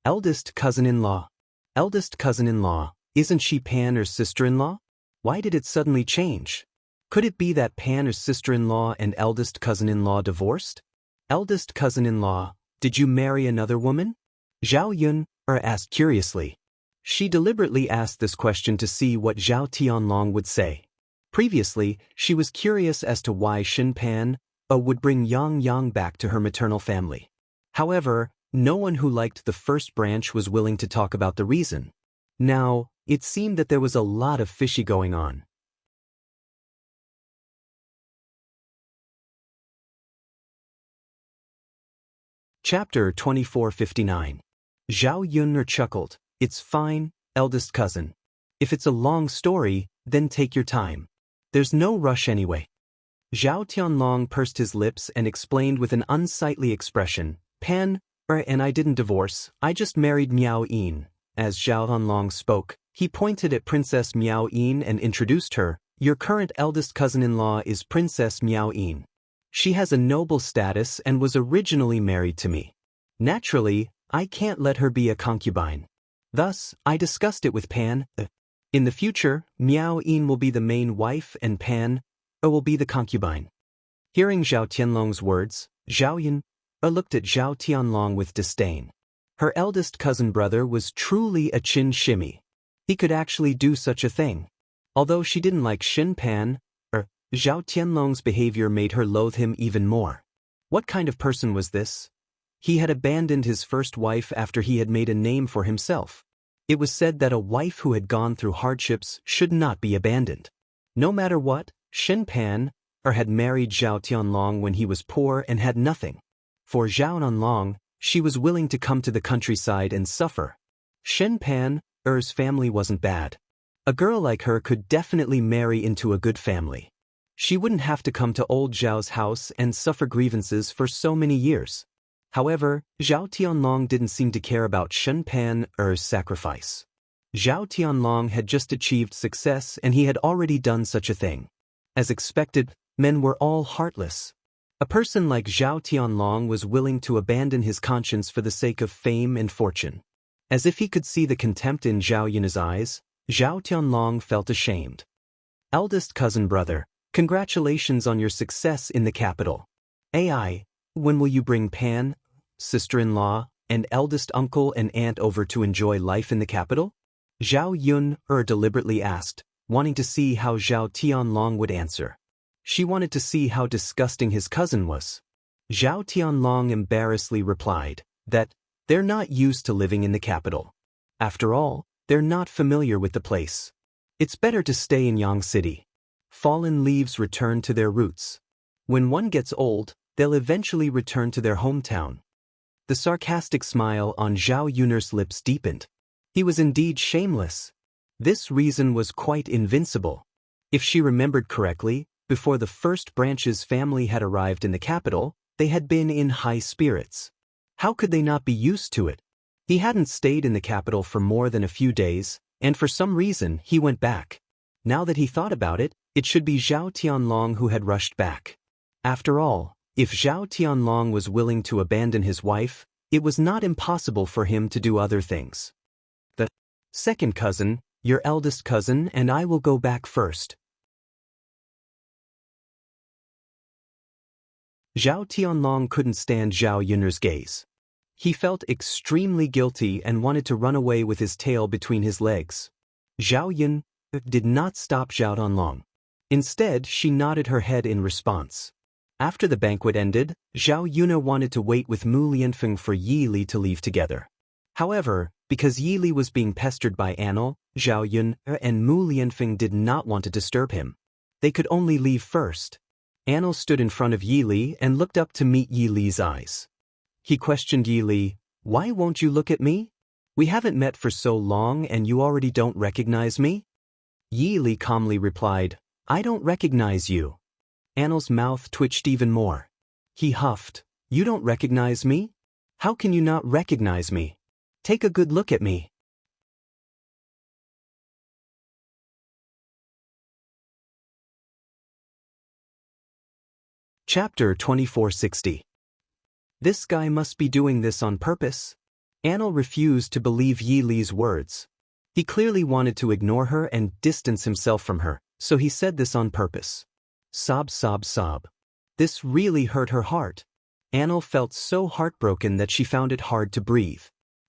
Eldest cousin-in-law. Eldest cousin-in-law, isn't she Pan's sister-in-law? Why did it suddenly change? Could it be that Pan's sister-in-law and eldest cousin-in-law divorced? Eldest cousin-in-law, did you marry another woman? Zhao Yun asked curiously. She deliberately asked this question to see what Zhao Tianlong would say. Previously, she was curious as to why Xin Pan would bring Yang Yang back to her maternal family. However, no one who liked the first branch was willing to talk about the reason. Now, it seemed that there was a lot of fishy going on. Chapter 2459. Zhao Yun chuckled. "It's fine, eldest cousin. If it's a long story, then take your time. There's no rush anyway." Zhao Tianlong pursed his lips and explained with an unsightly expression, "Pan, and I didn't divorce, I just married Miao Yin." As Zhao Tianlong spoke, He pointed at Princess Miao Yin and introduced her. Your current eldest cousin-in-law is Princess Miao Yin. She has a noble status and was originally married to me. Naturally, I can't let her be a concubine. Thus, I discussed it with Pan. In the future, Miao Yin will be the main wife and Pan will be the concubine. Hearing Zhao Tianlong's words, Zhao Yun looked at Zhao Tianlong with disdain. Her eldest cousin brother was truly a chin shimmy. He could actually do such a thing. Although she didn't like Xin Pan, Zhao Tianlong's behavior made her loathe him even more. What kind of person was this? He had abandoned his first wife after he had made a name for himself. It was said that a wife who had gone through hardships should not be abandoned. No matter what, Xin Pan had married Zhao Tianlong when he was poor and had nothing. For Zhao Tianlong, she was willing to come to the countryside and suffer. Xin Pan's family wasn't bad. A girl like her could definitely marry into a good family. She wouldn't have to come to old Zhao's house and suffer grievances for so many years. However, Zhao Tianlong didn't seem to care about Xin Pan's sacrifice. Zhao Tianlong had just achieved success and he had already done such a thing. As expected, men were all heartless. A person like Zhao Tianlong was willing to abandon his conscience for the sake of fame and fortune. As if he could see the contempt in Zhao Yun's eyes, Zhao Tianlong felt ashamed. Eldest cousin brother, congratulations on your success in the capital. AI, when will you bring Pan, sister-in-law, and eldest uncle and aunt over to enjoy life in the capital? Zhao Yun deliberately asked, wanting to see how Zhao Tianlong would answer. She wanted to see how disgusting his cousin was. Zhao Tianlong embarrassedly replied that they're not used to living in the capital. After all, they're not familiar with the place. It's better to stay in Yang City. Fallen leaves return to their roots. When one gets old, they'll eventually return to their hometown. The sarcastic smile on Zhao Yun's lips deepened. He was indeed shameless. This reason was quite invincible. If she remembered correctly, before the first branch's family had arrived in the capital, they had been in high spirits. How could they not be used to it? He hadn't stayed in the capital for more than a few days, and for some reason he went back. Now that he thought about it, it should be Zhao Tianlong who had rushed back. After all, if Zhao Tianlong was willing to abandon his wife, it was not impossible for him to do other things. The second cousin, your eldest cousin, and I will go back first. Zhao Tianlong couldn't stand Zhao Yun's gaze. He felt extremely guilty and wanted to run away with his tail between his legs. Zhao Yun did not stop Zhao Tianlong. Instead, she nodded her head in response. After the banquet ended, Zhao Yun wanted to wait with Mu Lianfeng for Yi Li to leave together. However, because Yi Li was being pestered by Anil, Zhao Yun and Mu Lianfeng did not want to disturb him. They could only leave first. Anil stood in front of Yi Li and looked up to meet Yi Li's eyes. He questioned Yi Li, "Why won't you look at me? We haven't met for so long and you already don't recognize me?" Yi Li calmly replied, "I don't recognize you." Anil's mouth twitched even more. He huffed, "You don't recognize me? How can you not recognize me? Take a good look at me." Chapter 2460. This guy must be doing this on purpose. Anil refused to believe Yi Li's words. He clearly wanted to ignore her and distance himself from her, so he said this on purpose. Sob, sob, sob. This really hurt her heart. Anil felt so heartbroken that she found it hard to breathe.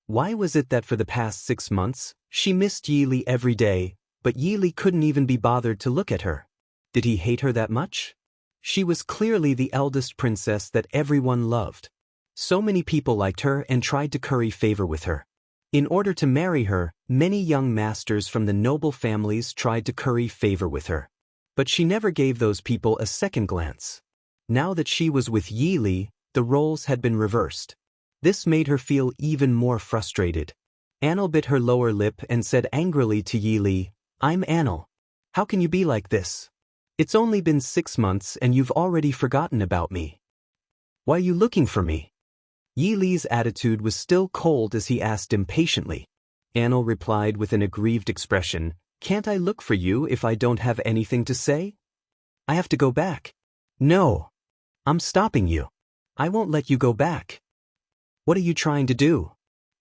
Why was it that for the past 6 months, she missed Yi Li every day, but Yi Li couldn't even be bothered to look at her? Did he hate her that much? She was clearly the eldest princess that everyone loved. So many people liked her and tried to curry favor with her. In order to marry her, many young masters from the noble families tried to curry favor with her. But she never gave those people a second glance. Now that she was with Yi Li, the roles had been reversed. This made her feel even more frustrated. Anil bit her lower lip and said angrily to Yi Li, "I'm Anil. How can you be like this? It's only been 6 months and you've already forgotten about me. Why are you looking for me?" Yi Li's attitude was still cold as he asked impatiently, Anil replied with an aggrieved expression, "Can't I look for you if I don't have anything to say? I have to go back." "No. I'm stopping you. I won't let you go back." "What are you trying to do?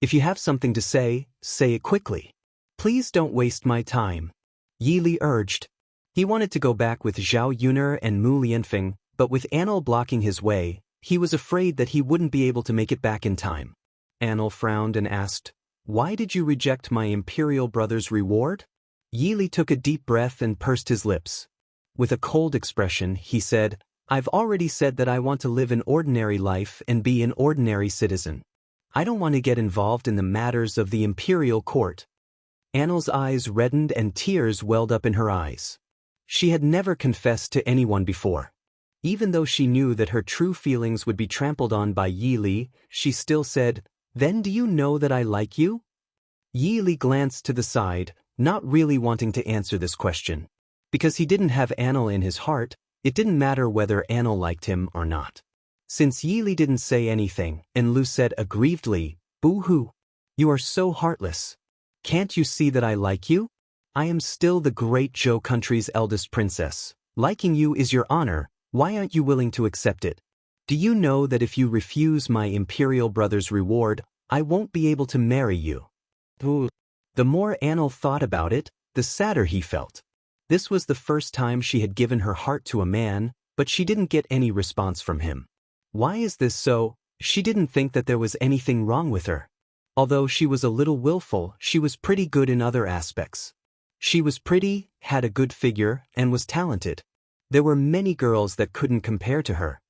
If you have something to say it quickly. Please don't waste my time," Yi Li urged. He wanted to go back with Zhao Yuner and Mu Lianfeng, but with Anil blocking his way, he was afraid that he wouldn't be able to make it back in time. Anil frowned and asked, "Why did you reject my imperial brother's reward?" Yi Li took a deep breath and pursed his lips. With a cold expression, he said, "I've already said that I want to live an ordinary life and be an ordinary citizen. I don't want to get involved in the matters of the imperial court." Anil's eyes reddened and tears welled up in her eyes. She had never confessed to anyone before. Even though she knew that her true feelings would be trampled on by Yi Li, she still said, "Then do you know that I like you?" Yi Li glanced to the side, not really wanting to answer this question. Because he didn't have Anil in his heart, it didn't matter whether Anil liked him or not. Since Yi Li didn't say anything, Enlu said aggrievedly, "Boo-hoo. You are so heartless. Can't you see that I like you? I am still the great Zhou country's eldest princess. Liking you is your honor. Why aren't you willing to accept it? Do you know that if you refuse my imperial brother's reward, I won't be able to marry you?" The more Anil thought about it, the sadder he felt. This was the first time she had given her heart to a man, but she didn't get any response from him. Why is this so? She didn't think that there was anything wrong with her. Although she was a little willful, she was pretty good in other aspects. She was pretty, had a good figure, and was talented. There were many girls that couldn't compare to her.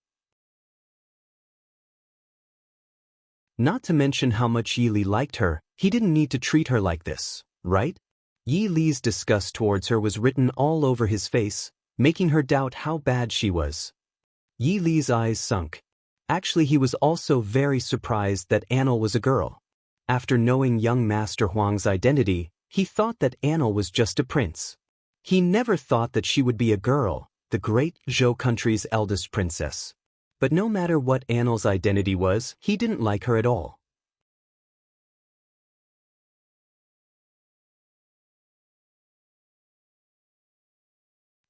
Not to mention how much Yi Li liked her, he didn't need to treat her like this, right? Yi Li's disgust towards her was written all over his face, making her doubt how bad she was. Yi Li's eyes sunk. Actually, he was also very surprised that Anil was a girl. After knowing young Master Huang's identity, he thought that Anil was just a prince. He never thought that she would be a girl, the great Zhou country's eldest princess. But no matter what Anil's identity was, he didn't like her at all.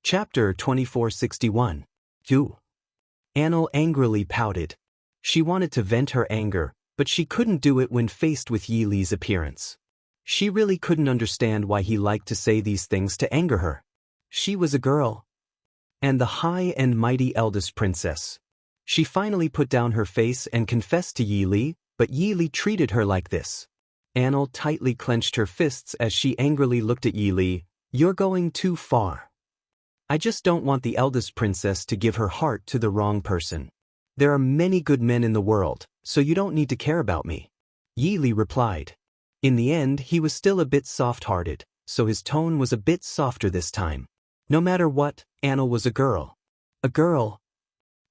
Chapter 2461. 2. Anil angrily pouted. She wanted to vent her anger, but she couldn't do it when faced with Yi Li's appearance. She really couldn't understand why he liked to say these things to anger her. She was a girl. And the high and mighty eldest princess. She finally put down her face and confessed to Yi Li, but Yi Li treated her like this. Anil tightly clenched her fists as she angrily looked at Yi Li. "You're going too far. I just don't want the eldest princess to give her heart to the wrong person. There are many good men in the world, so you don't need to care about me," Yi Li replied. In the end, he was still a bit soft-hearted, so his tone was a bit softer this time. No matter what, Anil was a girl. A girl.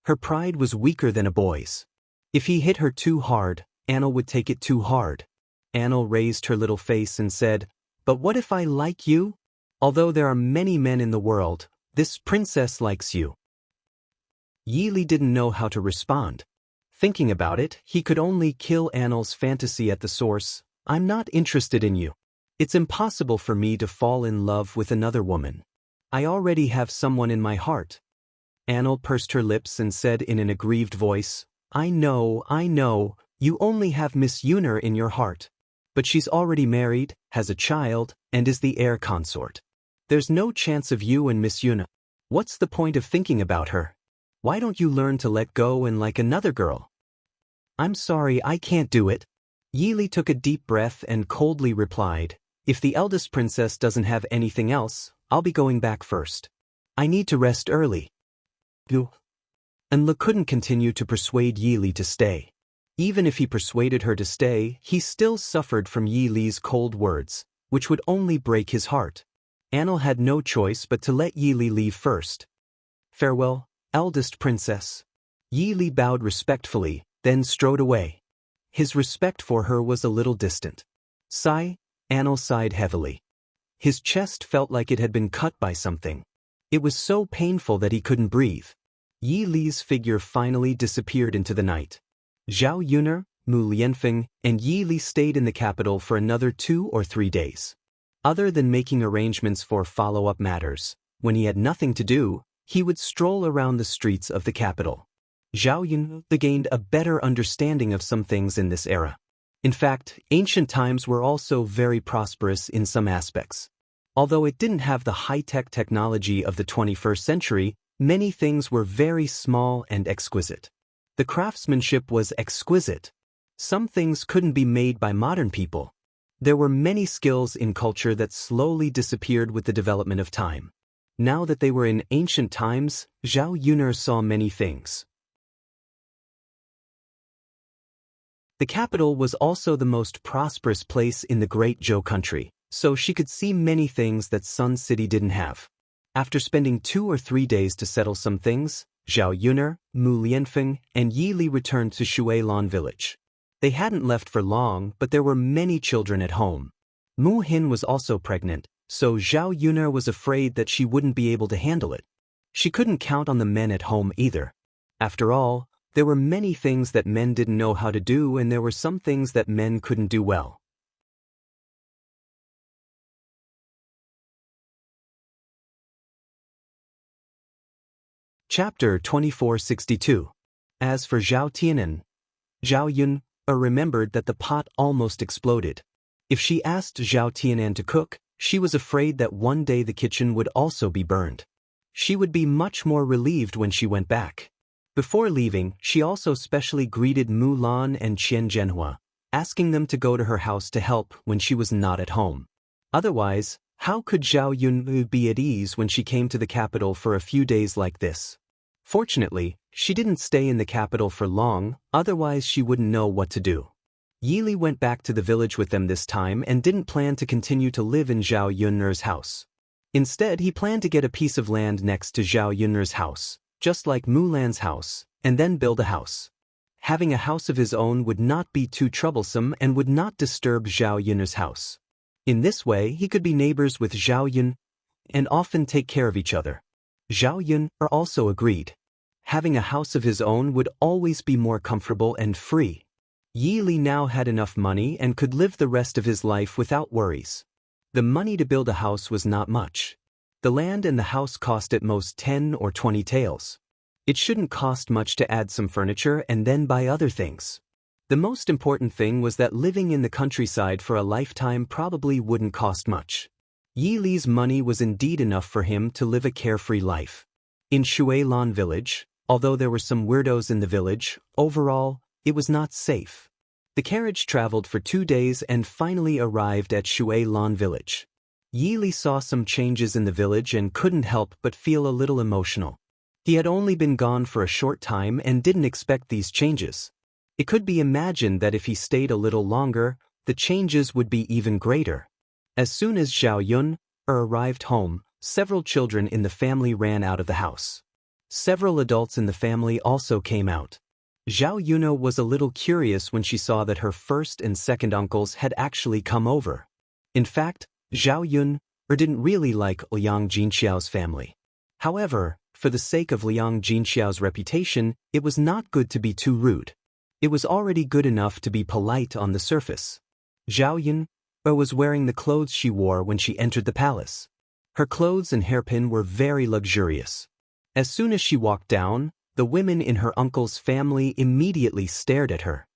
Her pride was weaker than a boy's. If he hit her too hard, Anil would take it too hard. Anil raised her little face and said, "But what if I like you? Although there are many men in the world, this princess likes you." Yi Li didn't know how to respond. Thinking about it, he could only kill Anil's fantasy at the source. "I'm not interested in you. It's impossible for me to fall in love with another woman. I already have someone in my heart." Anil pursed her lips and said in an aggrieved voice, I know, you only have Miss Yuner in your heart. But she's already married, has a child, and is the heir consort. There's no chance of you and Miss Yuner. What's the point of thinking about her? Why don't you learn to let go and like another girl?" "I'm sorry, I can't do it." Yi Li took a deep breath and coldly replied, "If the eldest princess doesn't have anything else, I'll be going back first. I need to rest early." Enlu couldn't continue to persuade Yi Li to stay. Even if he persuaded her to stay, he still suffered from Yi Li's cold words, which would only break his heart. Anil had no choice but to let Yi Li leave first. "Farewell, eldest princess." Yi Li bowed respectfully, then strode away. His respect for her was a little distant. Sigh, Anil sighed heavily. His chest felt like it had been cut by something. It was so painful that he couldn't breathe. Yi Li's figure finally disappeared into the night. Zhao Yuner, Mu Lianfeng, and Yi Li stayed in the capital for another 2 or 3 days. Other than making arrangements for follow-up matters, when he had nothing to do, he would stroll around the streets of the capital. Zhao Yun gained a better understanding of some things in this era. In fact, ancient times were also very prosperous in some aspects. Although it didn't have the high-tech technology of the 21st century, many things were very small and exquisite. The craftsmanship was exquisite. Some things couldn't be made by modern people. There were many skills in culture that slowly disappeared with the development of time. Now that they were in ancient times, Zhao Yun'er saw many things. The capital was also the most prosperous place in the Great Zhou country, so she could see many things that Sun City didn't have. After spending 2 or 3 days to settle some things, Zhao Yun'er, Mu Lianfeng, and Yi Li returned to Shuilan village. They hadn't left for long, but there were many children at home. Mu Hin was also pregnant, so Zhao Yun'er was afraid that she wouldn't be able to handle it. She couldn't count on the men at home either. After all, there were many things that men didn't know how to do, and there were some things that men couldn't do well. Chapter 2462. As for Zhao Tianan, Zhao Yun remembered that the pot almost exploded. If she asked Zhao Tianan to cook, she was afraid that one day the kitchen would also be burned. She would be much more relieved when she went back. Before leaving, she also specially greeted Mu Lan and Qian Zhenhua, asking them to go to her house to help when she was not at home. Otherwise, how could Zhao Yun be at ease when she came to the capital for a few days like this? Fortunately, she didn't stay in the capital for long, otherwise she wouldn't know what to do. Yi Li went back to the village with them this time and didn't plan to continue to live in Zhao Yun'er's house. Instead, he planned to get a piece of land next to Zhao Yun'er's house, just like Mu Lan's house, and then build a house. Having a house of his own would not be too troublesome and would not disturb Zhao Yun'er's house. In this way, he could be neighbors with Zhao Yun and often take care of each other. Zhao Yun also agreed. Having a house of his own would always be more comfortable and free. Yi Li now had enough money and could live the rest of his life without worries. The money to build a house was not much. The land and the house cost at most 10 or 20 taels. It shouldn't cost much to add some furniture and then buy other things. The most important thing was that living in the countryside for a lifetime probably wouldn't cost much. Yi Li's money was indeed enough for him to live a carefree life. In Shuilan village, although there were some weirdos in the village, overall, it was not safe. The carriage traveled for 2 days and finally arrived at Shuilan village. Yi Li saw some changes in the village and couldn't help but feel a little emotional. He had only been gone for a short time and didn't expect these changes. It could be imagined that if he stayed a little longer, the changes would be even greater. As soon as Zhao Yun arrived home, several children in the family ran out of the house. Several adults in the family also came out. Zhao Yun was a little curious when she saw that her first and second uncles had actually come over. In fact, Zhao Yun didn't really like Liang Jinxiao's family. However, for the sake of Liang Jinxiao's reputation, it was not good to be too rude. It was already good enough to be polite on the surface. Zhao Yun was wearing the clothes she wore when she entered the palace. Her clothes and hairpin were very luxurious. As soon as she walked down, the women in her uncle's family immediately stared at her.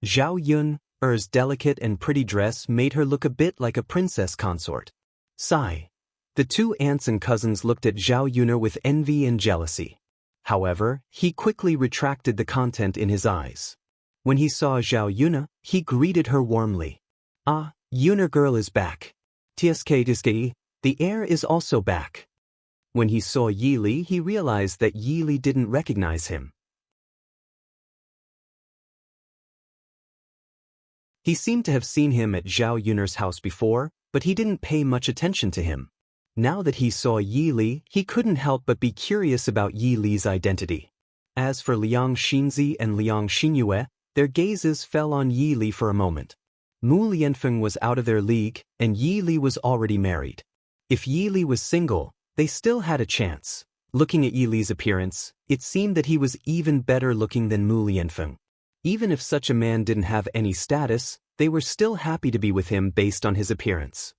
Zhao Yun's delicate and pretty dress made her look a bit like a princess consort. Sigh. The 2 aunts and cousins looked at Zhao Yun with envy and jealousy. However, he quickly retracted the content in his eyes. When he saw Zhao Yun, he greeted her warmly. Ah, Yun girl is back. Tsk, the heir is also back. When he saw Yi Li, he realized that Yi Li didn't recognize him. He seemed to have seen him at Zhao Yun'er's house before, but he didn't pay much attention to him. Now that he saw Yi Li, he couldn't help but be curious about Yi Li's identity. As for Liang Xinzi and Liang Xinyue, their gazes fell on Yi Li for a moment. Mu Lianfeng was out of their league, and Yi Li was already married. If Yi Li was single, they still had a chance. Looking at Yi Li's appearance, it seemed that he was even better looking than Mu Lianfeng. Even if such a man didn't have any status, they were still happy to be with him based on his appearance.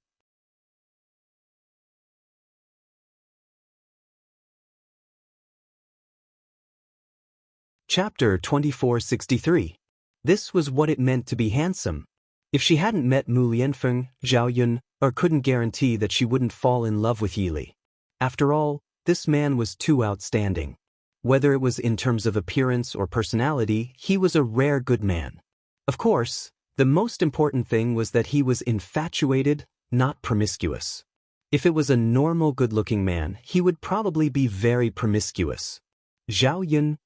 Chapter 2463. This was what it meant to be handsome. If she hadn't met Mu Lianfeng, Zhao Yun, or couldn't guarantee that she wouldn't fall in love with Yi Li. After all, this man was too outstanding. Whether it was in terms of appearance or personality, he was a rare good man. Of course, the most important thing was that he was infatuated, not promiscuous. If it was a normal good-looking man, he would probably be very promiscuous. Zhao Yun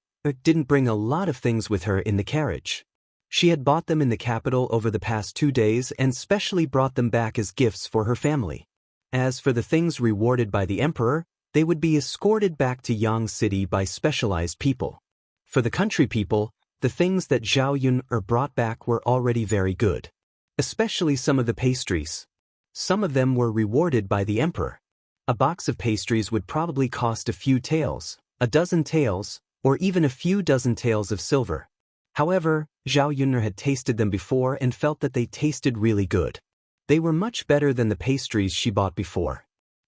didn't bring a lot of things with her in the carriage. She had bought them in the capital over the past 2 days and specially brought them back as gifts for her family. As for the things rewarded by the emperor, they would be escorted back to Yang City by specialized people. For the country people, the things that Zhao Yun brought back were already very good. Especially some of the pastries. Some of them were rewarded by the emperor. A box of pastries would probably cost a few taels, a dozen taels, or even a few dozen taels of silver. However, Zhao Yun had tasted them before and felt that they tasted really good. They were much better than the pastries she bought before.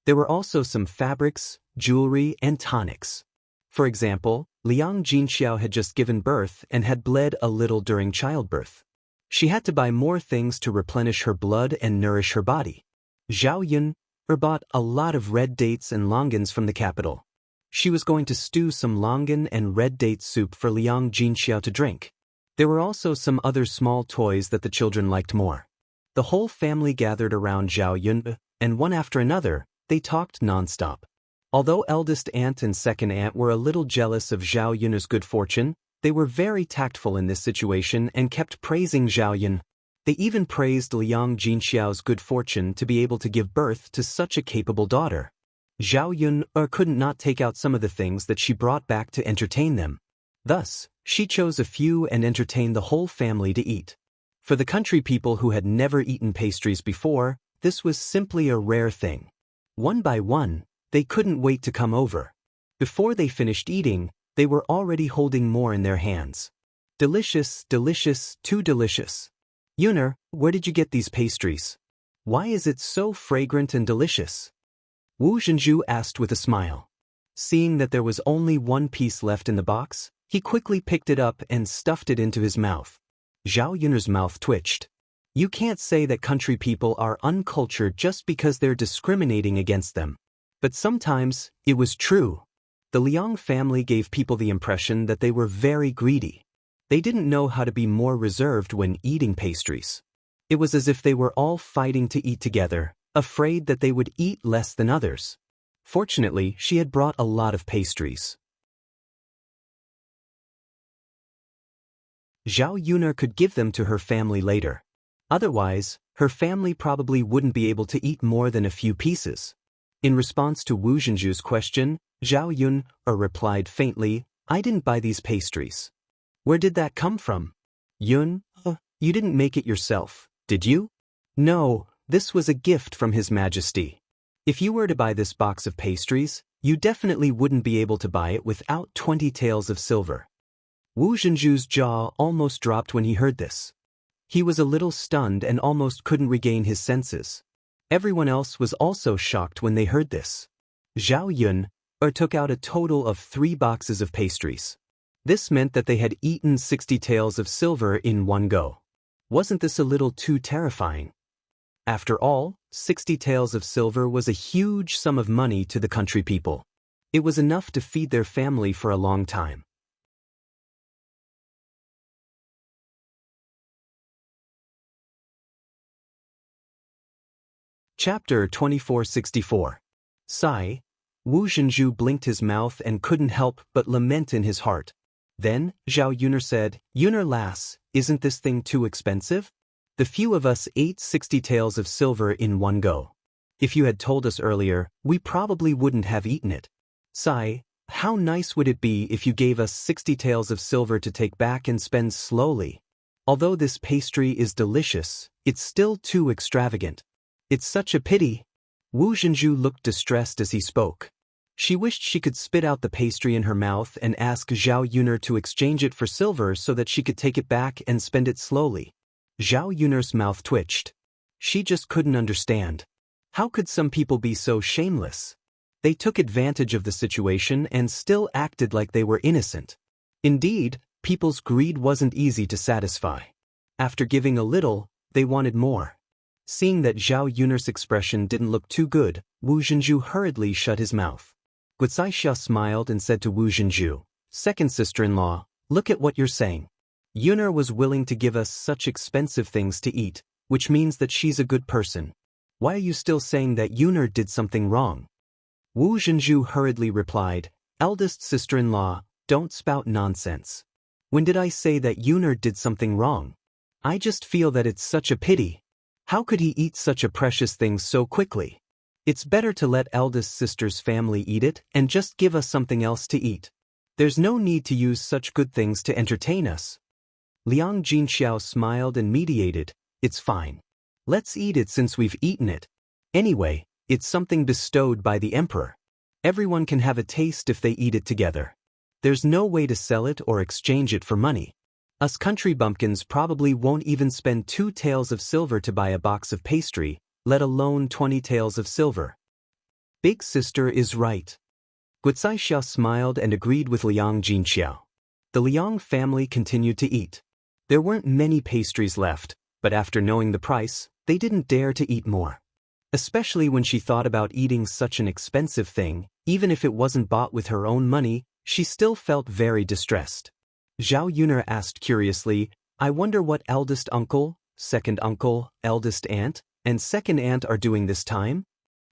There were also some fabrics, jewelry, and tonics. For example, Liang Jinxiao had just given birth and had bled a little during childbirth. She had to buy more things to replenish her blood and nourish her body. Zhao Yun bought a lot of red dates and longans from the capital. She was going to stew some longan and red date soup for Liang Jinxiao to drink. There were also some other small toys that the children liked more. The whole family gathered around Zhao Yun, and one after another, they talked non-stop. Although eldest aunt and second aunt were a little jealous of Zhao Yun's good fortune, they were very tactful in this situation and kept praising Zhao Yun. They even praised Liang Jinxiao's good fortune to be able to give birth to such a capable daughter. Zhao Yun couldn't not take out some of the things that she brought back to entertain them. Thus, she chose a few and entertained the whole family to eat. For the country people who had never eaten pastries before, this was simply a rare thing. One by one, they couldn't wait to come over. Before they finished eating, they were already holding more in their hands. Delicious, delicious, too delicious. Yuner, where did you get these pastries? Why is it so fragrant and delicious? Wu Zhenju asked with a smile. Seeing that there was only one piece left in the box, he quickly picked it up and stuffed it into his mouth. Zhao Yun's mouth twitched. You can't say that country people are uncultured just because they're discriminating against them. But sometimes, it was true. The Liang family gave people the impression that they were very greedy. They didn't know how to be more reserved when eating pastries. It was as if they were all fighting to eat together, afraid that they would eat less than others. Fortunately, she had brought a lot of pastries. Zhao Yun could give them to her family later. Otherwise, her family probably wouldn't be able to eat more than a few pieces. In response to Wu Zhenju's question, Zhao Yun replied faintly, I didn't buy these pastries. Where did that come from? Yun, you didn't make it yourself, did you? No, this was a gift from His Majesty. If you were to buy this box of pastries, you definitely wouldn't be able to buy it without 20 taels of silver. Wu Zhenju's jaw almost dropped when he heard this. He was a little stunned and almost couldn't regain his senses. Everyone else was also shocked when they heard this. Zhao Yun took out a total of 3 boxes of pastries. This meant that they had eaten 60 taels of silver in one go. Wasn't this a little too terrifying? After all, 60 taels of silver was a huge sum of money to the country people. It was enough to feed their family for a long time. Chapter 2464. Sigh. Wu Zhenju blinked his mouth and couldn't help but lament in his heart. Then, Zhao Yun said, Yuner lass, isn't this thing too expensive? The few of us ate 60 taels of silver in one go. If you had told us earlier, we probably wouldn't have eaten it. Sigh, how nice would it be if you gave us 60 taels of silver to take back and spend slowly? Although this pastry is delicious, it's still too extravagant. It's such a pity. Wu Zhenju looked distressed as he spoke. She wished she could spit out the pastry in her mouth and ask Zhao Yuner to exchange it for silver so that she could take it back and spend it slowly. Zhao Yuner's mouth twitched. She just couldn't understand. How could some people be so shameless? They took advantage of the situation and still acted like they were innocent. Indeed, people's greed wasn't easy to satisfy. After giving a little, they wanted more. Seeing that Zhao Yuner's expression didn't look too good, Wu Zhenju hurriedly shut his mouth. Gucaixia smiled and said to Wu Zhenju, "Second sister-in-law, look at what you're saying. Yuner was willing to give us such expensive things to eat, which means that she's a good person. Why are you still saying that Yuner did something wrong?" Wu Zhenju hurriedly replied, "Eldest sister-in-law, don't spout nonsense. When did I say that Yuner did something wrong? I just feel that it's such a pity. How could he eat such a precious thing so quickly? It's better to let eldest sister's family eat it and just give us something else to eat. There's no need to use such good things to entertain us." Liang Jinxiao smiled and mediated, "It's fine. Let's eat it since we've eaten it. Anyway, it's something bestowed by the emperor. Everyone can have a taste if they eat it together. There's no way to sell it or exchange it for money. Us country bumpkins probably won't even spend 2 taels of silver to buy a box of pastry, let alone 20 taels of silver." Big sister is right. Gucaixia smiled and agreed with Liang Jinxiao. The Liang family continued to eat. There weren't many pastries left, but after knowing the price, they didn't dare to eat more. Especially when she thought about eating such an expensive thing, even if it wasn't bought with her own money, she still felt very distressed. Zhao Yuner asked curiously, "I wonder what eldest uncle, second uncle, eldest aunt, and second aunt are doing this time?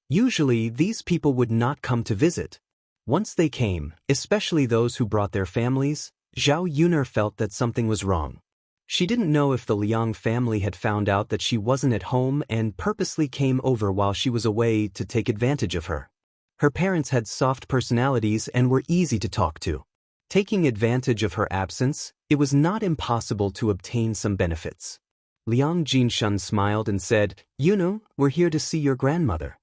Usually these people would not come to visit." Once they came, especially those who brought their families, Zhao Yuner felt that something was wrong. She didn't know if the Liang family had found out that she wasn't at home and purposely came over while she was away to take advantage of her. Her parents had soft personalities and were easy to talk to. Taking advantage of her absence, it was not impossible to obtain some benefits. Liang Jinshan smiled and said, "Yuno, we're here to see your grandmother."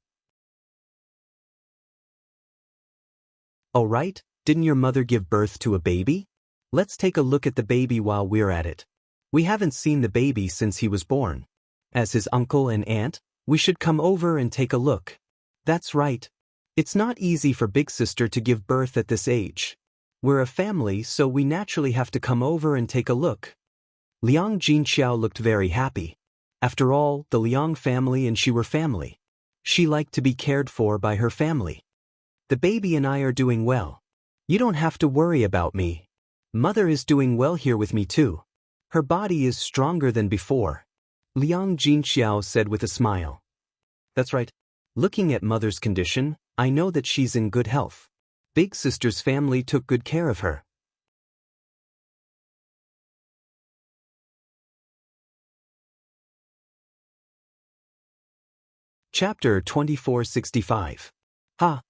"Oh right, didn't your mother give birth to a baby? Let's take a look at the baby while we're at it. We haven't seen the baby since he was born. As his uncle and aunt, we should come over and take a look." "That's right. It's not easy for big sister to give birth at this age. We're a family, so we naturally have to come over and take a look." Liang Jinxiao looked very happy. After all, the Liang family and she were family. She liked to be cared for by her family. "The baby and I are doing well. You don't have to worry about me. Mother is doing well here with me too. Her body is stronger than before," Liang Jinxiao said with a smile. "That's right. Looking at mother's condition, I know that she's in good health. Big sister's family took good care of her." Chapter 2465. Ha!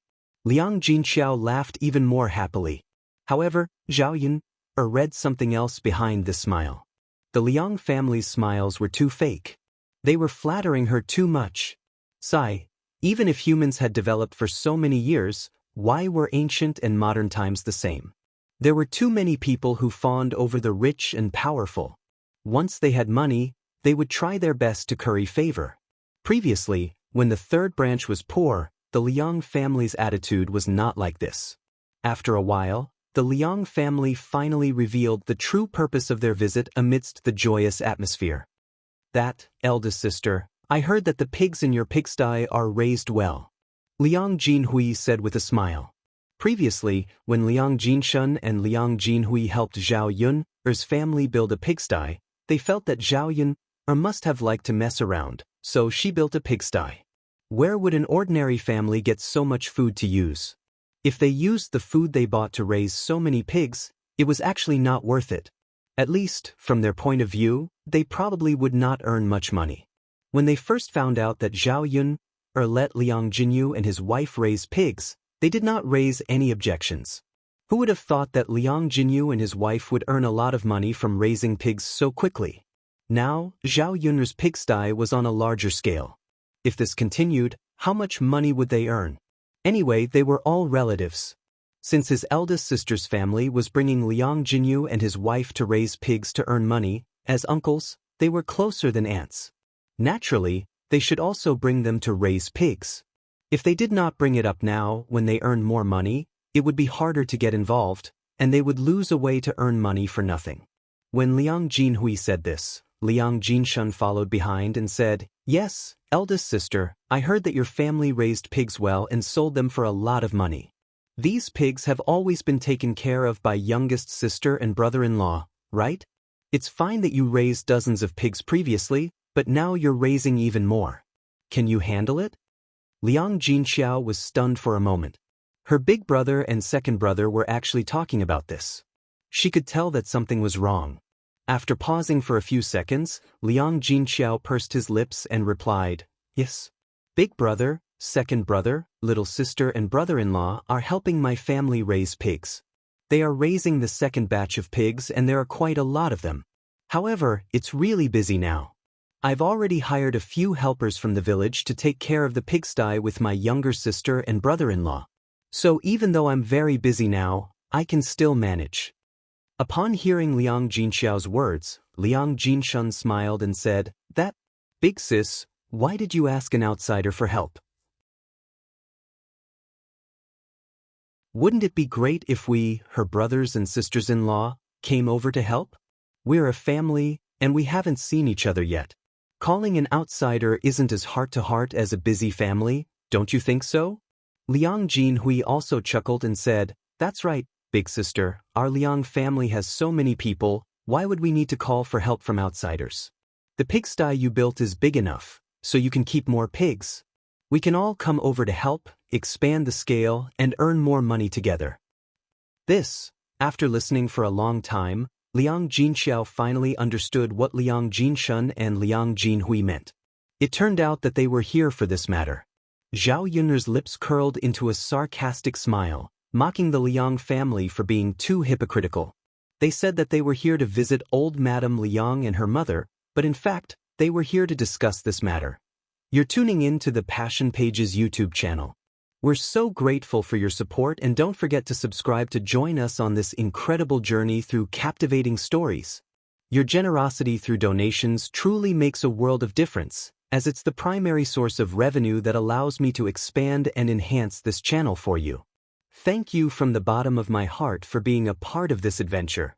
Liang Jinxiao laughed even more happily. However, Zhao Yun read something else behind this smile. The Liang family's smiles were too fake. They were flattering her too much. Sigh, even if humans had developed for so many years, why were ancient and modern times the same? There were too many people who fawned over the rich and powerful. Once they had money, they would try their best to curry favor. Previously, when the third branch was poor, the Liang family's attitude was not like this. After a while, the Liang family finally revealed the true purpose of their visit amidst the joyous atmosphere. "That, eldest sister, I heard that the pigs in your pigsty are raised well," Liang Jinhui said with a smile. Previously, when Liang Jinshan and Liang Jinhui helped Zhao Yun's family build a pigsty, they felt that Zhao Yun must have liked to mess around, so she built a pigsty. Where would an ordinary family get so much food to use? If they used the food they bought to raise so many pigs, it was actually not worth it. At least, from their point of view, they probably would not earn much money. When they first found out that Zhao Yun let Liang Jinyu and his wife raise pigs, they did not raise any objections. Who would have thought that Liang Jinyu and his wife would earn a lot of money from raising pigs so quickly? Now, Zhao Yun's pigsty was on a larger scale. If this continued, how much money would they earn? Anyway, they were all relatives. Since his eldest sister's family was bringing Liang Jinyu and his wife to raise pigs to earn money, as uncles, they were closer than aunts. Naturally, they should also bring them to raise pigs. If they did not bring it up now, when they earned more money, it would be harder to get involved, and they would lose a way to earn money for nothing. When Liang Jinhui said this, Liang Jinshun followed behind and said, "Yes, eldest sister, I heard that your family raised pigs well and sold them for a lot of money. These pigs have always been taken care of by youngest sister and brother-in-law, right? It's fine that you raised dozens of pigs previously, but now you're raising even more. Can you handle it?" Liang Jinxiao was stunned for a moment. Her big brother and second brother were actually talking about this. She could tell that something was wrong. After pausing for a few seconds, Liang Jinxiao pursed his lips and replied, "Yes. Big brother, second brother, little sister and brother-in-law are helping my family raise pigs. They are raising the second batch of pigs and there are quite a lot of them. However, it's really busy now. I've already hired a few helpers from the village to take care of the pigsty with my younger sister and brother-in-law. So even though I'm very busy now, I can still manage." Upon hearing Liang Jinxiao's words, Liang Jinshun smiled and said, "That, big sis, why did you ask an outsider for help? Wouldn't it be great if we, her brothers and sisters-in-law, came over to help? We're a family, and we haven't seen each other yet. Calling an outsider isn't as heart-to-heart as a busy family, don't you think so?" Liang Jinhui also chuckled and said, "That's right, big sister, our Liang family has so many people, why would we need to call for help from outsiders? The pigsty you built is big enough, so you can keep more pigs. We can all come over to help, expand the scale, and earn more money together." This, after listening for a long time, Liang Jinxiao finally understood what Liang Jinshun and Liang Jinhui meant. It turned out that they were here for this matter. Zhao Yunner's lips curled into a sarcastic smile, mocking the Liang family for being too hypocritical. They said that they were here to visit old Madame Liang and her mother, but in fact, they were here to discuss this matter. You're tuning in to the Passion Pages YouTube channel. We're so grateful for your support and don't forget to subscribe to join us on this incredible journey through captivating stories. Your generosity through donations truly makes a world of difference, as it's the primary source of revenue that allows me to expand and enhance this channel for you. Thank you from the bottom of my heart for being a part of this adventure.